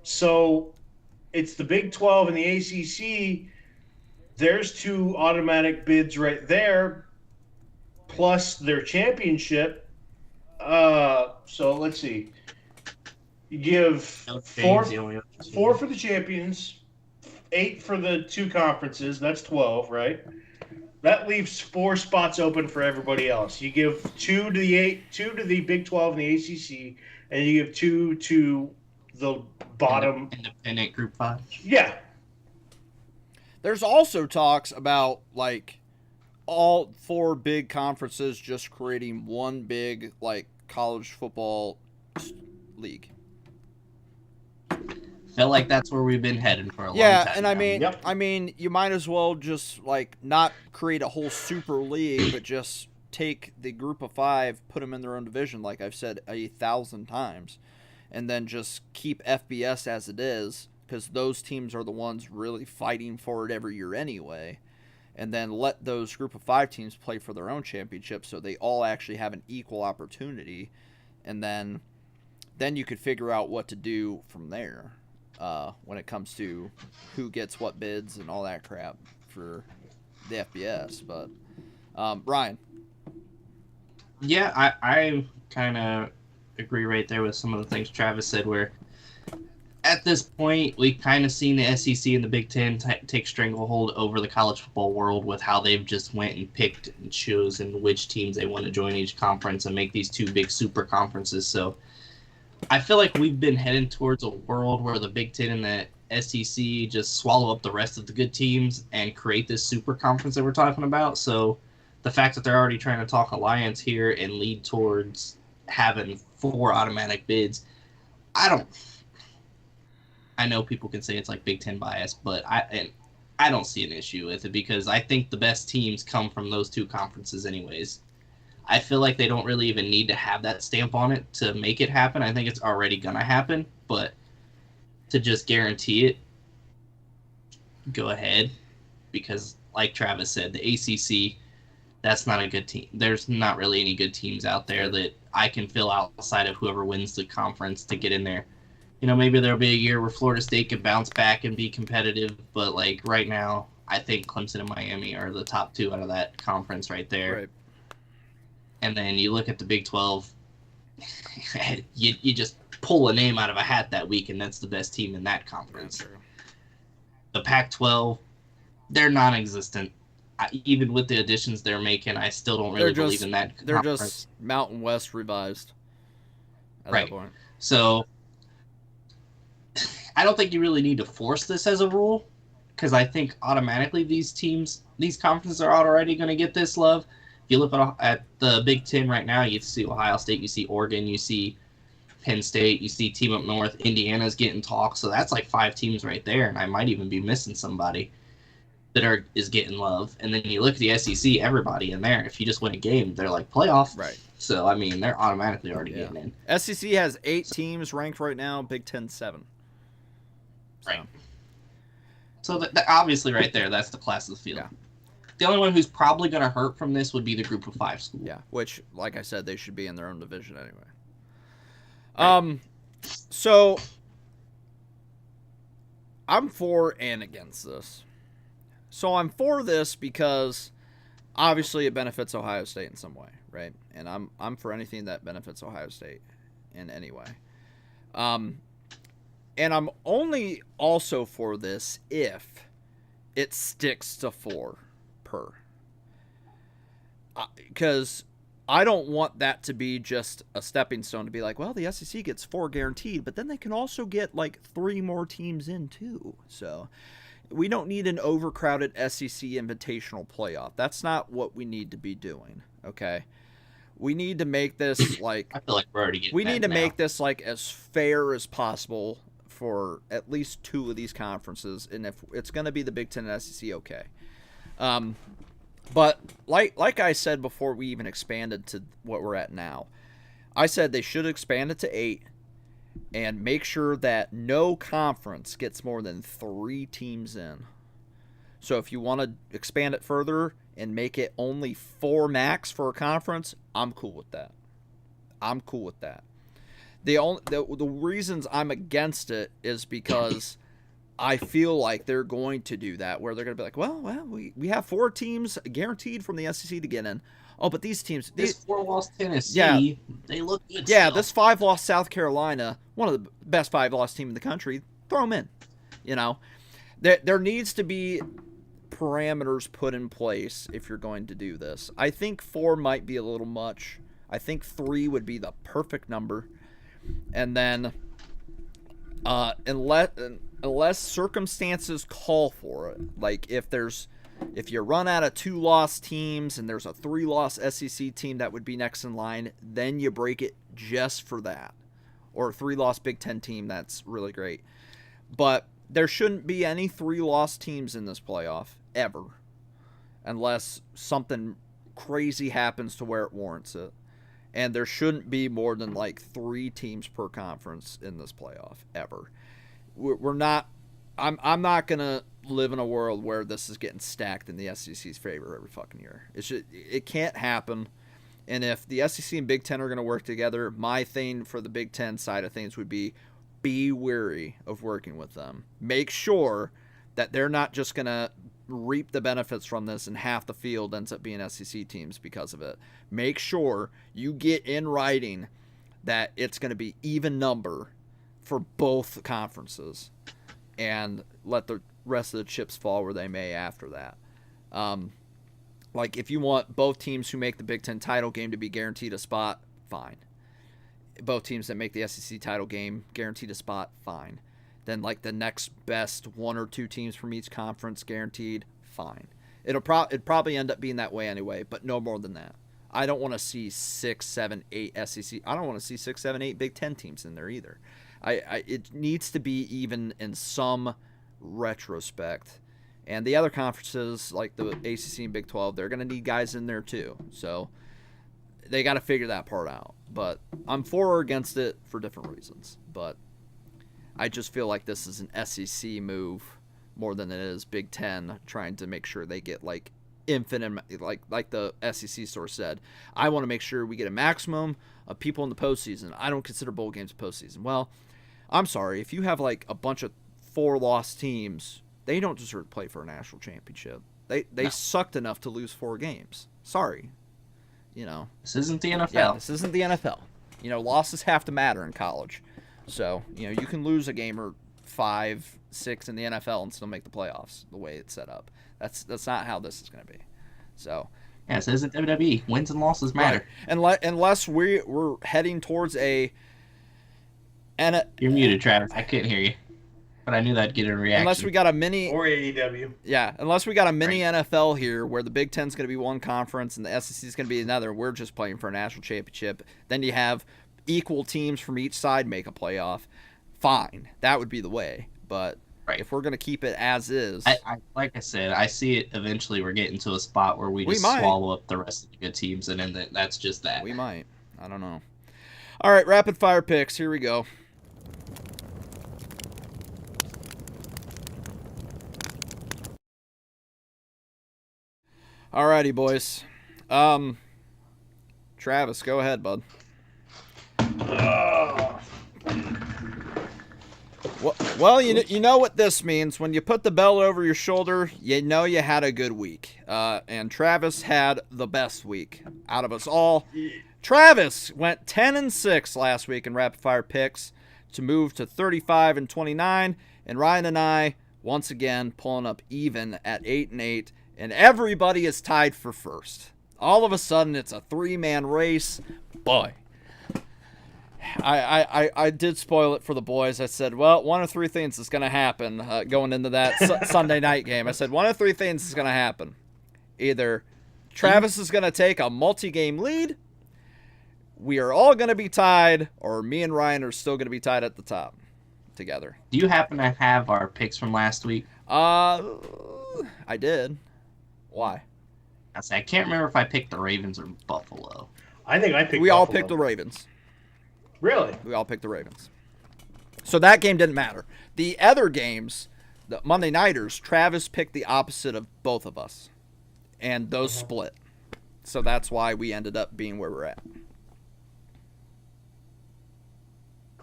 So it's the Big 12 and the ACC. There's 2 automatic bids right there, plus their championship. So let's see. You give 4 for the champions, 8 for the 2 conferences. That's 12, right? That leaves 4 spots open for everybody else. You give 2 to the Big 12 and the ACC, and you give 2 to the bottom independent Group 5. Yeah. There's also talks about like all 4 big conferences just creating one big like college football league. Feel like that's where we've been heading for a long time. Yeah, and now. I mean, you might as well just like not create a whole super league, but just take the group of 5, put them in their own division, like I've said 1,000 times, and then just keep FBS as it is, because those teams are the ones really fighting for it every year anyway, and then let those group of 5 teams play for their own championship, so they all actually have an equal opportunity, and then you could figure out what to do from there. When it comes to who gets what bids and all that crap for the FBS. But, Ryan. Yeah, I kind of agree right there with some of the things Travis said, where at this point, we've kind of seen the SEC and the Big Ten take stranglehold over the college football world with how they've just went and picked and chosen which teams they want to join each conference and make these two big super conferences. So I feel like we've been heading towards a world where the Big Ten and the SEC just swallow up the rest of the good teams and create this super conference that we're talking about. So the fact that they're already trying to talk alliance here and lead towards having 4 automatic bids, I know people can say it's like Big Ten bias, but I don't see an issue with it because I think the best teams come from those 2 conferences anyways. I feel like they don't really even need to have that stamp on it to make it happen. I think it's already going to happen, but to just guarantee it, go ahead. Because like Travis said, the ACC, that's not a good team. There's not really any good teams out there that I can fill outside of whoever wins the conference to get in there. You know, maybe there'll be a year where Florida State can bounce back and be competitive, but like right now, I think Clemson and Miami are the top 2 out of that conference right there. Right. And then you look at the Big 12, you just pull a name out of a hat that week, and that's the best team in that conference. The Pac-12, they're non-existent. Even with the additions they're making, I still don't really believe in that They're conference. just Mountain West revised at Right. that point. So I don't think you really need to force this as a rule because I think automatically these conferences are already going to get this love. If you look at the Big Ten right now, you see Ohio State, you see Oregon, you see Penn State, you see Team Up North, Indiana's getting talked. So that's like 5 teams right there, and I might even be missing somebody that is getting love. And then you look at the SEC, everybody in there. If you just win a game, they're like playoff. Right. So, I mean, they're automatically already getting in. SEC has 8 teams ranked right now, Big Ten 7. Right. So obviously right there, that's the class of the field. Yeah. The only one who's probably going to hurt from this would be the Group of 5 school. Yeah, which, like I said, they should be in their own division anyway. Right. So I'm for and against this. So I'm for this because obviously it benefits Ohio State in some way, right? And I'm for anything that benefits Ohio State in any way. And I'm only also for this if it sticks to 4 per. Because I don't want that to be just a stepping stone to be like, well, the SEC gets 4 guaranteed, but then they can also get like 3 more teams in too. So we don't need an overcrowded SEC invitational playoff. That's not what we need to be doing, okay? We need to make this like I feel like we're already getting we need to now. make this like as fair as possible for at least 2 of these conferences, and if it's going to be the Big Ten and SEC, okay. But like I said before we even expanded to what we're at now, I said they should expand it to 8 and make sure that no conference gets more than 3 teams in. So if you want to expand it further and make it only 4 max for a conference, I'm cool with that. I'm cool with that. The reasons I'm against it is because I feel like they're going to do that, where they're going to be like, well, we have 4 teams guaranteed from the SEC to get in. Oh, but these teams... This 4-loss Tennessee, they look good Yeah, still. this 5-loss South Carolina, one of the best 5-loss team in the country, throw them in. You know, there needs to be parameters put in place if you're going to do this. I think 4 might be a little much. I think 3 would be the perfect number. And then, unless circumstances call for it, like if you run out of 2-loss teams and there's a 3-loss SEC team that would be next in line, then you break it just for that. Or a 3-loss Big Ten team, that's really great. But there shouldn't be any 3-loss teams in this playoff, ever. Unless something crazy happens to where it warrants it. And there shouldn't be more than like 3 teams per conference in this playoff, ever. We're not... I'm not going to live in a world where this is getting stacked in the SEC's favor every fucking year. It can't happen. And if the SEC and Big Ten are going to work together, my thing for the Big Ten side of things would be wary of working with them. Make sure that they're not just going to reap the benefits from this and half the field ends up being SEC teams because of it. Make sure you get in writing that it's going to be even number for both conferences and let the rest of the chips fall where they may after that. Like, if you want both teams who make the Big Ten title game to be guaranteed a spot, fine. Both teams that make the SEC title game guaranteed a spot, fine. Then, like, the next best 1 or 2 teams from each conference guaranteed, fine. It'd probably end up being that way anyway, but no more than that. I don't want to see 6, 7, 8 SEC. I don't want to see 6, 7, 8 Big Ten teams in there either. It needs to be even in some retrospect. And the other conferences, like the ACC and Big 12, they're going to need guys in there too. So they got to figure that part out. But I'm for or against it for different reasons. But I just feel like this is an SEC move more than it is Big Ten trying to make sure they get like infinite, like the SEC source said. I want to make sure we get a maximum of people in the postseason. I don't consider bowl games postseason. Well, I'm sorry. If you have like a bunch of 4-loss teams, they don't deserve to play for a national championship. They sucked enough to lose 4 games. Sorry. This isn't the NFL. Yeah, this isn't the NFL. Losses have to matter in college. So, you can lose a game or 5, 6 in the NFL and still make the playoffs the way it's set up. That's not how this is going to be. So, yeah, this isn't WWE. Wins and losses matter. Right. Unless we're heading towards a... You're muted, Travis. I couldn't hear you. But I knew that'd get a reaction. Unless we got a mini... Or AEW. Yeah, unless we got a mini NFL here where the Big Ten's going to be one conference and the SEC is going to be another. We're just playing for a national championship. Then you have equal teams from each side make a playoff. Fine. That would be the way. But if we're going to keep it as is... like I said, I see it eventually we're getting to a spot where we just swallow up the rest of the good teams, and then that's just that. We might. I don't know. All right, rapid fire picks. Here we go. Alrighty, boys. Travis, go ahead, bud. Well, you know what this means. When you put the belt over your shoulder, you know you had a good week. And Travis had the best week out of us all. Travis went 10-6 last week in rapid fire picks to move to 35-29, and Ryan and I once again pulling up even at 8-8. And everybody is tied for first. All of a sudden, it's a 3-man race. Boy. I did spoil it for the boys. I said, well, 1 of 3 things is going to happen going into that Sunday night game. I said, 1 of 3 things is going to happen. Either Travis is going to take a multi-game lead, we are all going to be tied, or me and Ryan are still going to be tied at the top together. Do you happen to have our picks from last week? I did. Why? I can't remember if I picked the Ravens or Buffalo. I think I picked We Buffalo. all picked the Ravens. Really? We all picked the Ravens. So that game didn't matter. The other games, the Monday Nighters, Travis picked the opposite of both of us. And those split. So that's why we ended up being where we're at.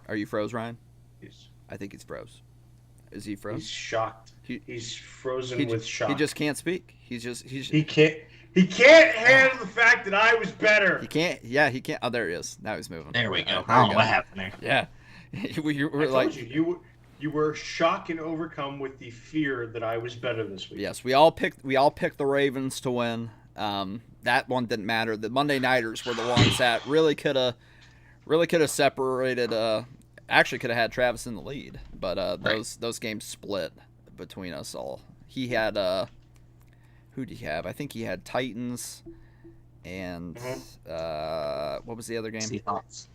Are you froze, Ryan? Yes. I think he's froze. Is he froze? He's shocked. He's frozen with shock. He just can't speak. He can't handle the fact that I was better. He can't. Yeah, he can't. Oh, there he is. Now he's moving. There we go. I don't know what happened there. Yeah. You were shocked and overcome with the fear that I was better this week. Yes, we all picked the Ravens to win. That one didn't matter. The Monday Nighters were the ones that really could have separated. Actually, could have had Travis in the lead, but those games split between us all. He had who did he have? I think he had Titans and what was the other game? Seahawks.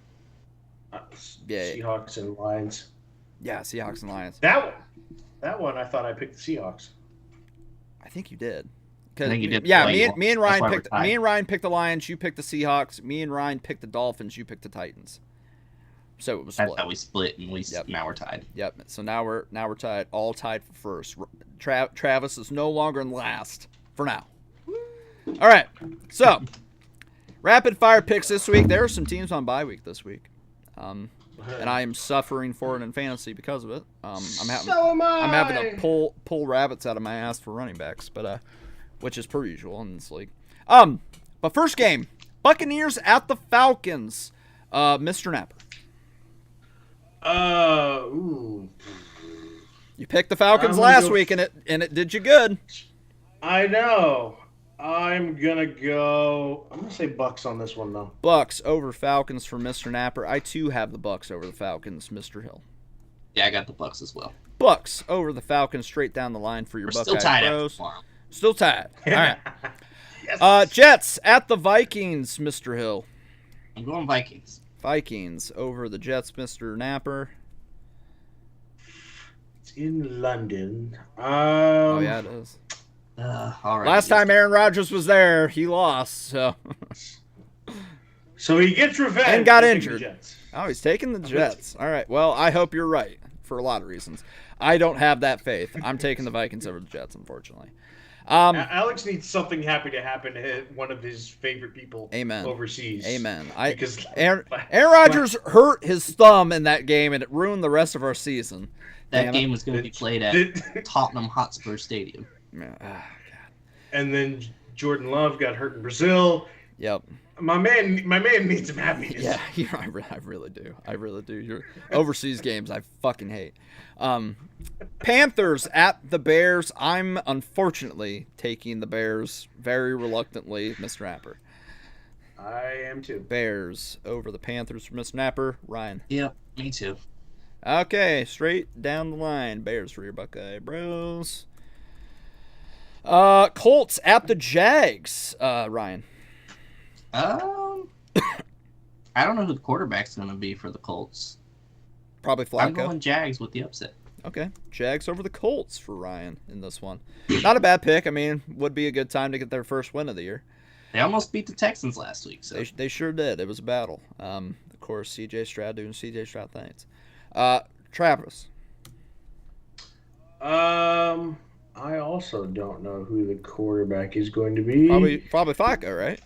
Seahawks and Lions. Yeah, Seahawks and Lions. That one I thought I picked the Seahawks. I think you did. I think you did. Yeah, me and Ryan picked the Lions. You picked the Seahawks. Me and Ryan picked the Dolphins. You picked the Titans. So it was split. That's how we split, and now we're tied. Yep. So now we're tied, all tied for first. Travis is no longer in last for now. All right. So rapid fire picks this week. There are some teams on bye week this week, and I am suffering for it in fantasy because of it. I'm having to pull rabbits out of my ass for running backs, but which is per usual in this league. But first game, Buccaneers at the Falcons. Mr. Napper. Ooh. You picked the Falcons I'm gonna last go- week, and it did you good. I know. I'm gonna say Bucks on this one though. Bucks over Falcons for Mr. Napper. I too have the Bucks over the Falcons, Mr. Hill. Yeah, I got the Bucks as well. Bucks over the Falcons, straight down the line for your We're Buckeye still tied after Bros. tomorrow. Still tied. All right. Jets at the Vikings, Mr. Hill. I'm going Vikings. Vikings over the Jets, Mr. Napper. It's in London. Oh yeah, it is. All right. Last time Aaron Rodgers was there, he lost. So he gets revenge and got for injured. the Jets. Oh, he's taking the Jets. All right. Well, I hope you're right for a lot of reasons. I don't have that faith. I'm taking the Vikings over the Jets, unfortunately. Alex needs something happy to happen to one of his favorite people overseas. Amen. Because Aaron Rodgers hurt his thumb in that game, and it ruined the rest of our season. That game was going to be played at Tottenham Hotspur Stadium. God. And then Jordan Love got hurt in Brazil. Yep. My man needs some happiness. Yeah, I really do. I really do. Your overseas games, I fucking hate. Panthers at the Bears. I'm unfortunately taking the Bears very reluctantly, Mr. Napper. I am too. Bears over the Panthers for Mr. Napper. Ryan. Yep, me too. Okay, straight down the line. Bears for your Buckeye Bros. Colts at the Jags. Ryan. I don't know who the quarterback's going to be for the Colts. Probably Flacco. I'm going Jags with the upset. Okay, Jags over the Colts for Ryan in this one. Not a bad pick. I mean, would be a good time to get their first win of the year. They almost beat the Texans last week. So They sure did. It was a battle. Of course, C.J. Stroud doing C.J. Stroud things. Travis. I also don't know who the quarterback is going to be. Probably Flacco, right?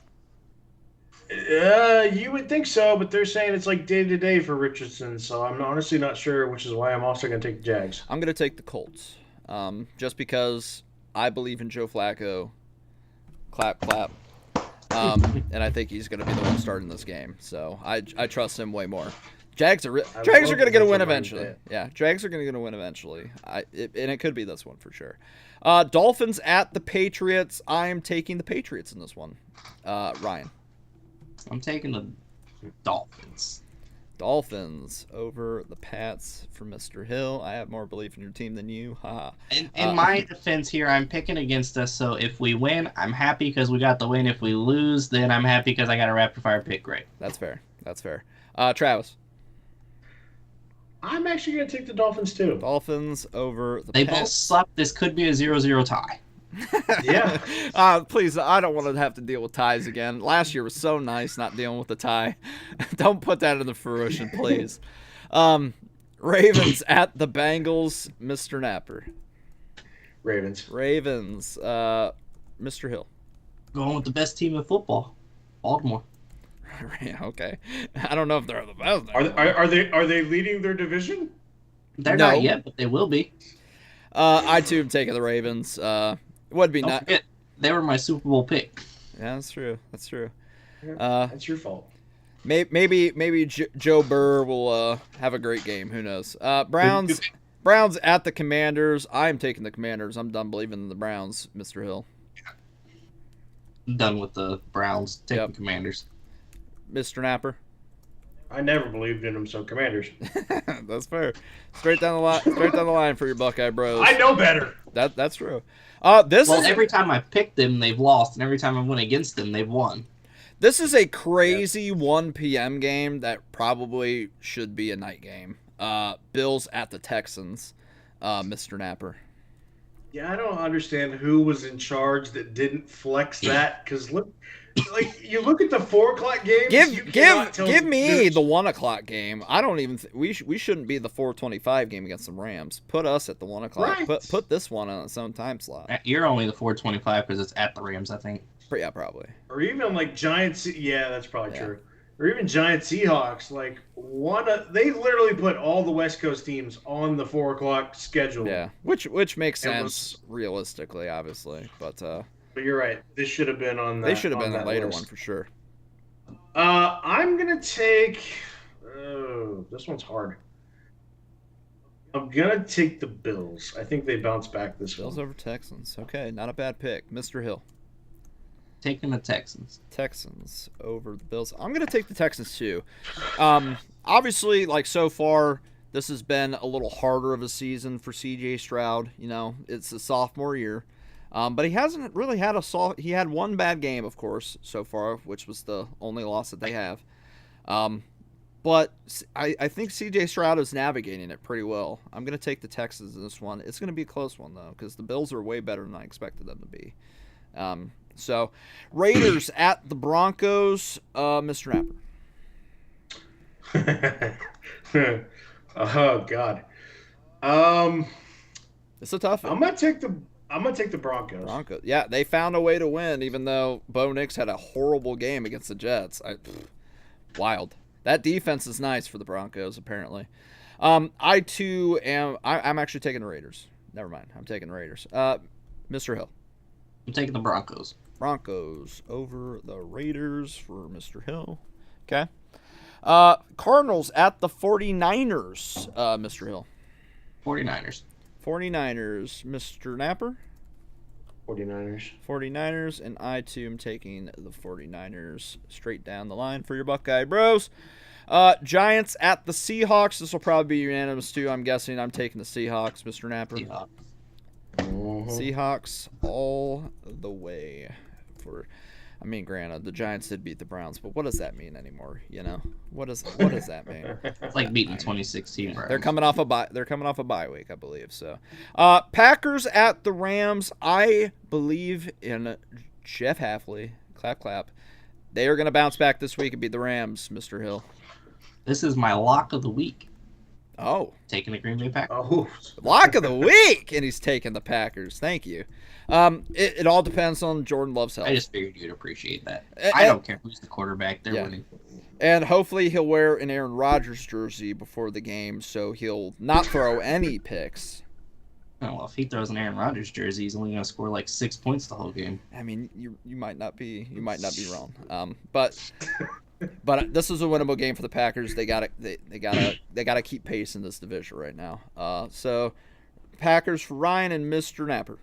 You would think so, but they're saying it's like day to day for Richardson, so I'm honestly not sure, which is why I'm also going to take the Jags. I'm going to take the Colts, just because I believe in Joe Flacco. Clap, clap. And I think he's going to be the one starting this game, so I trust him way more. Jags are going to get a win eventually. Yeah, Jags are going to get a win eventually. And it could be this one for sure. Dolphins at the Patriots. I am taking the Patriots in this one. Ryan. I'm taking the Dolphins. Dolphins over the Pats for Mr. Hill. I have more belief in your team than you. Haha. In my defense here, I'm picking against us, so if we win, I'm happy because we got the win. If we lose, then I'm happy because I got a rapid fire pick right. That's fair. Travis. I'm actually going to take the Dolphins too. Dolphins over the They Pats. both suck. This could be a 0-0 tie. Yeah. Please, I don't want to have to deal with ties again. Last year was so nice not dealing with the tie. Don't put that into fruition, please. Ravens at the Bengals, Mr. Napper. Ravens. Mr. Hill. Going with the best team in football, Baltimore. Okay. I don't know if they're the best. Are they leading their division? They're not yet, but they will be. I too am taking the Ravens. Would be Don't forget, they were my Super Bowl pick. Yeah, that's true. Yeah, that's your fault. Maybe Joe Burr will have a great game. Who knows? Browns at the Commanders. I'm taking the Commanders. I'm done believing in the Browns, Mr. Hill. Done with the Browns. Taking Commanders. Mr. Napper. I never believed in them, so Commanders. That's fair. Straight down the line for your Buckeye Bros. I know better. That's true. Every time I picked them, they've lost, and every time I went against them, they've won. This is a crazy 1 p.m. game that probably should be a night game. Bills at the Texans, Mr. Napper. Yeah, I don't understand who was in charge that didn't flex that. Because you look at the 4 o'clock games. Give me the 1 o'clock game. I don't even. We shouldn't be the 4:25 game against the Rams. Put us at the 1 o'clock. Right. Put this one on its own time slot. You're only the 4:25 because it's at the Rams, I think. Yeah, probably. Or even like Giants. Yeah, that's probably true. Or even Giant Seahawks. They literally put all the West Coast teams on the 4 o'clock schedule. Yeah, which makes sense realistically, obviously, but. But you're right. This should have been on that. They should have been a later list. one for sure. I'm gonna take. Oh, this one's hard. I'm gonna take the Bills. I think they bounce back this Bills one. over Texans. Okay, not a bad pick. Mr. Hill. Taking the Texans. Texans over the Bills. I'm going to take the Texans too. Obviously, like so far, this has been a little harder of a season for C.J. Stroud. You know, it's a sophomore year. But he hasn't really had he had one bad game, of course, so far, which was the only loss that they have. But I think C.J. Stroud is navigating it pretty well. I'm going to take the Texans in this one. It's going to be a close one, though, because the Bills are way better than I expected them to be. So, Raiders at the Broncos, Mr. Napper. Oh God. It's a tough one. I'm gonna take the Broncos. Yeah, they found a way to win, even though Bo Nix had a horrible game against the Jets. Wild. That defense is nice for the Broncos, apparently. I too am. I'm actually taking the Raiders. Never mind. I'm taking the Raiders. Mr. Hill. I'm taking the Broncos. Broncos over the Raiders for Mr. Hill. Okay. Cardinals at the 49ers, Mr. Hill. 49ers. 49ers, Mr. Napper. 49ers, and I too am taking the 49ers straight down the line for your Buckeye Bros. Giants at the Seahawks. This will probably be unanimous too. I'm guessing I'm taking the Seahawks, Mr. Napper. Seahawks all the way. Granted, the Giants did beat the Browns, but what does that mean anymore? You know, what does that mean? It's like beating 2016 Browns. They're coming off a bye week, I believe. So, Packers at the Rams. I believe in Jeff Hafley. Clap, clap. They are going to bounce back this week and beat the Rams, Mr. Hill. This is my lock of the week. Oh. Taking the Green Bay Packers. Oh. Lock of the week! And he's taking the Packers. Thank you. It all depends on Jordan Love's health. I just figured you'd appreciate that. I don't care who's the quarterback. They're winning. And hopefully he'll wear an Aaron Rodgers jersey before the game, so he'll not throw any picks. Oh, well, if he throws an Aaron Rodgers jersey, he's only going to score like 6 points the whole game. I mean, you might not be wrong. But this is a winnable game for the Packers. They gotta keep pace in this division right now. So Packers for Ryan and Mr. Napper.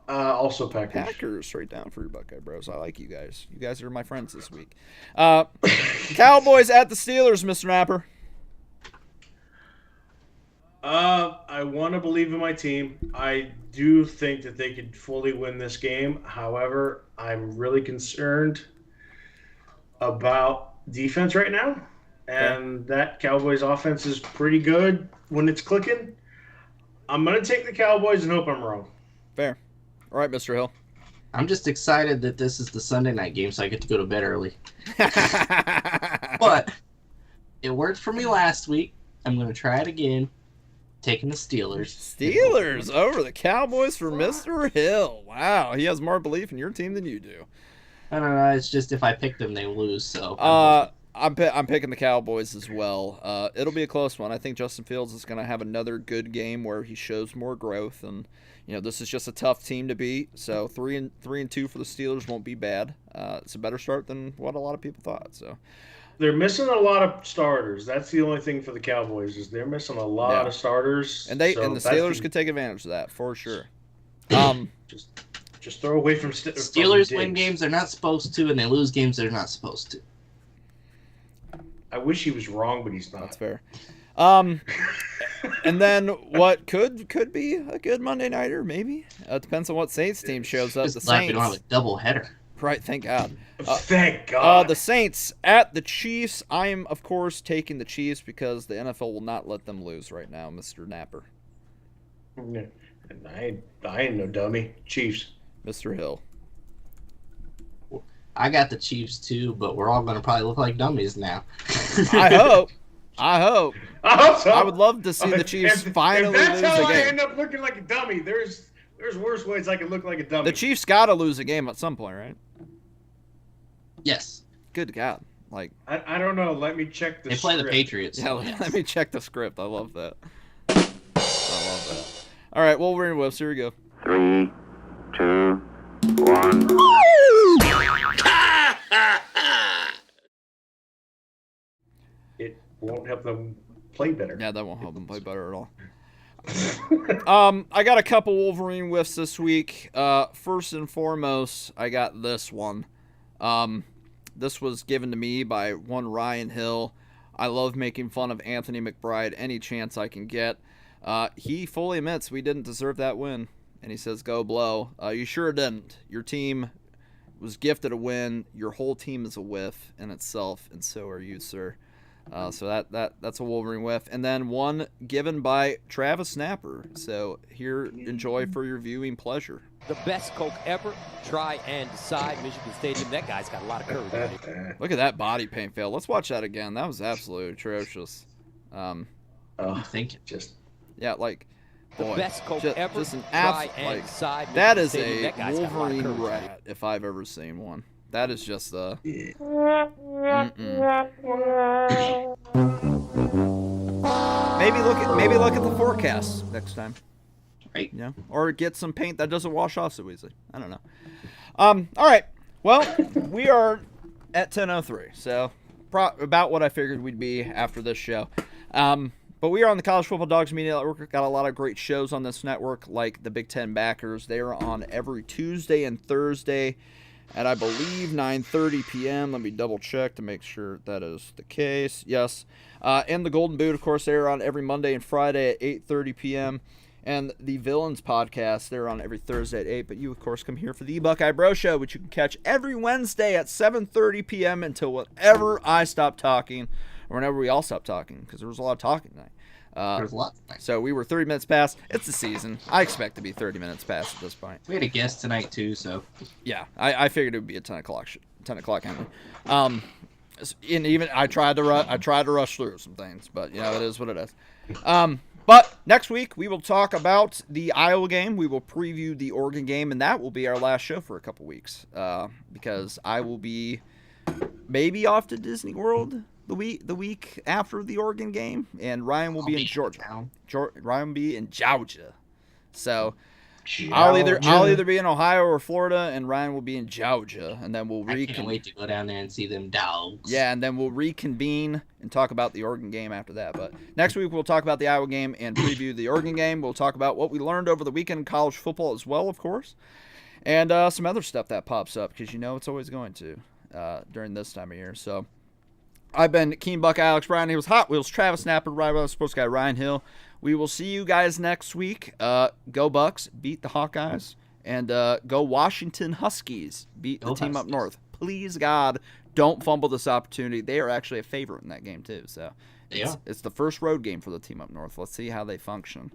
Also Packers. Packers straight down for your Buckeye Bros. I like you guys. You guys are my friends this week. Cowboys at the Steelers, Mr. Napper. I want to believe in my team. I do think that they could fully win this game. However, I'm really concerned about defense right now. And that Cowboys offense is pretty good when it's clicking. I'm going to take the Cowboys and hope I'm wrong. Fair. All right, Mr. Hill. I'm just excited that this is the Sunday night game, so I get to go to bed early. But it worked for me last week. I'm going to try it again. Taking the Steelers. Steelers over the Cowboys for Mr. Hill. Wow, he has more belief in your team than you do. I don't know. It's just if I pick them, they lose. So I'm picking the Cowboys as well. It'll be a close one. I think Justin Fields is going to have another good game where he shows more growth, and this is just a tough team to beat. So 3-2 for the Steelers won't be bad. It's a better start than what a lot of people thought. So they're missing a lot of starters. That's the only thing for the Cowboys is they're missing a lot of starters, and the Steelers could take advantage of that for sure. Just throw away from Steelers win games they're not supposed to, and they lose games they're not supposed to. I wish he was wrong, but he's not. That's fair. And then what could be a good Monday nighter, maybe. Depends on what Saints team shows up. The Saints don't have a double header. Right, thank God. Thank God. The Saints at the Chiefs. I am, of course, taking the Chiefs because the NFL will not let them lose right now, Mr. Napper. I ain't no dummy. Chiefs. Mr. Hill. I got the Chiefs too, but we're all going to probably look like dummies now. I hope. I hope so. I would love to see the Chiefs finally lose a game. That's how I end up looking like a dummy. There's worse ways I can look like a dummy. The Chiefs got to lose a game at some point, right? Yes. Good God. I don't know. Let me check the script. They play the Patriots. Yeah, let me check the script. I love that. All right, well, we're in Webs. Here we go. 3, 2, 1. It won't help them play better. Yeah, that won't help him play better at all. I got a couple Wolverine whiffs this week. First and foremost, I got this one. This was given to me by one Ryan Hill. I love making fun of Anthony McBride any chance I can get. He fully admits we didn't deserve that win, and he says, go blow. You sure didn't. Your team was gifted a win. Your whole team is a whiff in itself, and so are you, sir. So that's a Wolverine whiff. And then one given by Travis Snapper. So here, enjoy for your viewing pleasure. The best Coke ever. Try and decide. Michigan Stadium. That guy's got a lot of courage. Look at that body paint fail. Let's watch that again. That was absolutely atrocious. I think it just... Yeah, like... The boy, best Coke ever. Just an Try and decide. That is Stadium. a That guy's got a lot of Wolverine courage. rat, if I've ever seen one. That is just a... Maybe look at the forecast next time. Right. Yeah. Or get some paint that doesn't wash off so easily. I don't know. All right. Well, we are at 10:03, so about what I figured we'd be after this show. But we are on the College Football Dogs Media Network. We've got a lot of great shows on this network, like the Big Ten Backers. They are on every Tuesday and Thursday at, I believe, 9:30 p.m. Let me double check to make sure that is the case. Yes. And the Golden Boot, of course, they're on every Monday and Friday at 8:30 p.m. And the Villains podcast, they're on every Thursday at 8. But you, of course, come here for the Buckeye Bro Show, which you can catch every Wednesday at 7:30 p.m. until whenever I stop talking, or whenever we all stop talking, because there was a lot of talking tonight. There's a lot tonight. So we were 30 minutes past. It's the season. I expect to be 30 minutes past at this point. We had a guest tonight, too, so... Yeah, I figured it would be a 10 o'clock Henry. And even I tried to rush through some things, but you know, it is what it is. But next week we will talk about the Iowa game. We will preview the Oregon game, and that will be our last show for a couple weeks, because I will be maybe off to Disney World the week after the Oregon game, and Ryan will be in Georgia. Ryan will be in Georgia, so. I'll either be in Ohio or Florida, and Ryan will be in Georgia, and then we'll I can't wait to go down there and see them dogs. Yeah, and then we'll reconvene and talk about the Oregon game after that. But next week we'll talk about the Iowa game and preview the Oregon game. We'll talk about what we learned over the weekend in college football as well, of course, and some other stuff that pops up, because you know it's always going to during this time of year. So I've been Keen Buck Alex Bryan. He was Hot Wheels Travis Snapper, Rival Sports Guy Ryan Hill. We will see you guys next week. Go Bucks, beat the Hawkeyes, and go Washington Huskies, beat the team up north. Please, God, don't fumble this opportunity. They are actually a favorite in that game, too. So it's the first road game for the team up north. Let's see how they function.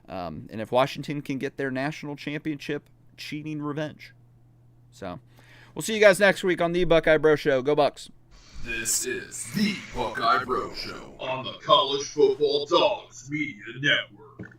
And if Washington can get their national championship cheating revenge. So we'll see you guys next week on the Buckeye Bro Show. Go Bucks. This is the Buckeye Bro Show on the College Football Dogs Media Network.